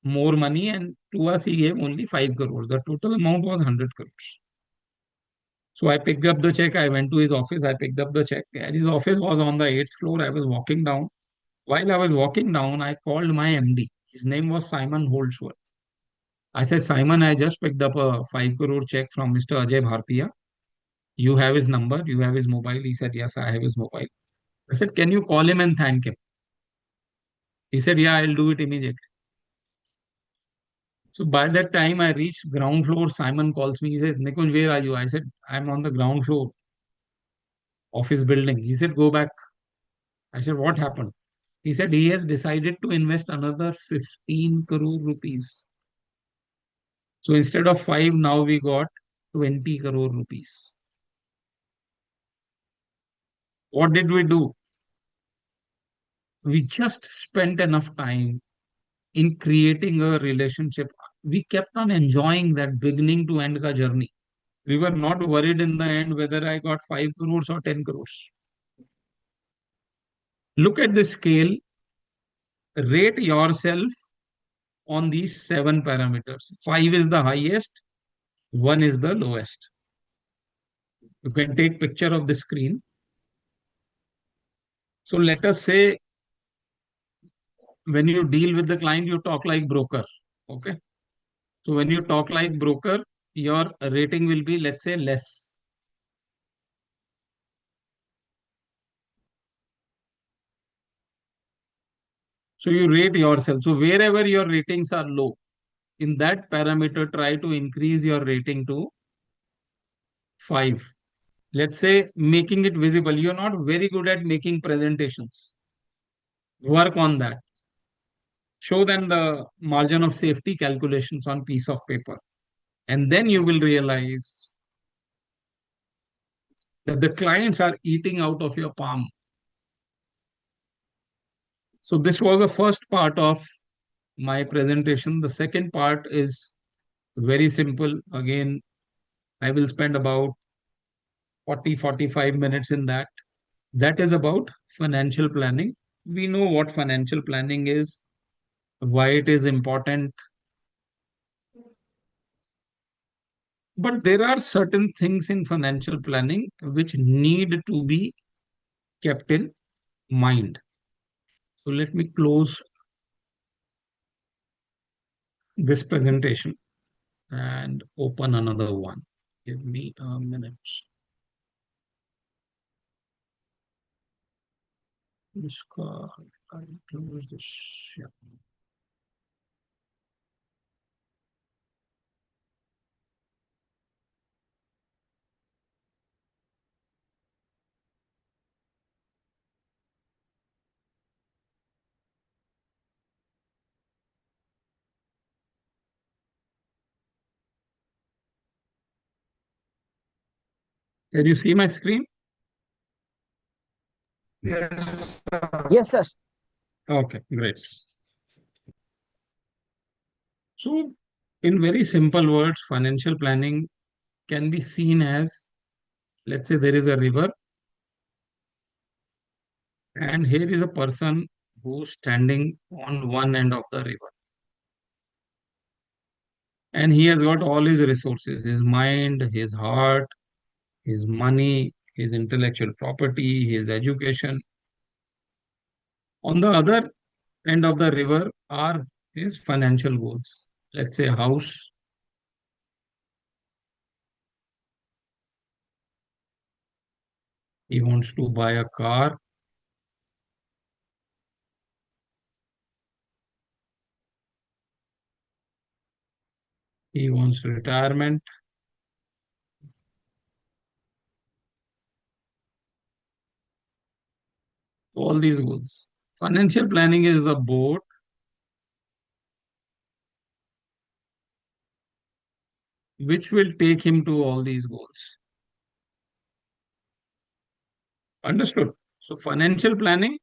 more money, and to us, he gave only 5 crores. The total amount was 100 crores. So I picked up the check. I went to his office. I picked up the check. And his office was on the 8th floor. I was walking down. While I was walking down, I called my MD. His name was Simon Holdsworth. I said, Simon, I just picked up a 5 crore check from Mr. Ajay Bhartiya. You have his number, you have his mobile. He said, yes, I have his mobile. I said, can you call him and thank him? He said, yeah, I'll do it immediately. So by that time, I reached ground floor. Simon calls me. He said, Nikunj, where are you? I said, I'm on the ground floor of his building. He said, go back. I said, what happened? He said, he has decided to invest another 15 crore rupees. So instead of 5, now we got 20 crore rupees. What did we do? We just spent enough time in creating a relationship. We kept on enjoying that beginning to end ka journey. We were not worried in the end whether I got 5 crores or 10 crores. Look at the scale, rate yourself on these 7 parameters. 5 is the highest, 1 is the lowest. You can take picture of the screen. So let us say when you deal with the client, you talk like broker. Okay. So when you talk like broker, your rating will be, let's say, less. So you rate yourself. So wherever your ratings are low, in that parameter, try to increase your rating to 5. Let's say making it visible. You're not very good at making presentations. Work on that. Show them the margin of safety calculations on piece of paper. And then you will realize that the clients are eating out of your palm. So this was the first part of my presentation. The second part is very simple. Again, I will spend about 40-45 minutes in that. That is about financial planning. We know what financial planning is, why it is important. But there are certain things in financial planning which need to be kept in mind. So let me close this presentation and open another one. Give me a minute. I'll close this. Yeah. Can you see my screen? Yes. Yes, sir. Okay, great. So, in very simple words, financial planning can be seen as, let's say there is a river, and here is a person who's standing on one end of the river. And he has got all his resources, his mind, his heart, his money, his intellectual property, his education. On the other end of the river are his financial goals. Let's say house, He wants to buy a car. He wants retirement. All these goals. Financial planning is the boat which will take him to all these goals. Understood? So financial planning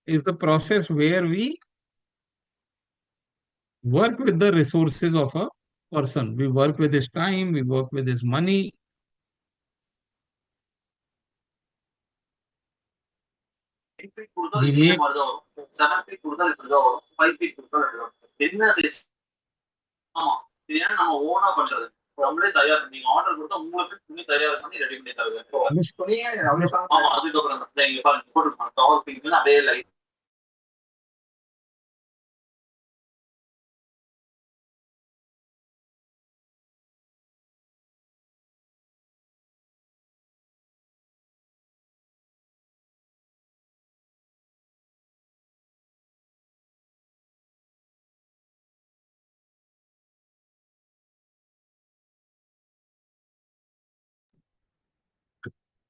is the process where we work with the resources of a person. We work with his time, we work with his money. We make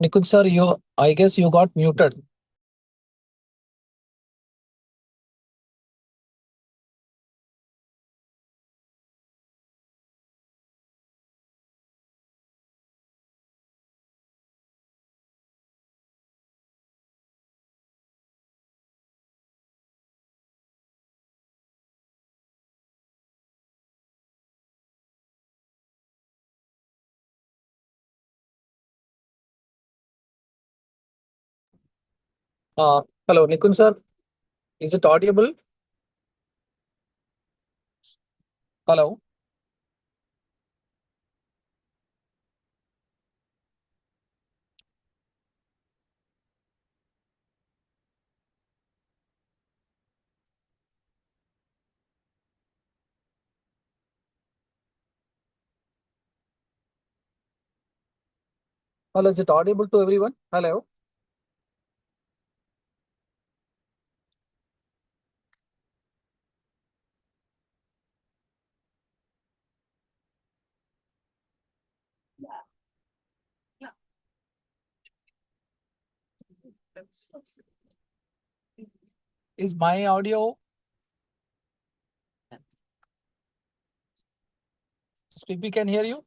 Nikunj sir, I guess you got muted. Hello, Nikunj sir. Is it audible? Hello. Hello, is it audible to everyone? Hello. Is my audio? Speak, we can hear you.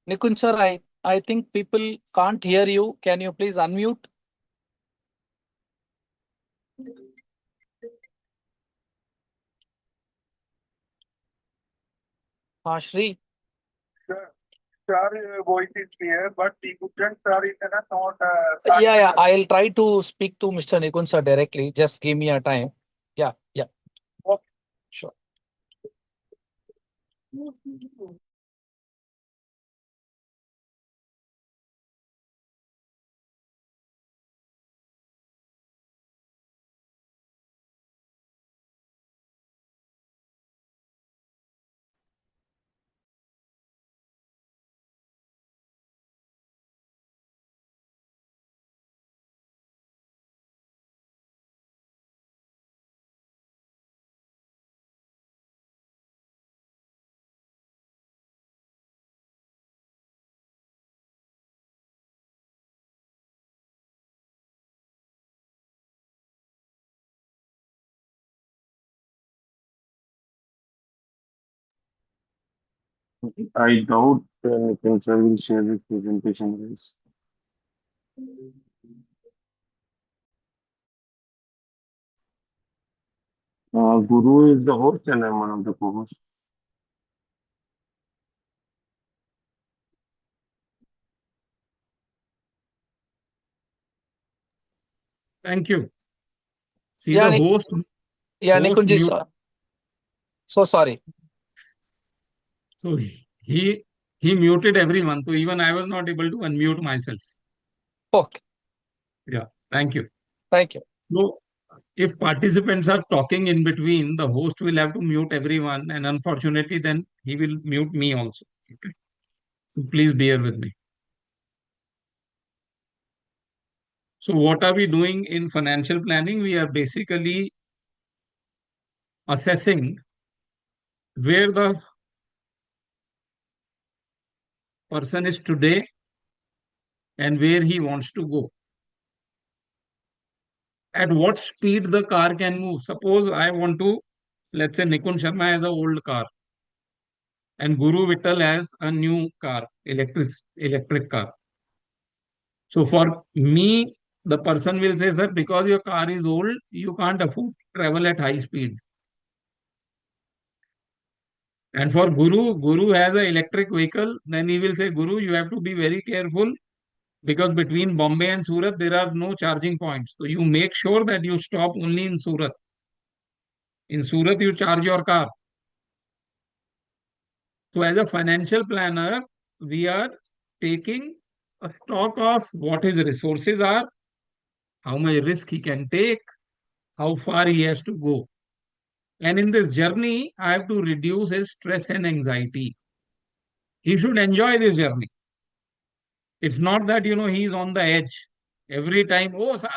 Nikunj sir, I think people can't hear you. Can you please unmute? Shri. Sir, voice is clear, but the Nikunjan sir is not. Yeah. I'll try to speak to Mr. Nikunj sir directly. Just give me a time. Yeah. Okay. Sure. I doubt Nitin sir will share this presentation, guys. Guru is the host and I'm one of the co-hosts. Thank you. See Yeah, the host Nikunj, mute. so sorry. So he muted everyone. So even I was not able to unmute myself. Okay, Yeah. Thank you. thank you. So if participants are talking in between, the host will have to mute everyone, and unfortunately, then he will mute me also. Okay. So please bear with me. So what are we doing in financial planning? We are basically assessing where the person is today and where he wants to go. At what speed the car can move. Suppose I want to, let's say Nikunj Sharma has an old car and Guru Vittal has a new car, electric car. So for me, the person will say, sir, because your car is old, you can't afford to travel at high speed. And for Guru has an electric vehicle, then he will say, Guru, you have to be very careful because between Bombay and Surat, there are no charging points. So you make sure that you stop only in Surat. In Surat, you charge your car. So as a financial planner, we are taking a stock of what his resources are, how much risk he can take, how far he has to go. And in this journey, I have to reduce his stress and anxiety. He should enjoy this journey. It's not that, he's on the edge. Every time, oh, sir,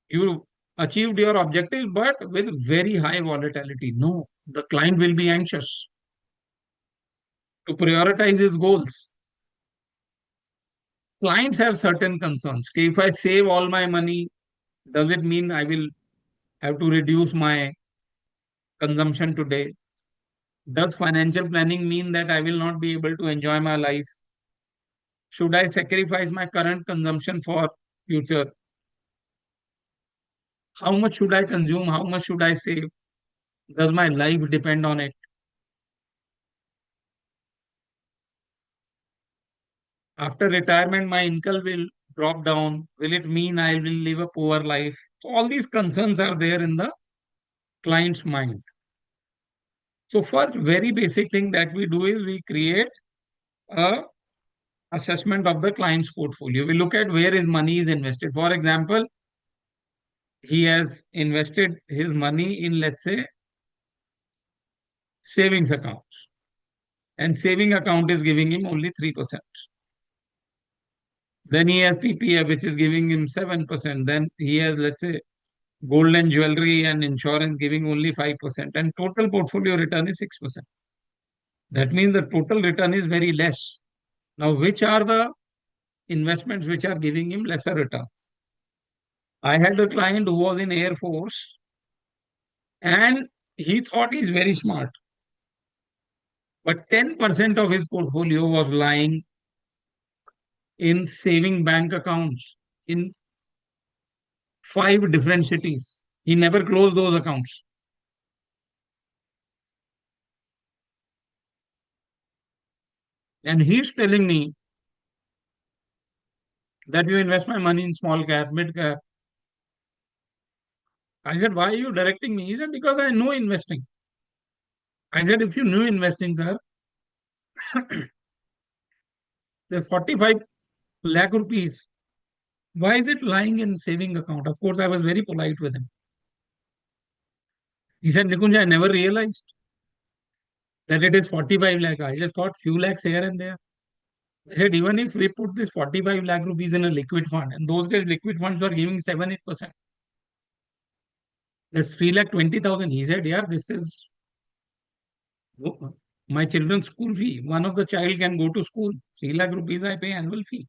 you achieved your objective, but with very high volatility. No, the client will be anxious to prioritize his goals. Clients have certain concerns. Okay, if I save all my money, does it mean I will have to reduce my consumption today? Does financial planning mean that I will not be able to enjoy my life? Should I sacrifice my current consumption for future? How much should I consume? How much should I save? Does my life depend on it? After retirement, my income will drop down. Will it mean I will live a poor life? So all these concerns are there in the client's mind. So first, very basic thing that we do is we create a assessment of the client's portfolio. We look at where his money is invested. For example, he has invested his money in, let's say, savings accounts. And saving account is giving him only 3%. Then he has PPF, which is giving him 7%. Then he has, let's say, gold and jewelry and insurance giving only 5%. And total portfolio return is 6%. That means the total return is very less. Now, which are the investments which are giving him lesser returns? I had a client who was in Air Force and he thought he's very smart. But 10% of his portfolio was lying in saving bank accounts in 5 different cities. He never closed those accounts. And he's telling me that you invest my money in small cap, mid cap. I said, why are you directing me? He said, because I know investing. I said, if you knew investing, sir, there's 45 lakh rupees. Why is it lying in saving account? Of course, I was very polite with him. He said, Nikunj, I never realized that it is 45 lakh. I just thought few lakhs here and there. I said, even if we put this 45 lakh rupees in a liquid fund, and those days liquid funds were giving 7-8%. That's 3,20,000. He said, yeah, this is my children's school fee. One of the child can go to school. 3 lakh rupees I pay annual fee.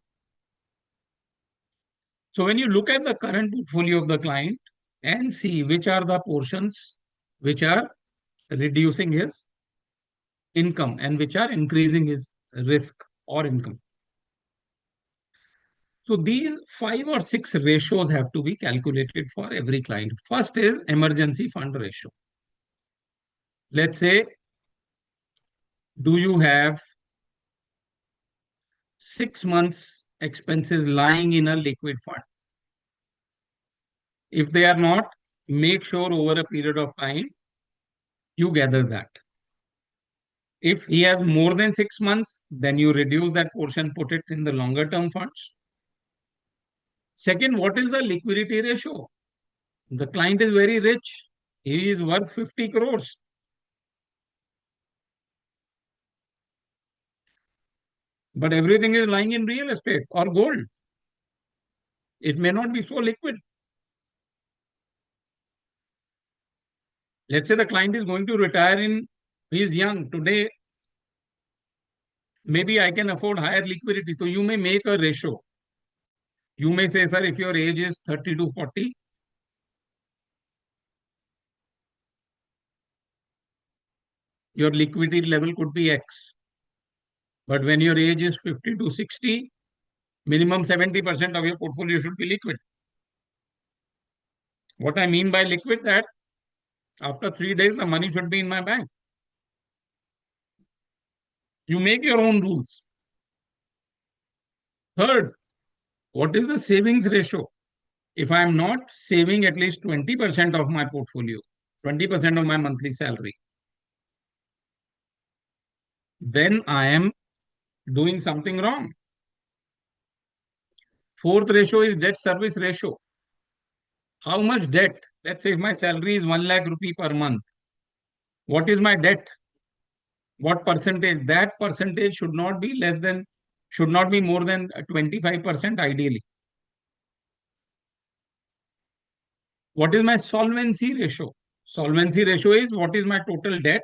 So when you look at the current portfolio of the client and see which are the portions which are reducing his income and which are increasing his risk or income. So these 5 or 6 ratios have to be calculated for every client. First is emergency fund ratio. Let's say, do you have 6 months expenses lying in a liquid fund? If they are not, make sure over a period of time, you gather that. If he has more than 6 months, then you reduce that portion, put it in the longer term funds. Second, what is the liquidity ratio? The client is very rich. He is worth 50 crores. But everything is lying in real estate or gold. It may not be so liquid. Let's say the client is going to retire he is young. Today, maybe I can afford higher liquidity. So you may make a ratio. You may say, sir, if your age is 30 to 40, your liquidity level could be X. But when your age is 50 to 60, minimum 70% of your portfolio should be liquid. What I mean by liquid, that after 3 days, the money should be in my bank. You make your own rules. Third, what is the savings ratio? If I am not saving at least 20% of my portfolio, 20% of my monthly salary, then I am doing something wrong. Fourth ratio is debt service ratio. How much debt? Let's say if my salary is 1 lakh rupee per month, what is my debt? What percentage? That percentage should not be more than 25% ideally. What is my solvency ratio? Solvency ratio is what is my total debt?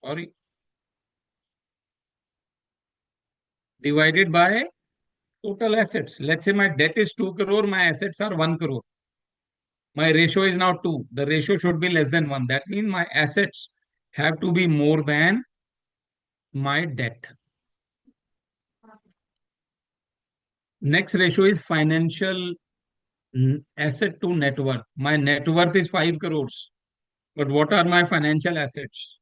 Sorry. Divided by total assets. Let's say my debt is 2 crore, my assets are 1 crore. My ratio is now 2. The ratio should be less than 1. That means my assets have to be more than my debt. Next ratio is financial asset to net worth. My net worth is 5 crores. But what are my financial assets?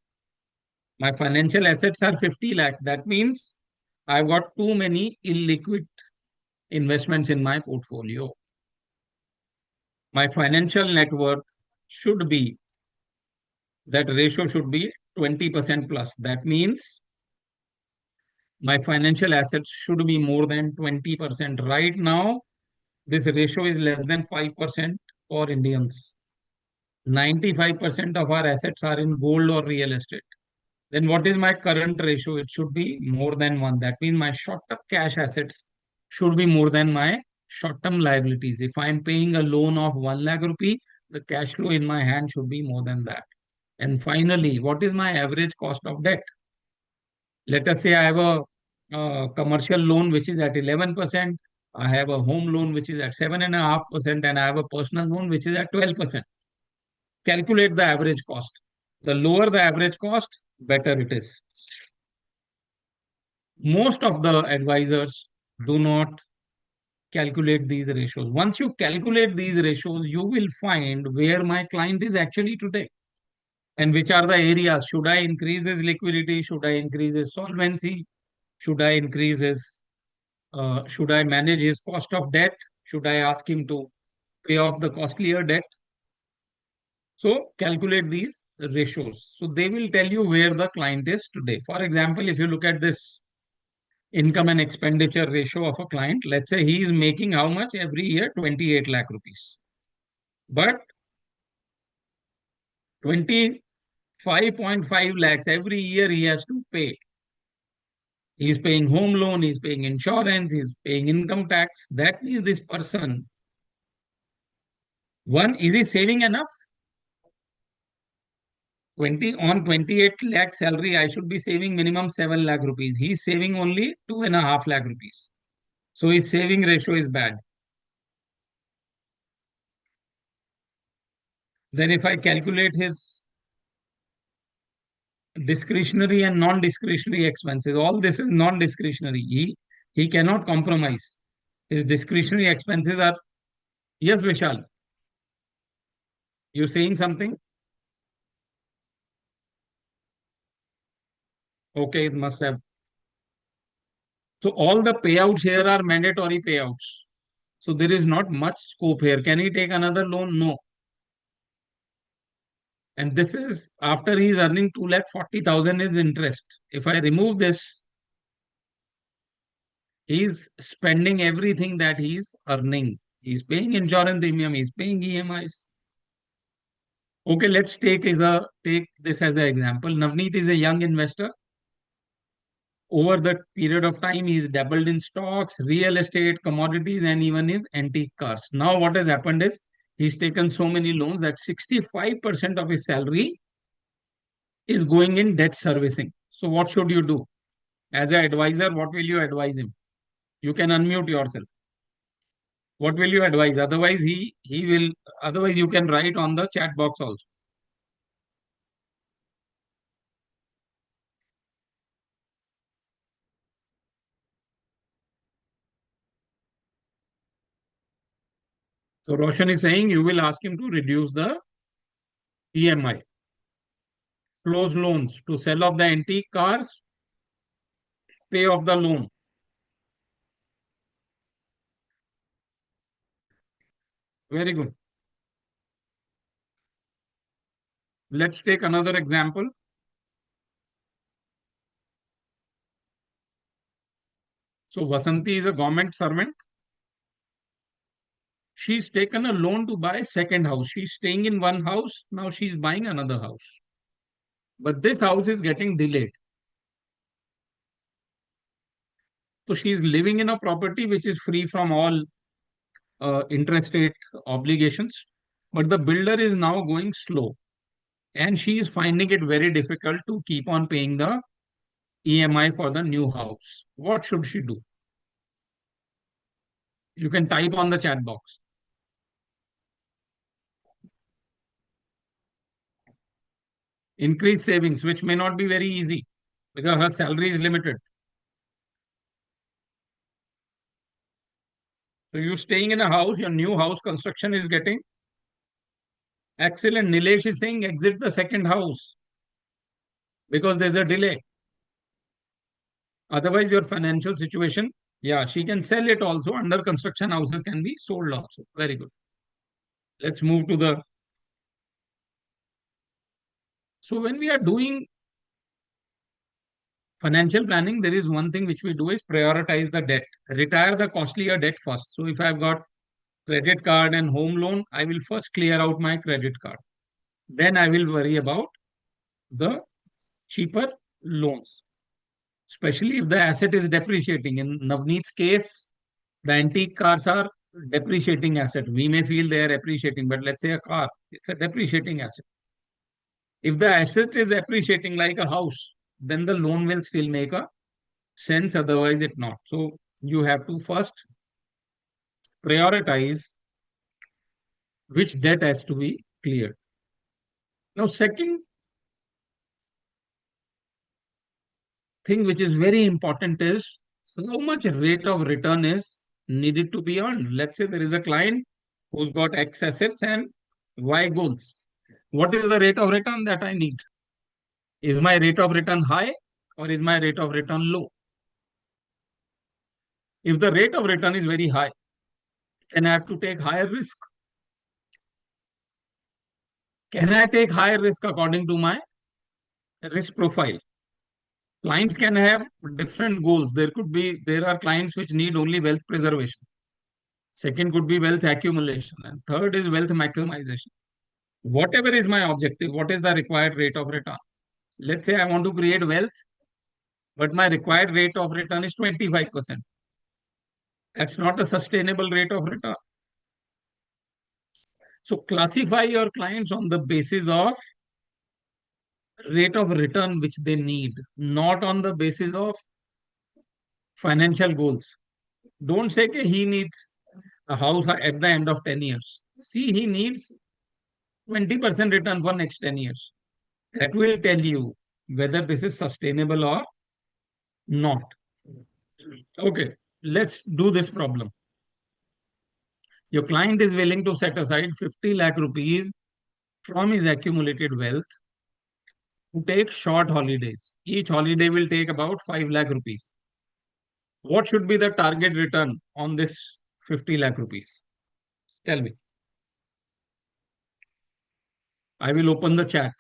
My financial assets are 50 lakh. That means I've got too many illiquid investments in my portfolio. My financial net worth should be, that ratio should be 20% plus. That means my financial assets should be more than 20%. Right now, this ratio is less than 5% for Indians. 95% of our assets are in gold or real estate. Then what is my current ratio? It should be more than 1. That means my short-term cash assets should be more than my short-term liabilities. If I'm paying a loan of 1 lakh rupee, the cash flow in my hand should be more than that. And finally, what is my average cost of debt? Let us say I have a commercial loan which is at 11%. I have a home loan which is at 7.5%, and I have a personal loan which is at 12%. Calculate the average cost. The lower the average cost, better it is. Most of the advisors do not calculate these ratios. Once you calculate these ratios, you will find where my client is actually today and which are the areas. Should I increase his liquidity? Should I increase his solvency? Should I increase his, should I manage his cost of debt? Should I ask him to pay off the costlier debt? So calculate these ratios. So they will tell you where the client is today. For example, if you look at this income and expenditure ratio of a client, let's say he is making how much every year? 28 lakh rupees. But 25.5 lakhs every year he has to pay. He's paying home loan, he's paying insurance, he's paying income tax. That means this person, one, is he saving enough? 28 lakh salary, I should be saving minimum 7 lakh rupees. He's saving only 2.5 lakh rupees. So his saving ratio is bad. Then if I calculate his discretionary and non-discretionary expenses, all this is non-discretionary. He cannot compromise. His discretionary expenses are, yes, Vishal. You saying something? Okay, it must have. So all the payouts here are mandatory payouts. So there is not much scope here. Can he take another loan? No. And this is after he's earning 2,40,000 is interest. If I remove this, he's spending everything that he's earning. He's paying insurance premium, he's paying EMIs. Okay, let's take this as an example. Navneet is a young investor. Over the period of time, he's dabbled in stocks, real estate, commodities, and even his antique cars. Now, what has happened is he's taken so many loans that 65% of his salary is going in debt servicing. So, what should you do? As an advisor, what will you advise him? You can unmute yourself. What will you advise? Otherwise, otherwise you can write on the chat box also. So Roshan is saying you will ask him to reduce the EMI, close loans, to sell off the antique cars, pay off the loan. Very good. Let's take another example. So Vasanti is a government servant. She's taken a loan to buy a second house. She's staying in one house. Now she's buying another house. But this house is getting delayed. So she's living in a property which is free from all interest rate obligations. But the builder is now going slow. And she is finding it very difficult to keep on paying the EMI for the new house. What should she do? You can type on the chat box. Increase savings, which may not be very easy because her salary is limited. So you're staying in a house, your new house construction is getting excellent. Nilesh is saying exit the second house because there's a delay. Otherwise, your financial situation, yeah, she can sell it also. Under construction houses can be sold also. Very good. Let's move to the. So when we are doing financial planning, there is one thing which we do is prioritize the debt, retire the costlier debt first. So if I've got credit card and home loan, I will first clear out my credit card. Then I will worry about the cheaper loans, especially if the asset is depreciating. In Navneet's case, the antique cars are depreciating asset. We may feel they are appreciating, but let's say a car, it's a depreciating asset. If the asset is appreciating like a house, then the loan will still make a sense, otherwise it not. So you have to first prioritize which debt has to be cleared. Now, second thing which is very important is how much rate of return is needed to be earned. Let's say there is a client who's got X assets and Y goals. What is the rate of return that I need? Is my rate of return high or is my rate of return low? If the rate of return is very high, then I have to take higher risk. Can I take higher risk according to my risk profile? Clients can have different goals. There are clients which need only wealth preservation. Second could be wealth accumulation. And third is wealth maximization. Whatever is my objective, what is the required rate of return? Let's say I want to create wealth, but my required rate of return is 25%. That's not a sustainable rate of return. So classify your clients on the basis of rate of return which they need, not on the basis of financial goals. Don't say that he needs a house at the end of 10 years. See, he needs 20% return for next 10 years. That will tell you whether this is sustainable or not. Okay. let's do this problem. Your client is willing to set aside 50 lakh rupees from his accumulated wealth to take short holidays. Each holiday will take about 5 lakh rupees. What should be the target return on this 50 lakh rupees? Tell me. I will open the chat.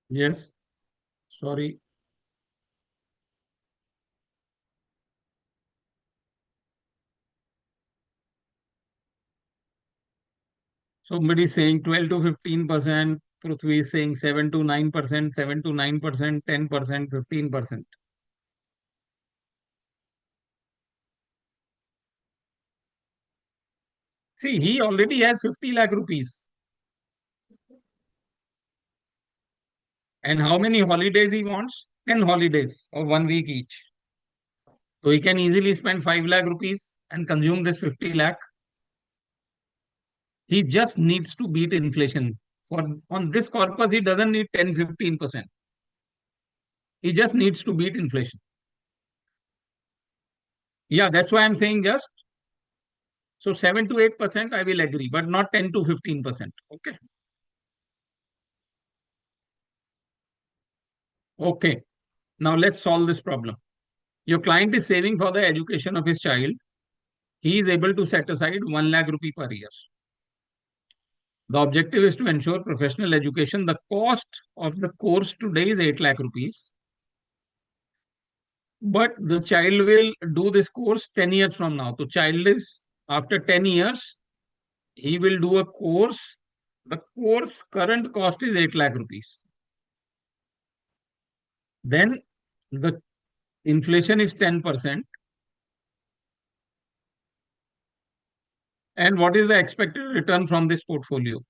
Yes. Sorry. Somebody is saying 12 to 15%. Prithvi is saying 7 to 9%, 7 to 9%, 10%, 15%. See, he already has 50 lakh rupees. And how many holidays he wants? 10 holidays or 1 week each. So he can easily spend 5 lakh rupees and consume this 50 lakh. He just needs to beat inflation. On this corpus, he doesn't need 10-15%. He just needs to beat inflation. Yeah, that's why I'm saying just. So 7 to 8%, I will agree, but not 10 to 15%. Okay. Okay. Now let's solve this problem. Your client is saving for the education of his child. He is able to set aside 1 lakh rupee per year. The objective is to ensure professional education. The cost of the course today is 8 lakh rupees. But the child will do this course 10 years from now. So child is, after 10 years, he will do a course. The course current cost is 8 lakh rupees. Then the inflation is 10%. And what is the expected return from this portfolio?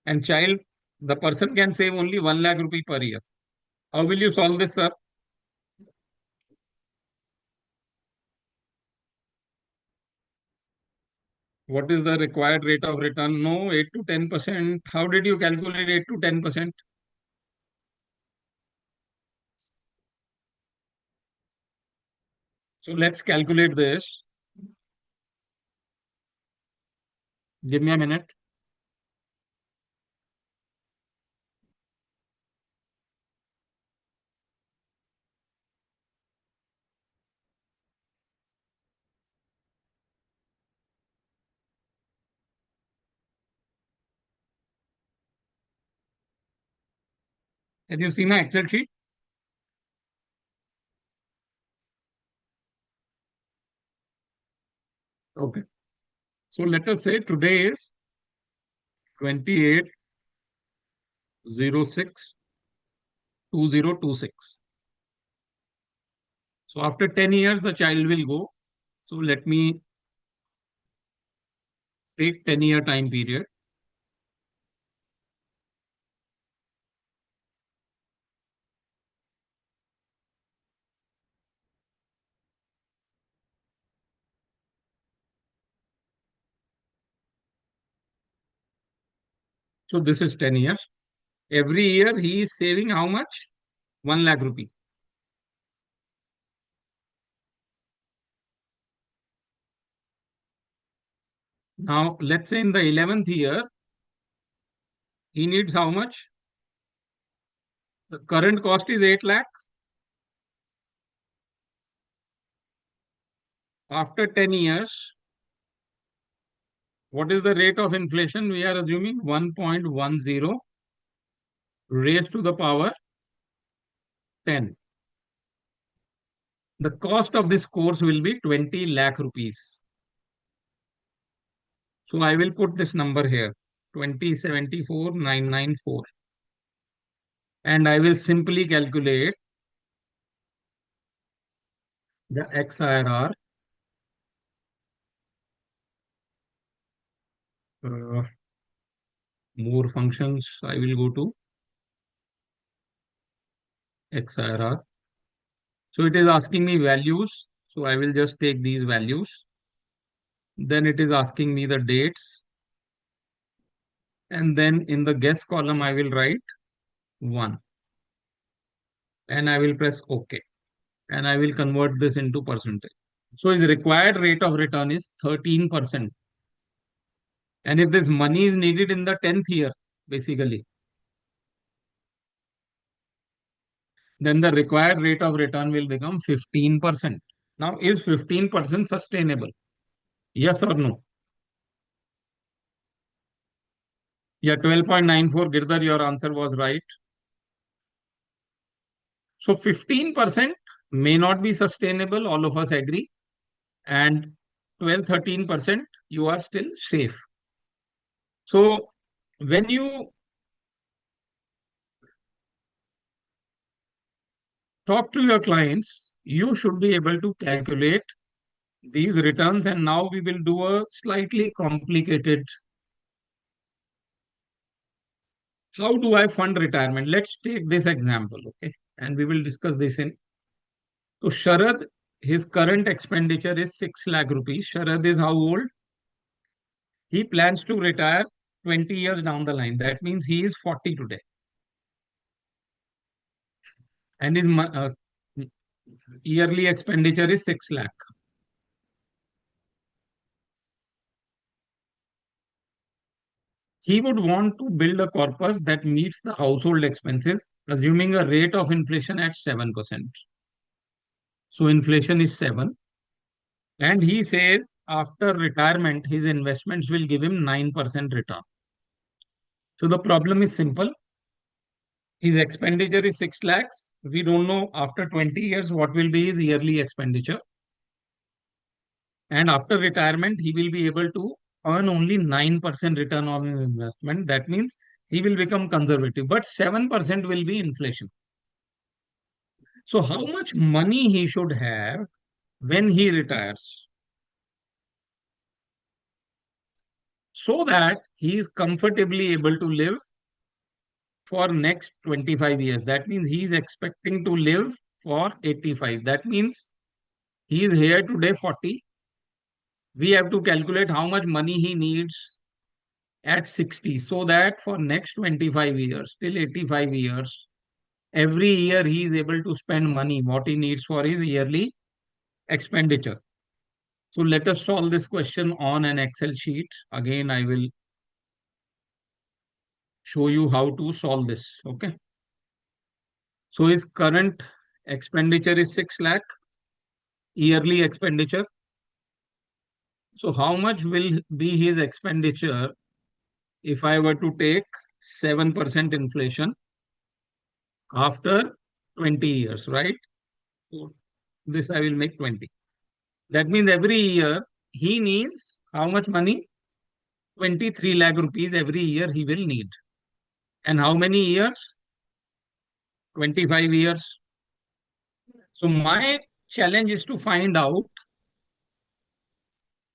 And child, the person can save only 1 lakh rupee per year. How will you solve this, sir? What is the required rate of return? No, 8 to 10%. How did you calculate 8 to 10%? So let's calculate this. Give me a minute. Can you see my Excel sheet? Okay. So let us say today is 28/06/2026. So after 10 years, the child will go. So let me take 10-year time period. So this is 10 years. Every year he is saving how much? 1 lakh rupee. Now let's say in the 11th year, he needs how much? The current cost is 8 lakh. After 10 years, what is the rate of inflation? We are assuming 1.10 raised to the power 10. The cost of this course will be 20 lakh rupees. So I will put this number here, 20,74,994. And I will simply calculate the XIRR. More functions, I will go to XIRR. So it is asking me values. So I will just take these values. Then it is asking me the dates. And then in the guess column, I will write 1. And I will press OK. And I will convert this into percentage. So his required rate of return is 13%. And if this money is needed in the 10th year, basically, then the required rate of return will become 15%. Now, is 15% sustainable? Yes or no? Yeah, 12.94, Girdhar, your answer was right. So 15% may not be sustainable, all of us agree. And 12-13%, you are still safe. So when you talk to your clients, you should be able to calculate these returns. And now we will do a slightly complicated. How do I fund retirement? Let's take this example, okay? And we will discuss this in. So Sharad, his current expenditure is 6 lakh rupees. Sharad is how old? He plans to retire 20 years down the line. That means he is 40 today. And his yearly expenditure is 6 lakh. He would want to build a corpus that meets the household expenses, assuming a rate of inflation at 7%. So inflation is 7. And he says after retirement, his investments will give him 9% return. So the problem is simple. His expenditure is 6 lakhs. We don't know after 20 years what will be his yearly expenditure. And after retirement, he will be able to earn only 9% return on his investment. That means he will become conservative, but 7% will be inflation. So how much money he should have when he retires, so that he is comfortably able to live for next 25 years. That means he is expecting to live for 85. That means he is here today 40. We have to calculate how much money he needs at 60, so that for next 25 years, till 85 years, every year he is able to spend money, what he needs for his yearly expenditure. So let us solve this question on an Excel sheet. Again, I will show you how to solve this. Okay. So his current expenditure is 6 lakh, yearly expenditure. So how much will be his expenditure if I were to take 7% inflation after 20 years, right? So this I will make 20. That means every year he needs how much money? 23 lakh rupees every year he will need. And how many years? 25 years. So my challenge is to find out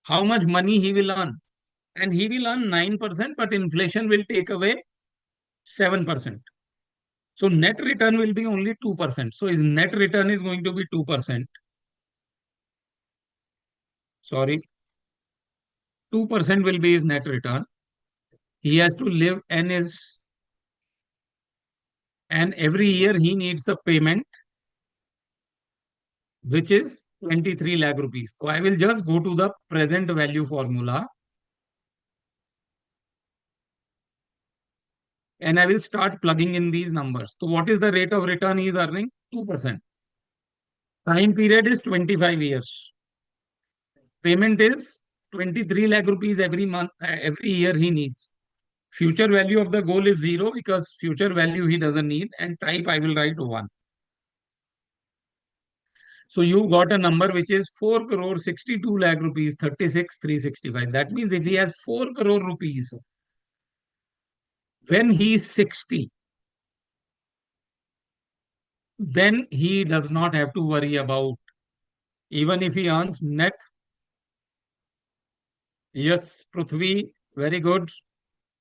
how much money he will earn. And he will earn 9%, but inflation will take away 7%. So net return will be only 2%. So his net return is going to be 2%. Sorry. 2% will be his net return. He has to live and every year he needs a payment, which is 23 lakh rupees. So I will just go to the present value formula. And I will start plugging in these numbers. So what is the rate of return he is earning? 2%. Time period is 25 years. Payment is 23 lakh rupees every month, every year he needs. Future value of the goal is 0 because future value he doesn't need, and type I will write 1. So you got a number which is 4 crore 62 lakh rupees 36,365. That means if he has 4 crore rupees when he is 60, then he does not have to worry about, even if he earns net. Yes, Prithvi, very good.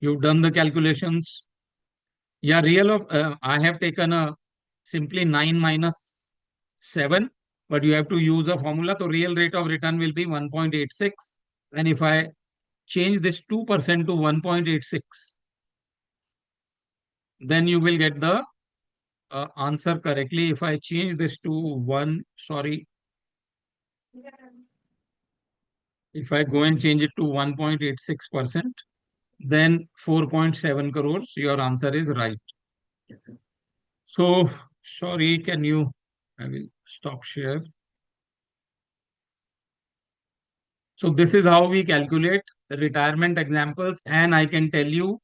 You've done the calculations. Yeah, I have taken a simply 9 minus 7, but you have to use a formula. So real rate of return will be 1.86. And if I change this 2% to 1.86, then you will get the answer correctly. If I change this to 1, sorry. If I go and change it to 1.86%, then 4.7 crores, your answer is right. So, sorry, I will stop share. So this is how we calculate retirement examples, and I can tell you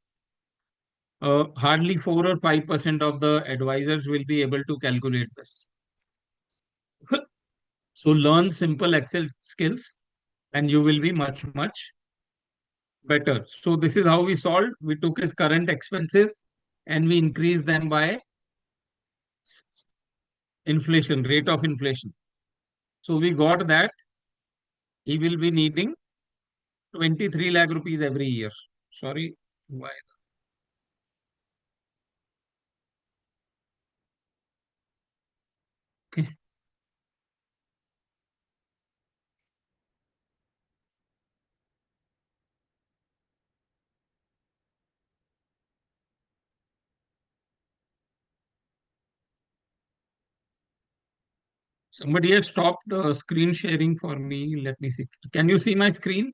hardly 4 or 5% of the advisors will be able to calculate this. So learn simple Excel skills and you will be much better. So this is how we solved. We took his current expenses and we increased them by inflation, rate of inflation. So we got that he will be needing 23 lakh rupees every year. Sorry, why? Okay. Somebody has stopped screen sharing for me. Let me see. Can you see my screen?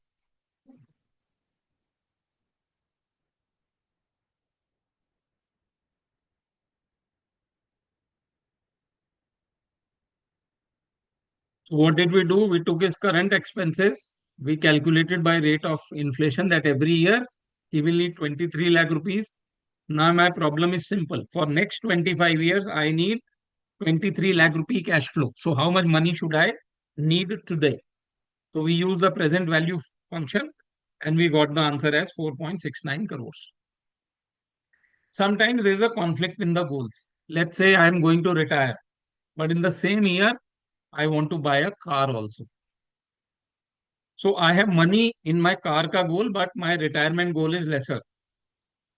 So what did we do? We took his current expenses. We calculated by rate of inflation that every year he will need 23 lakh rupees. Now my problem is simple. For next 25 years, I need 23 lakh rupee cash flow. So how much money should I need today? So we use the present value function and we got the answer as 4.69 crores. Sometimes there is a conflict in the goals. Let's say I am going to retire, but in the same year, I want to buy a car also. So I have money in my car ka goal, but my retirement goal is lesser.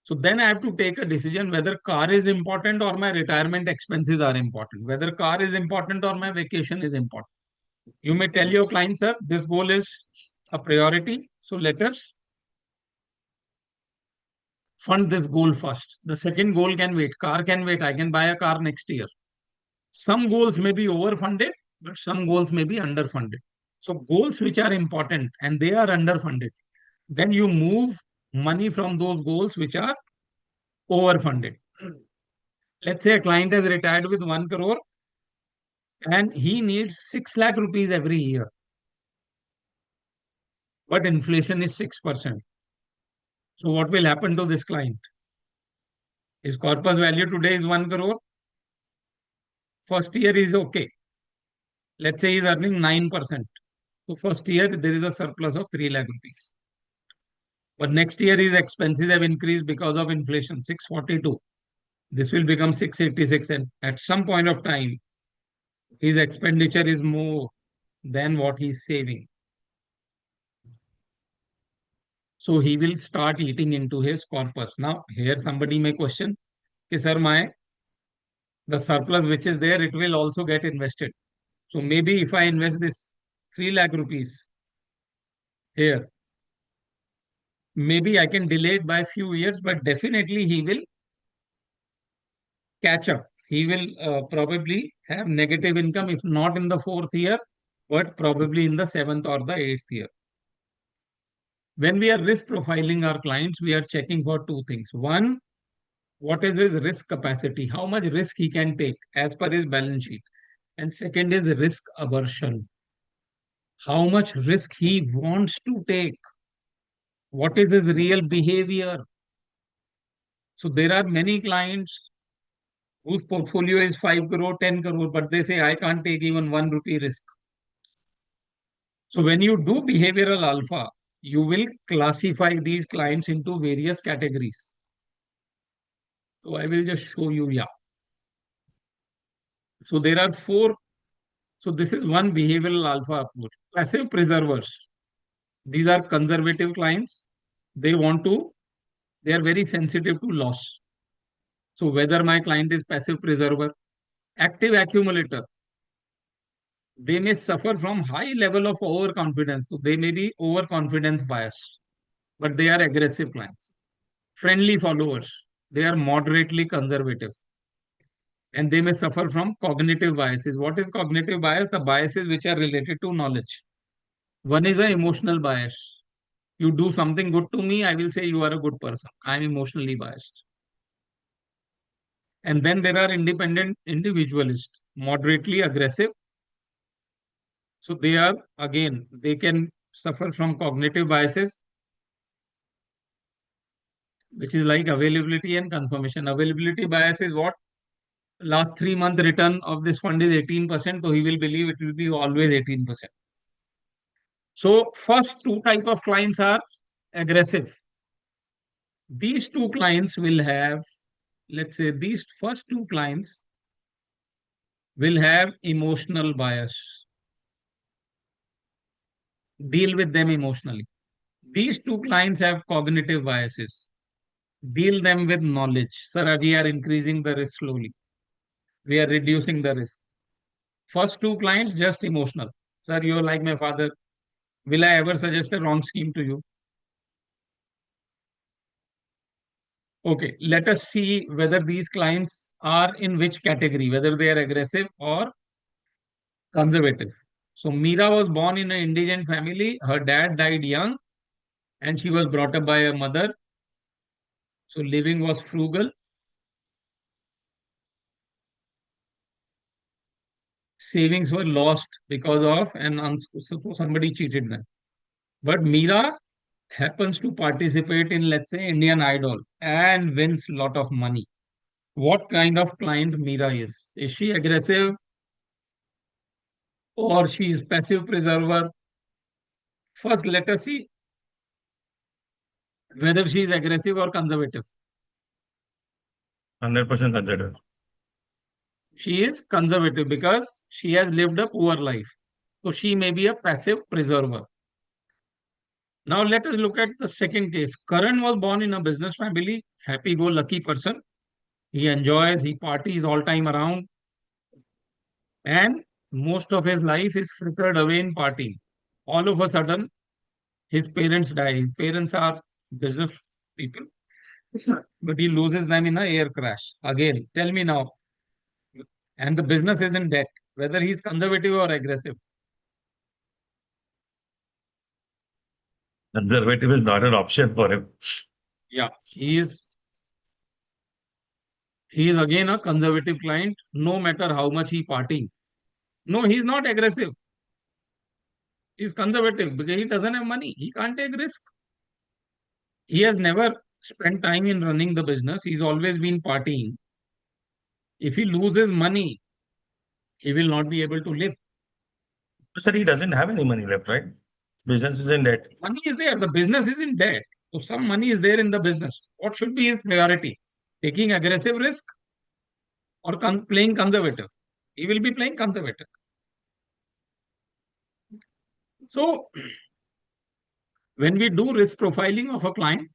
So then I have to take a decision whether car is important or my retirement expenses are important, whether car is important or my vacation is important. You may tell your client, sir, this goal is a priority. So let us fund this goal first. The second goal can wait. Car can wait. I can buy a car next year. Some goals may be overfunded, but some goals may be underfunded. So goals which are important and they are underfunded, then you move money from those goals which are overfunded. Let's say a client has retired with 1 crore and he needs 6 lakh rupees every year. But inflation is 6%. So what will happen to this client? His corpus value today is 1 crore. First year is okay. Let's say he's earning 9%. So first year there is a surplus of 3 lakh rupees. But next year his expenses have increased because of inflation, 642. This will become 686. And at some point of time, his expenditure is more than what he's saving. So he will start eating into his corpus. Now, here somebody may question, okay, sir, the surplus which is there, it will also get invested. So maybe if I invest this 3 lakh rupees here, maybe I can delay it by a few years, but definitely he will catch up. He will probably have negative income, if not in the 4th year, but probably in the 7th or the 8th year. When we are risk profiling our clients, we are checking for two things. One, what is his risk capacity? How much risk he can take as per his balance sheet? And second is risk aversion. How much risk he wants to take? What is his real behavior? So there are many clients whose portfolio is 5 crore, 10 crore, but they say, I can't take even 1 rupee risk. So when you do behavioral alpha, you will classify these clients into various categories. So I will just show you, yeah. So there are 4. So this is one behavioral alpha approach. Passive preservers. These are conservative clients. They are very sensitive to loss. So whether my client is passive preserver, active accumulator. they may suffer from high level of overconfidence. So they may be overconfidence bias, but they are aggressive clients. Friendly followers, they are moderately conservative. And they may suffer from cognitive biases. What is cognitive bias? The biases which are related to knowledge. One is an emotional bias. You do something good to me, I will say you are a good person. I'm emotionally biased. And then there are independent individualists, moderately aggressive. So they are, again, they can suffer from cognitive biases, which is like availability and confirmation. Availability bias is what? Last 3 month return of this fund is 18%, so he will believe it will be always 18%. So first two type of clients are aggressive. These two clients will have, let's say these first two clients will have emotional bias. Deal with them emotionally. These two clients have cognitive biases. Deal them with knowledge. Sir, we are increasing the risk slowly. We are reducing the risk. First two clients, just emotional. Sir, you're like my father. Will I ever suggest a wrong scheme to you? Okay, let us see whether these clients are in which category, whether they are aggressive or conservative. So Meera was born in an indigent family. Her dad died young and she was brought up by her mother. So living was frugal. Savings were lost because of so somebody cheated them. But Meera happens to participate in, let's say, Indian Idol and wins a lot of money. What kind of client Meera is? Is she aggressive or she is passive preserver? First, let us see whether she is aggressive or conservative. 100% considered. She is conservative because she has lived a poor life. So she may be a passive preserver. Now let us look at the second case. Karan was born in a business family, happy-go-lucky person. He enjoys, he parties all time around. And most of his life is frittered away in partying. All of a sudden, his parents die. His parents are business people, but he loses them in an air crash. Again, tell me now. And the business is in debt, whether he's conservative or aggressive. Conservative is not an option for him. Yeah, he is again a conservative client, no matter how much he partying. No, he's not aggressive. He's conservative because he doesn't have money. He can't take risk. He has never spent time in running the business. He's always been partying. If he loses money, he will not be able to live. Sir, he doesn't have any money left, right? Business is in debt. Money is there. The business is in debt. So some money is there in the business. What should be his priority? Taking aggressive risk or playing conservative? He will be playing conservative. So when we do risk profiling of a client,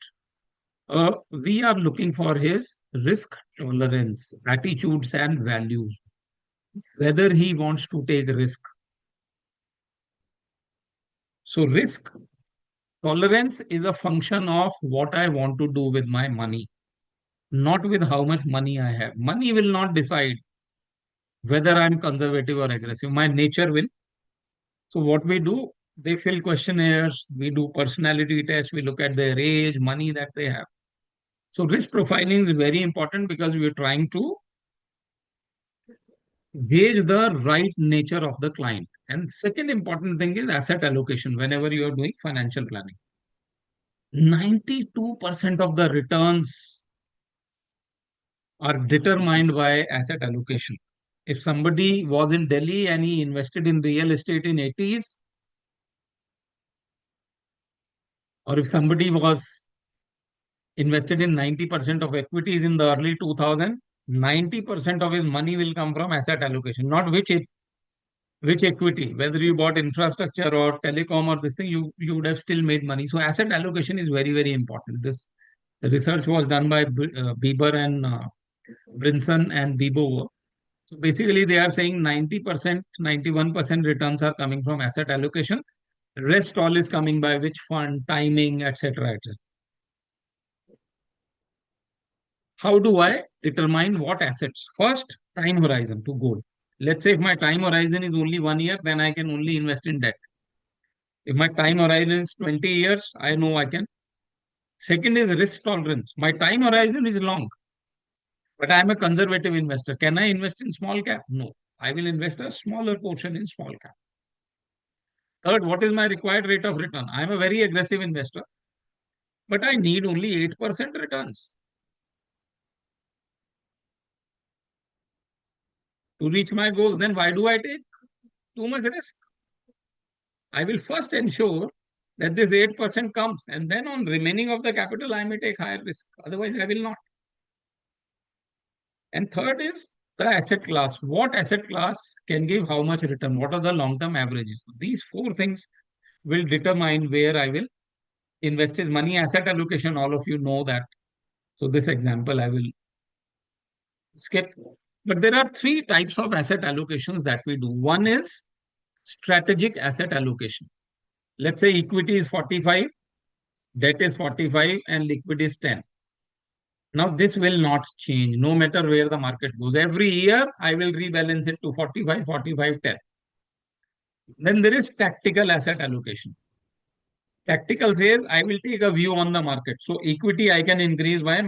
we are looking for his risk tolerance, attitudes and values, whether he wants to take risk. So risk tolerance is a function of what I want to do with my money, not with how much money I have. Money will not decide whether I'm conservative or aggressive. My nature will. So what we do, they fill questionnaires, we do personality tests, we look at their age, money that they have. So risk profiling is very important because we are trying to gauge the right nature of the client. And second important thing is asset allocation whenever you are doing financial planning. 92% of the returns are determined by asset allocation. If somebody was in Delhi and he invested in real estate in 80s, or if somebody was invested in 90% of equities in the early 2000s, 90% of his money will come from asset allocation, not which equity, whether you bought infrastructure or telecom or this thing, you would have still made money. So asset allocation is very, very important. This research was done by Bieber and Brinson and Bibo. So basically they are saying 90%, 91% returns are coming from asset allocation. Rest all is coming by which fund, timing, etc. etc. How do I determine what assets? First, time horizon to goal. Let's say if my time horizon is only 1 year, then I can only invest in debt. If my time horizon is 20 years, I know I can. Second is risk tolerance. My time horizon is long, but I am a conservative investor. Can I invest in small cap? No. I will invest a smaller portion in small cap. Third, what is my required rate of return? I am a very aggressive investor, but I need only 8% returns to reach my goals. Then why do I take too much risk? I will first ensure that this 8% comes, and then on remaining of the capital, I may take higher risk. Otherwise, I will not. And third is the asset class. What asset class can give how much return? What are the long-term averages? These four things will determine where I will invest his money. Asset allocation, all of you know that. So this example I will skip. But there are three types of asset allocations that we do. One is strategic asset allocation. Let's say equity is 45, debt is 45, and liquid is 10. Now, this will not change no matter where the market goes. Every year, I will rebalance it to 45, 45, 10. Then there is tactical asset allocation. Tactical says I will take a view on the market. So equity I can increase by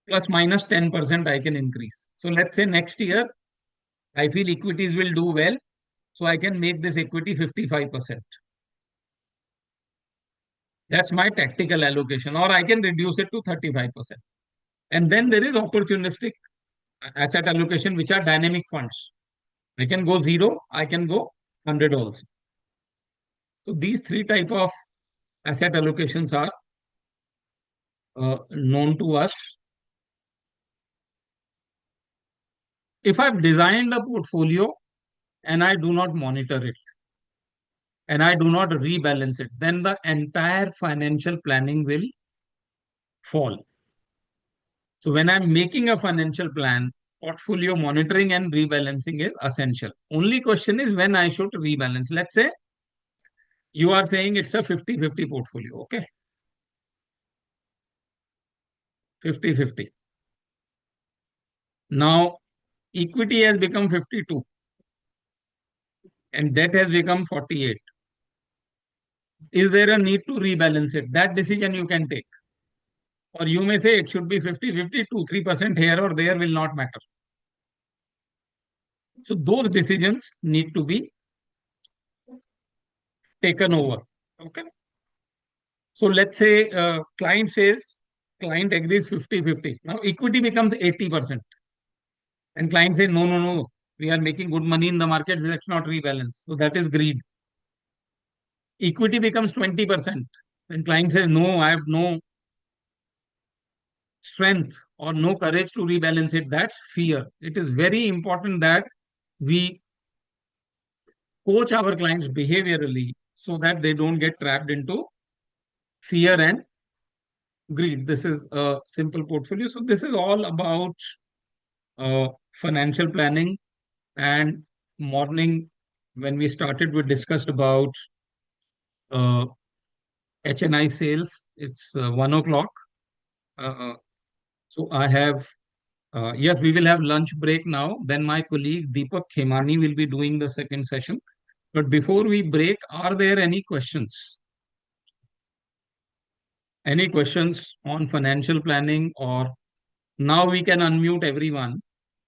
plus minus 10% I can increase. So let's say next year, I feel equities will do well. So I can make this equity 55%. That's my tactical allocation, or I can reduce it to 35%. And then there is opportunistic asset allocation, which are dynamic funds. I can go 0, I can go 100 also. So these three type of asset allocations are known to us. If I've designed a portfolio and I do not monitor it, and I do not rebalance it, then the entire financial planning will fall. So when I'm making a financial plan, portfolio monitoring and rebalancing is essential. Only question is when I should rebalance. Let's say you are saying it's a 50-50 portfolio, okay? 50-50. Now, equity has become 52 and debt has become 48. Is there a need to rebalance it? That decision you can take. Or you may say it should be 50-50, 2-3% here or there will not matter. So those decisions need to be taken over. Okay. So let's say client agrees 50-50. Now equity becomes 80%. And client says, no, we are making good money in the market, let's not rebalance. So that is greed. Equity becomes 20%. And client says, no, I have no strength or no courage to rebalance it. That's fear. It is very important that we coach our clients behaviorally so that they don't get trapped into fear and greed. This is a simple portfolio. So this is all about financial planning. And morning, when we started, we discussed about HNI sales. It's 1 o'clock. So I have, yes, we will have lunch break now. Then my colleague Deepak Khemani will be doing the second session. But before we break, are there any questions? Any questions on financial planning? Or now we can unmute everyone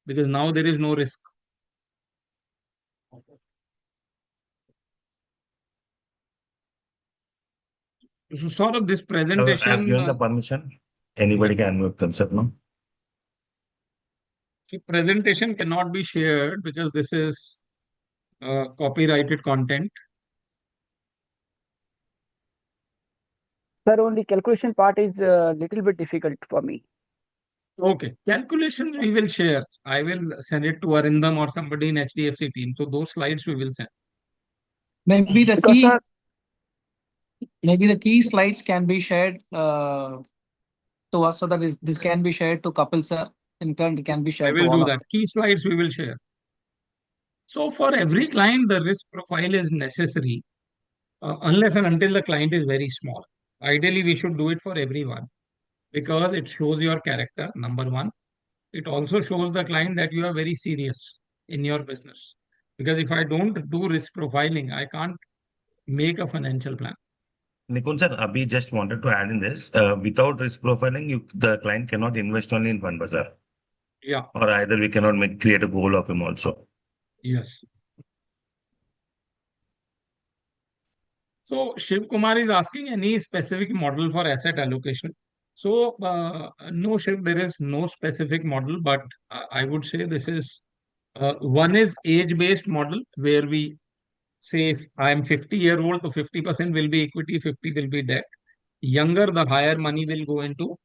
because now there is no risk. So sort of this presentation. I've given the permission. Anybody can unmute themselves now. So presentation cannot be shared because this is copyrighted content. Sir, only calculation part is a little bit difficult for me. Okay, calculations we will share. I will send it to Arindam or somebody in HDFC team. So those slides we will send. Maybe the Because, key, sir, maybe the key slides can be shared to us so that this can be shared to Kapil sir in turn it can be I shared to will all do of that. Key slides we will share. So for every client, the risk profile is necessary unless and until the client is very small. Ideally, we should do it for everyone because it shows your character, number one. It also shows the client that you are very serious in your business. Because if I don't do risk profiling, I can't make a financial plan. Nikunj sir, Abhi just wanted to add in this. Without risk profiling, the client cannot invest only in Fund Bazaar. Yeah. Or either we cannot create a goal of him also. Yes. So Shiv Kumar is asking any specific model for asset allocation. So no, Shiv, there is no specific model, but I would say this is one is age-based model where we say if I am 50-year-old, so 50% will be equity, 50 will be debt. Younger, the higher money will go into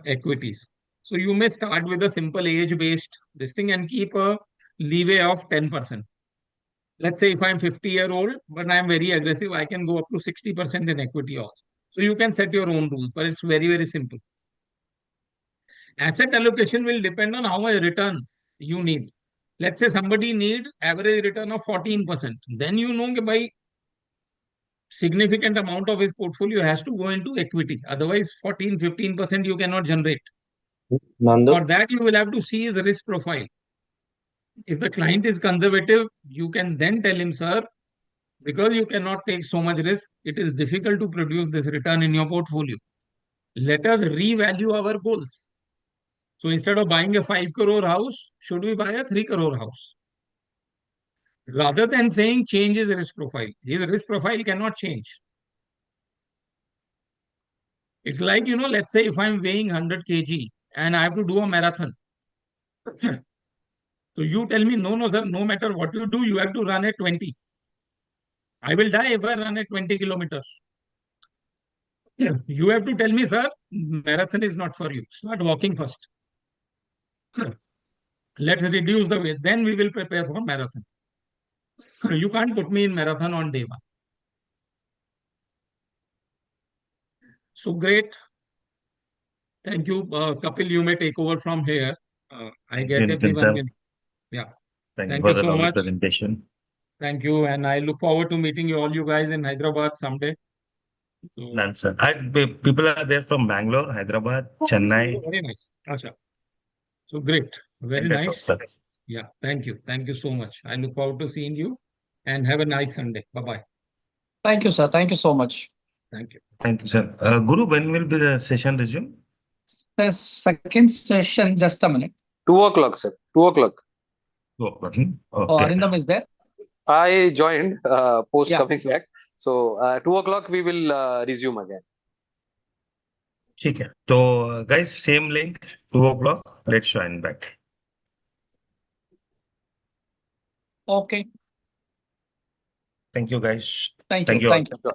equities. So you may start with a simple age-based this thing and keep a leeway of 10%. Let's say if I'm 50-year-old, but I'm very aggressive, I can go up to 60% in equity also. So you can set your own rules, but it's very, very simple. Asset allocation will depend on how much return you need. Let's say somebody needs average return of 14%. Then you know that by significant amount of his portfolio has to go into equity. Otherwise, 14, 15% you cannot generate. For that, you will have to see his risk profile. If the client is conservative, you can then tell him, sir, because you cannot take so much risk, it is difficult to produce this return in your portfolio. Let us revalue our goals. So instead of buying a 5 crore house, should we buy a 3 crore house? Rather than saying change his risk profile. His risk profile cannot change. It's like, let's say if I'm weighing 100 kg and I have to do a marathon. So you tell me, no, sir, no matter what you do, you have to run at 20. I will die if I run at 20 kilometers. You have to tell me, sir, marathon is not for you. Start walking first. Let's reduce the weight. Then we will prepare for marathon. You can't put me in marathon on day one. So great. Thank you. Kapil, you may take over from here. I guess everyone will. Yeah. Thank you for the so lovely much. presentation. Thank you. And I look forward to meeting all you guys in Hyderabad someday. So, Done, sir. People are there from Bangalore, Hyderabad, Chennai. Very nice. Achha. So great. Very That's all, nice. sir. Yeah. Thank you. Thank you so much. I look forward to seeing you and have a nice Sunday. Bye-bye. Thank you, sir. Thank you so much. Thank you. Thank you, sir. Guru, when will be the session resume? The second session, just a minute. 2 o'clock, sir. 2 o'clock. 2 o'clock. Oh, Okay. Arindam is there? I joined post Yeah. coming back. So 2 o'clock we will resume again. Okay. So, guys, same link, 2 o'clock. Let's join back. Okay. Thank you, guys. Thank Thank you. you all. Thank you.